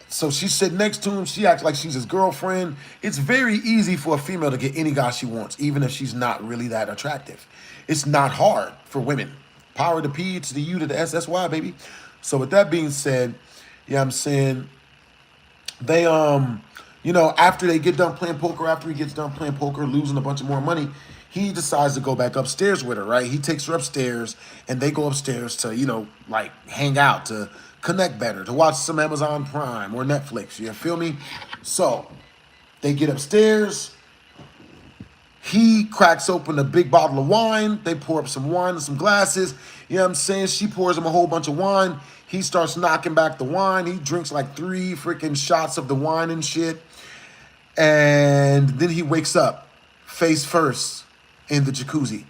So she's sitting next to him. She acts like she's his girlfriend. It's very easy for a female to get any guy she wants, even if she's not really that attractive. It's not hard for women. Power to P to the U to the S. That's why, baby. So with that being said, you know what I'm saying? They, you know, after they get done playing poker, after he gets done playing poker, losing a bunch of more money, he decides to go back upstairs with her, right? He takes her upstairs, and they go upstairs to, you know, like hang out, to connect better, to watch some Amazon Prime or Netflix. You feel me? So they get upstairs. He cracks open a big bottle of wine. They pour up some wine in some glasses. You know what I'm saying? She pours him a whole bunch of wine. He starts knocking back the wine. He drinks like 3 freaking shots of the wine and shit. And then he wakes up face first in the jacuzzi.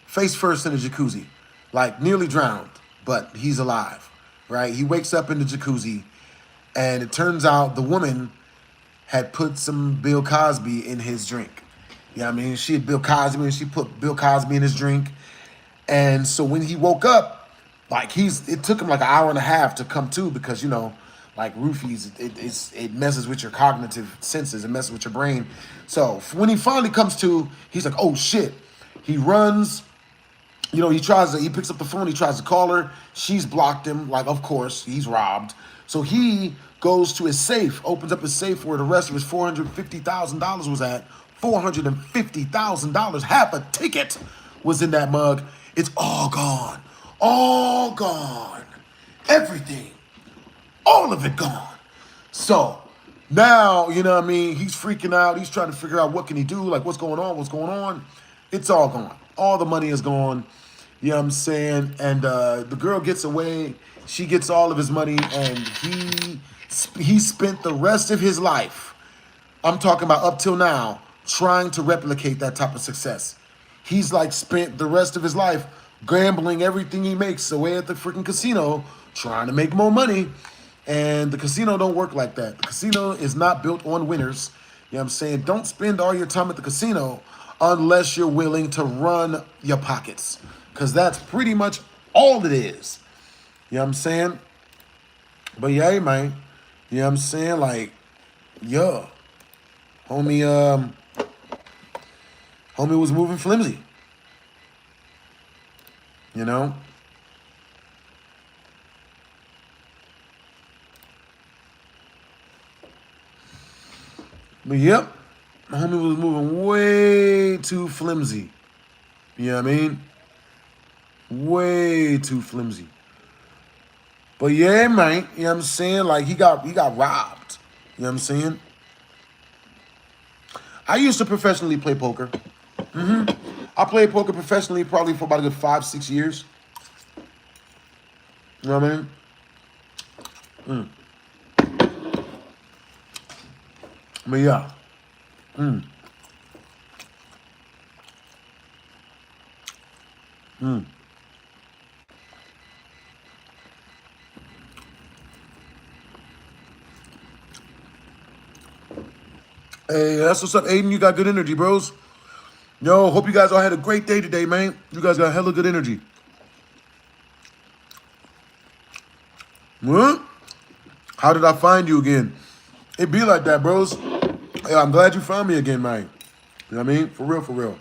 Face first in the jacuzzi. Like nearly drowned, but he's alive, right? He wakes up in the jacuzzi, and it turns out the woman had put some Bill Cosby in his drink. You know what I mean? She had Bill Cosby, and she put Bill Cosby in his drink. And so when he woke up, like it took him like an hour and a half to come to, because, you know, like roofies, it messes with your cognitive senses, it messes with your brain. So when he finally comes to, he's like, oh shit. He runs, you know, he picks up the phone, he tries to call her. She's blocked him, like, of course, he's robbed. So he goes to his safe, opens up his safe where the rest of his $450,000 was at. $450,000, half a ticket was in that mug. It's all gone. All gone. Everything. All of it gone. So now, you know what I mean, he's freaking out. He's trying to figure out what can he do, like what's going on, what's going on. It's all gone. All the money is gone. You know what I'm saying? And the girl gets away. She gets all of his money, and he spent the rest of his life, I'm talking about up till now, trying to replicate that type of success. He's like spent the rest of his life gambling everything he makes away at the freaking casino, trying to make more money. And the casino don't work like that. The casino is not built on winners. You know what I'm saying? Don't spend all your time at the casino unless you're willing to run your pockets, because that's pretty much all it is. You know what I'm saying? But yeah, man. You know what I'm saying? Like, yeah. Homie was moving flimsy. You know? But yep, my homie was moving way too flimsy. You know what I mean? Way too flimsy. But yeah, man, you know what I'm saying? Like he got robbed. You know what I'm saying? I used to professionally play poker. I played poker professionally probably for about a good 5-6 years. You know what I mean? But yeah. Hey, that's what's up, Aiden. You got good energy, bros. Yo, hope you guys all had a great day today, man. You guys got hella good energy. What? How did I find you again? It be like that, bros. Hey, I'm glad you found me again, man. You know what I mean? For real, for real.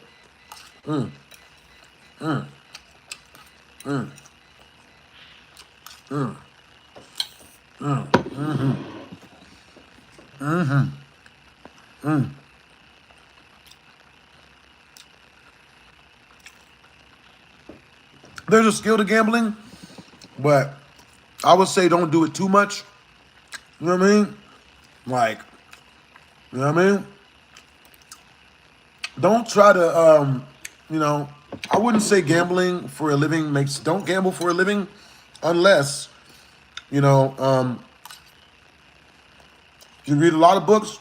There's a skill to gambling, but I would say don't do it too much. You know what I mean? Like, you know what I mean? Don't try to, you know, I wouldn't say gambling for a living don't gamble for a living unless, you know, you read a lot of books,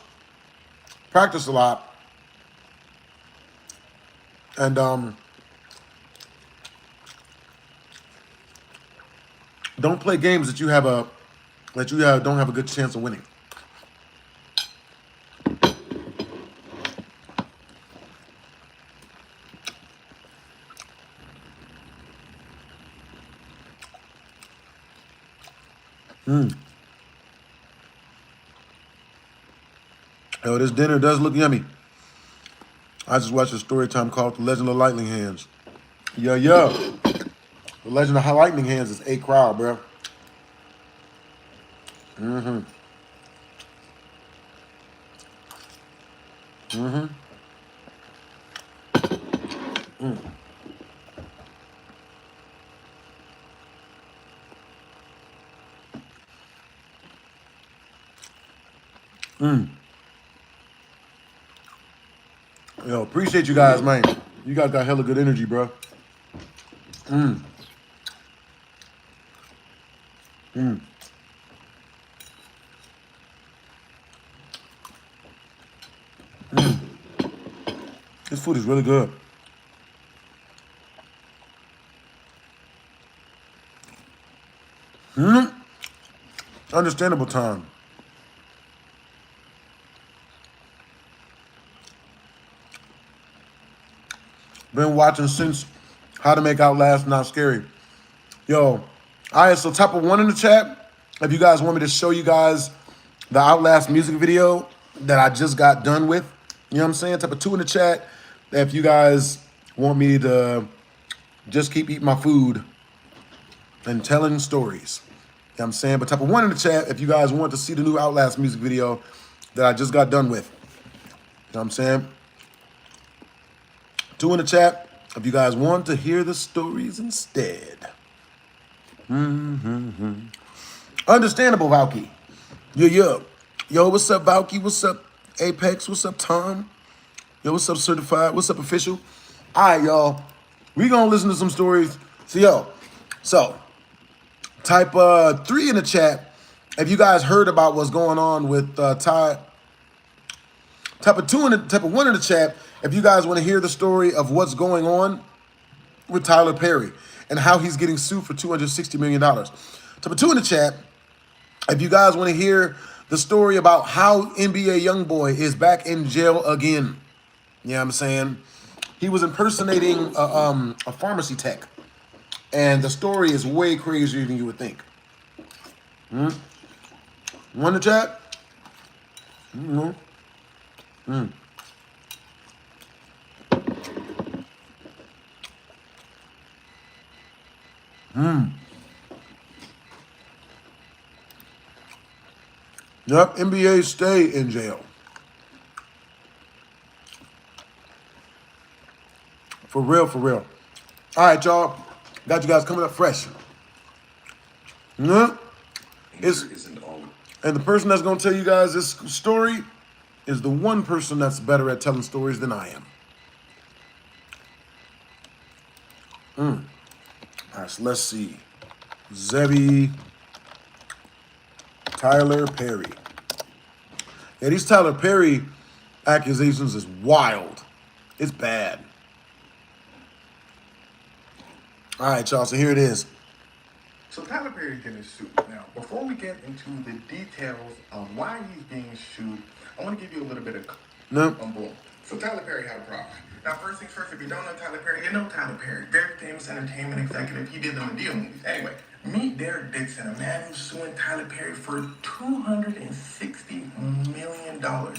practice a lot, and don't play games that don't have a good chance of winning. Yo, this dinner does look yummy. I just watched a story time called The Legend of Lightning Hands. Yeah. The Legend of Lightning Hands is a crowd, bro. Yo, appreciate you guys, man. You guys got hella good energy, bro. This food is really good. Understandable time. Been watching since How to Make Outlast Not Scary. Yo, all right, so type of 1 in the chat if you guys want me to show you guys the Outlast music video that I just got done with. You know what I'm saying? Type of 2 in the chat if you guys want me to just keep eating my food and telling stories. You know what I'm saying? But type of 1 in the chat if you guys want to see the new Outlast music video that I just got done with. You know what I'm saying? 2 in the chat if you guys want to hear the stories instead. Understandable, Valky. Yeah. Yo, what's up, Valky? What's up, Apex? What's up, Tom? Yo, what's up, Certified? What's up, Official? All right, y'all. We gonna listen to some stories. So type 3 in the chat if you guys heard about what's going on with Ty. Type of 1 in the chat if you guys want to hear the story of what's going on with Tyler Perry and how he's getting sued for $260 million. Type of 2 in the chat if you guys want to hear the story about how NBA YoungBoy is back in jail again. You know what I'm saying? He was impersonating a pharmacy tech. And the story is way crazier than you would think. 1 in the chat? Yep, NBA stay in jail. For real. All right, y'all. Got you guys coming up fresh. And the person that's going to tell you guys this story is the one person that's better at telling stories than I am. All right, so let's see. Zebby, Tyler Perry. Yeah, these Tyler Perry accusations is wild. It's bad. All right, y'all, so here it is. So Tyler Perry's getting sued. Now, before we get into the details of why he's being sued, I want to give you a little bit of boom. So Tyler Perry had a problem. Now, first things first, if you don't know Tyler Perry, you know Tyler Perry. Very famous entertainment executive. He did the Deal movies. Anyway, meet Derek Dixon, a man who's suing Tyler Perry for $260 million. Now,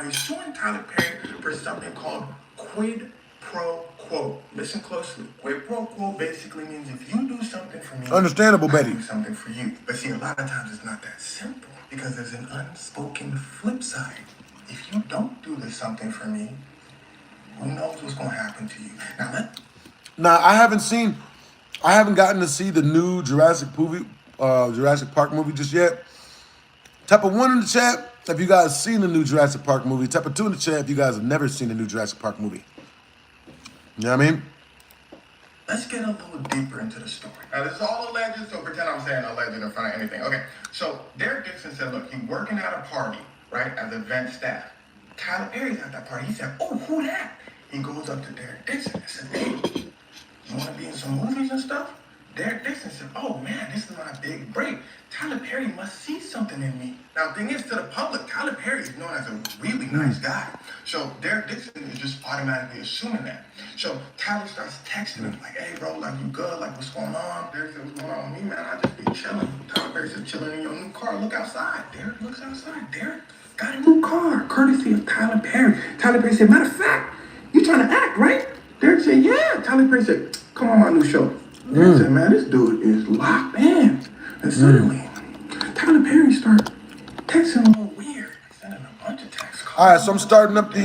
he's suing Tyler Perry for something called quid pro quo. Listen closely. Quid pro quo basically means if you do something for me, understandable, Betty. I do something for you. But see, a lot of times it's not that simple because there's an unspoken flip side. If you don't do this something for me, who knows what's going to happen to you? Now, I haven't gotten to see the new Jurassic Park movie just yet. Type of 1 in the chat if you guys seen the new Jurassic Park movie. Type of 2 in the chat if you guys have never seen the new Jurassic Park movie. You know what I mean? Let's get a little deeper into the story. Now, this is all alleged, so pretend I'm saying alleged in front of anything. Okay, so Derek Dixon said, look, he's working at a party, right, as event staff. Tyler Perry's at that party. He said, oh, who that? He goes up to Derek Dixon and said, hey, you want to be in some movies and stuff? Derek Dixon said, oh man, this is my big break. Tyler Perry must see something in me. Now, the thing is, to the public, Tyler Perry is known as a really nice guy. So Derek Dixon is just automatically assuming that. So Tyler starts texting him like, hey bro, like you good? Like what's going on? Derek said, what's going on with me, man? I just be chilling. Tyler Perry said, chilling in your new car. Look outside. Derek looks outside. Derek got a new car, courtesy of Tyler Perry. Tyler Perry said, matter of fact, you trying to act, right? Derek said, yeah. Tyler Perry said, come on my new show. Derek said, man, this dude is locked in. And suddenly, Tyler Perry started texting a little weird, sending a bunch of texts. All right, so I'm starting up the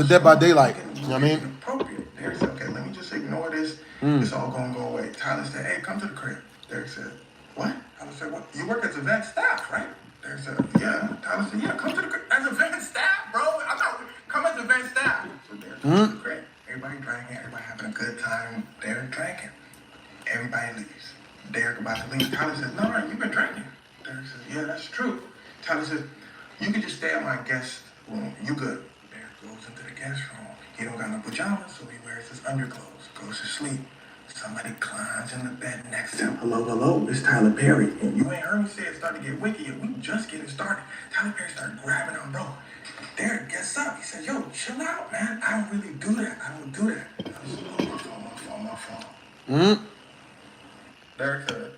Dead by Daylight. You know what I mean? Appropriate. Derek said, okay, let me just ignore this. It's all gonna go away. Tyler said, hey, come to the crib. Derek said, what? Tyler said, what? You work as event staff, right? Derek said, yeah. Tyler said, yeah, come to the crib. As event staff, bro. I'm not, come as event staff. So Derek comes to the crib. Everybody drinking, everybody having a good time. Derek drinking. Everybody leaves. Derek about to leave. Tyler says, no, you've been drinking. Derek says, yeah, that's true. Tyler says, you can just stay at my guest room. You good. Derek goes into the guest room. He don't got no pajamas, so he wears his underclothes, goes to sleep. Somebody climbs in the bed next to him. Hello, it's Tyler Perry. And you ain't heard me say it started to get wicked yet. We just getting started. Tyler Perry started grabbing on bro. Derek gets up. He says, yo, chill out, man. I don't really do that. I don't do that. I was like, oh, my phone. Derek said,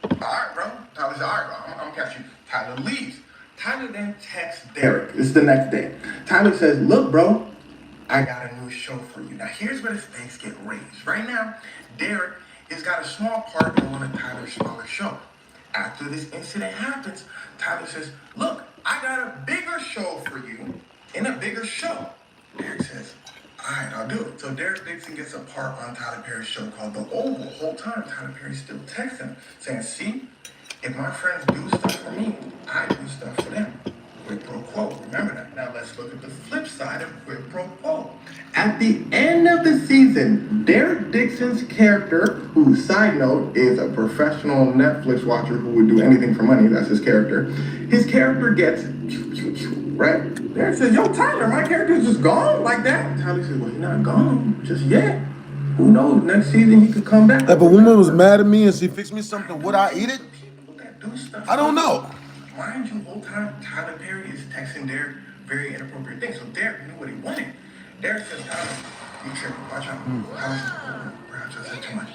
all right, bro. Tyler said, all right, bro. I'm going to catch you. Tyler leaves. Tyler then texts Derek. This is the next day. Tyler says, look, bro, I got a new show for you. Now, here's where the stakes get raised. Right now, Derek has got a small part in one of Tyler's smaller show. After this incident happens, Tyler says, look, I got a bigger show for you in a bigger show. Derek says, all right, I'll do it. So Derek Dixon gets a part on Tyler Perry's show called The Oval. The whole time, Tyler Perry's still texting, saying, see, if my friends do stuff for me, I do stuff for them. Quid pro quo. Remember that. Now let's look at the flip side of quid pro quo. At the end of the season, Derek Dixon's character, who, side note, is a professional Netflix watcher who would do anything for money, that's his character gets, right? Derek says, yo, Tyler, my character's just gone like that. Tyler says, well, he's not gone just yet. Who knows? Next season he could come back. If a woman was mad at me and she fixed me something, would I eat it? I don't know. Mind you, whole time Tyler Perry is texting Derek very inappropriate things. So Derek knew what he wanted. Derek says, Tyler, you tripping, watch out. Tyler says, perhaps I said too much.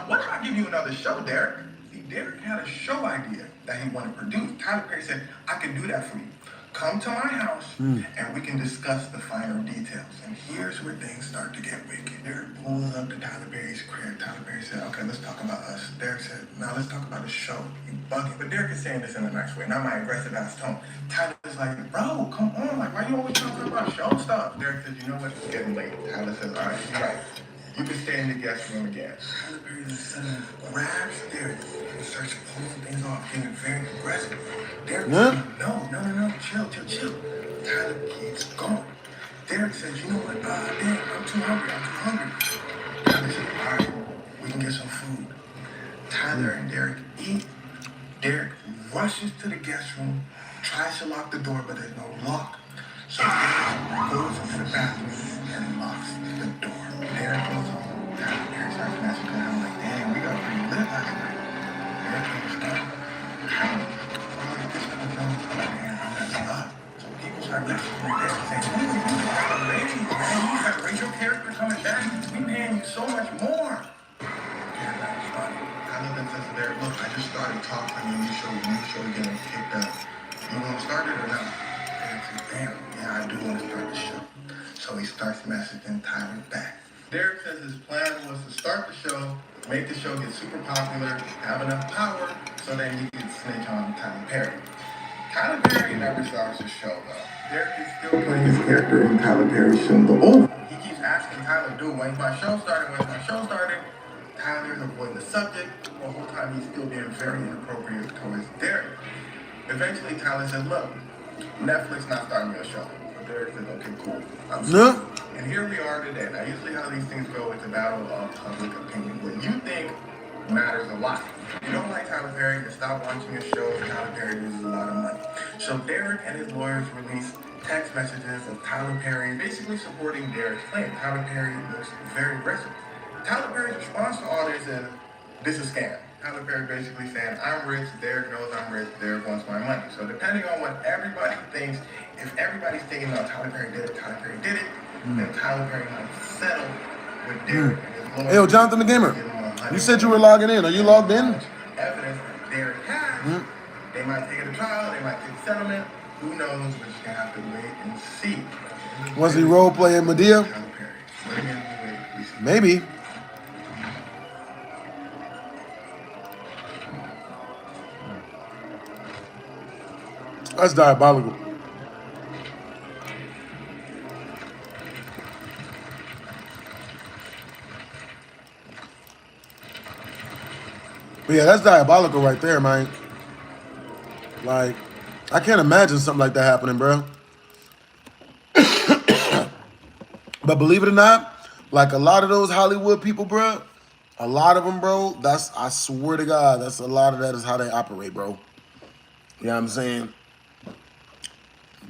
What if I give you another show, Derek? See, Derek had a show idea that he wanted to produce. Tyler Perry said, I can do that for you. Come to my house and we can discuss the finer details. And here's where things start to get wicked. Derek pulls up to Tyler Perry's crib. Tyler Perry said, okay, let's talk about us. Derek said, now let's talk about the show. You bugging. But Derek is saying this in a nice way, not my aggressive ass tone. Tyler's like, bro, come on. Like, why you always talking about show stuff? Derek said, you know what? It's getting late. Tyler says, all right, you're right. You can stay in the guest room again. Tyler Perry then suddenly grabs Derek and starts pulling things off, getting very aggressive. Derek says, no, chill. Tyler keeps going. Derek says, you know what, damn, I'm too hungry. Tyler says, all right, we can get some food. Tyler and Derek eat. Derek rushes to the guest room, tries to lock the door, but there's no lock. So Derek goes into the bathroom and locks the door. Derek goes home. Tyler Perry starts messaging him like, damn, we got pretty lit last night. Derek goes down. Tyler, so people start messaging Derek saying, you gotta raise your character coming back. We paying you so much more. Derek got responded. Tyler then says to Derek, look, I just started talking on your new show getting kicked out. You want to start it or not? Derek says, damn, yeah, I do want to start the show. So he starts messaging Tyler back. Derek says his plan was to start the show, make the show get super popular, have enough power, so then he could snitch on Tyler Perry. Tyler Perry never starts the show, though. Derek is still playing his character in Tyler Perry's show, The Oval. He keeps asking Tyler, dude, when's my show starting? Tyler's avoiding the subject. The whole time he's still being very inappropriate towards Derek. Eventually, Tyler said, look, Netflix not starting your show. So Derek said, okay, cool. And here we are today. Now, usually how these things go, it's a battle of public opinion. What you think matters a lot. If you don't like Tyler Perry, then stop watching his shows. Tyler Perry loses a lot of money. So Derek and his lawyers released text messages of Tyler Perry basically supporting Derek's claim. Tyler Perry looks very aggressive. Tyler Perry's response to all this is, this is a scam. Tyler Perry basically saying, I'm rich, Derek knows I'm rich, Derek wants my money. So depending on what everybody thinks, if everybody's thinking, no, Tyler Perry did it, then Tyler Perry might settle with Derek and his lawyers. Hey, yo, Jonathan the Gamer, you said you were logging in. Are you logged in? Evidence Derek has. They might take it to trial, they might take a settlement. Who knows? We're just gonna have to wait and see. Was he role playing Medea? Tyler Perry. Maybe. That's diabolical. But yeah, that's diabolical right there, man. Like, I can't imagine something like that happening, bro. But believe it or not, like a lot of those Hollywood people, bro, a lot of them, bro, I swear to God, that's a lot of that is how they operate, bro. You know what I'm saying?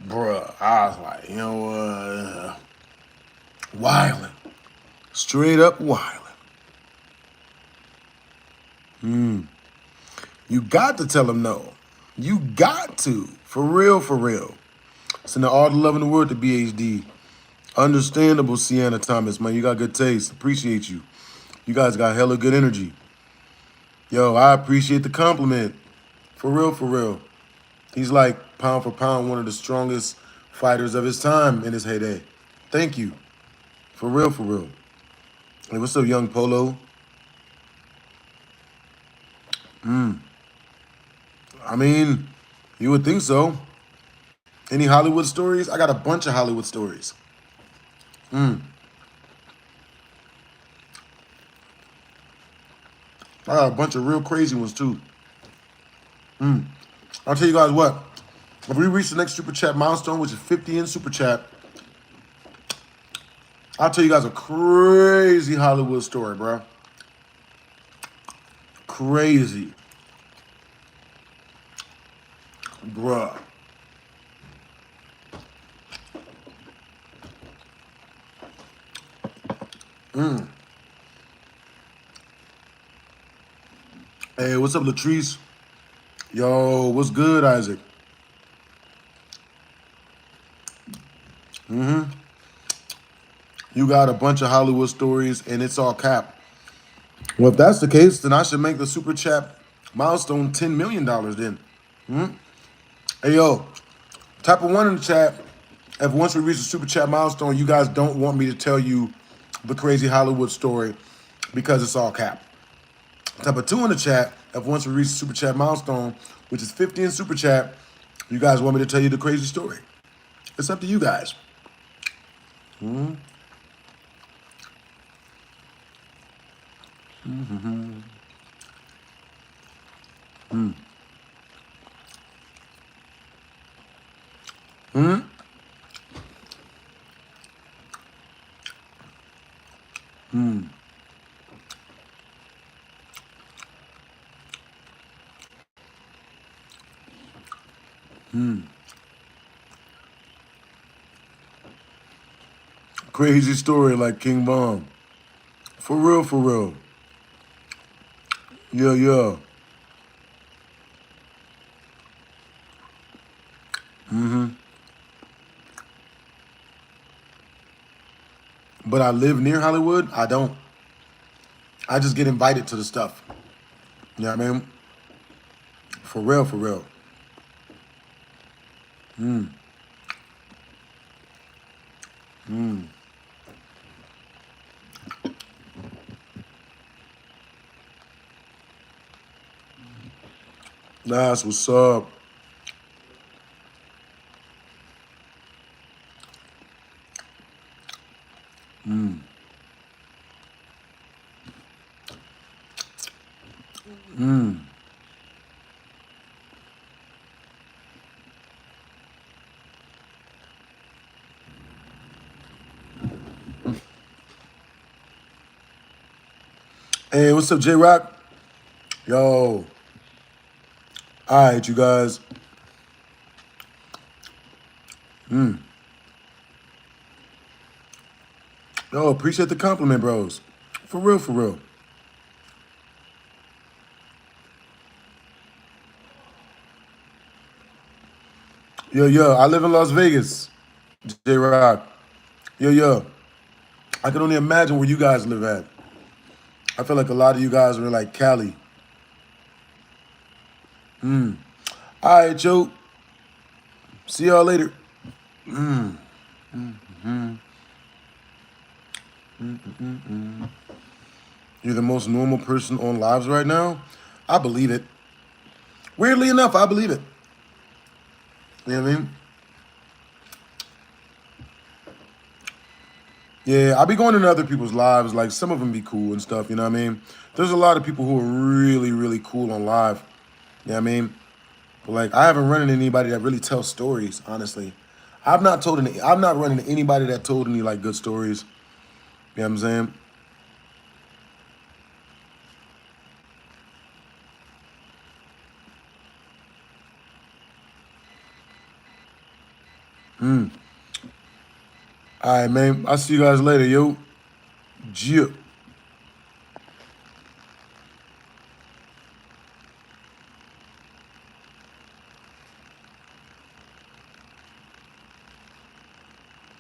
Bruh, I was like, you know, wildin'. Straight up wildin'. You got to tell them no. You got to. For real, for real. Sending all the love in the world to BHD. Understandable, Sienna Thomas, man. You got good taste. Appreciate you. You guys got hella good energy. Yo, I appreciate the compliment. For real, for real. He's like, pound for pound, one of the strongest fighters of his time in his heyday. Thank you. For real, for real. Hey, what's up, young Polo? I mean, you would think so. Any Hollywood stories? I got a bunch of Hollywood stories. I got a bunch of real crazy ones, too. I'll tell you guys what. If we reach the next Super Chat milestone, which is 50 in Super Chat, I'll tell you guys a crazy Hollywood story, bro. Crazy. Bruh. Hey, what's up, Latrice? Yo, what's good, Isaac? You got a bunch of Hollywood stories, and it's all cap. Well, if that's the case, then I should make the Super Chat milestone $10 million then. Hey, yo, type a 1 in the chat if once we reach the Super Chat milestone, you guys don't want me to tell you the crazy Hollywood story because it's all cap. Type a 2 in the chat if once we reach the Super Chat milestone, which is 50 in Super Chat, you guys want me to tell you the crazy story. It's up to you guys. Crazy story like King Bomb. For real, for real. Yeah, yeah. But I live near Hollywood? I don't. I just get invited to the stuff. You know what I mean? For real, for real. That's what's up. Hey, what's up, J-Rock? Yo. All right, you guys. Yo, appreciate the compliment, bros. For real, for real. Yo, I live in Las Vegas, J-Rock. Yo. I can only imagine where you guys live at. I feel like a lot of you guys are in like Cali. All right, yo. See y'all later. You're the most normal person on lives right now? I believe it. Weirdly enough, I believe it. You know what I mean? Yeah, I be going into other people's lives. Like, some of them be cool and stuff, you know what I mean? There's a lot of people who are really, really cool on live. You know what I mean? But, like, I haven't run into anybody that really tells stories, honestly. I'm not running into anybody that told any, like, good stories. You know what I'm saying? All right, man. I'll see you guys later, yo. Jip.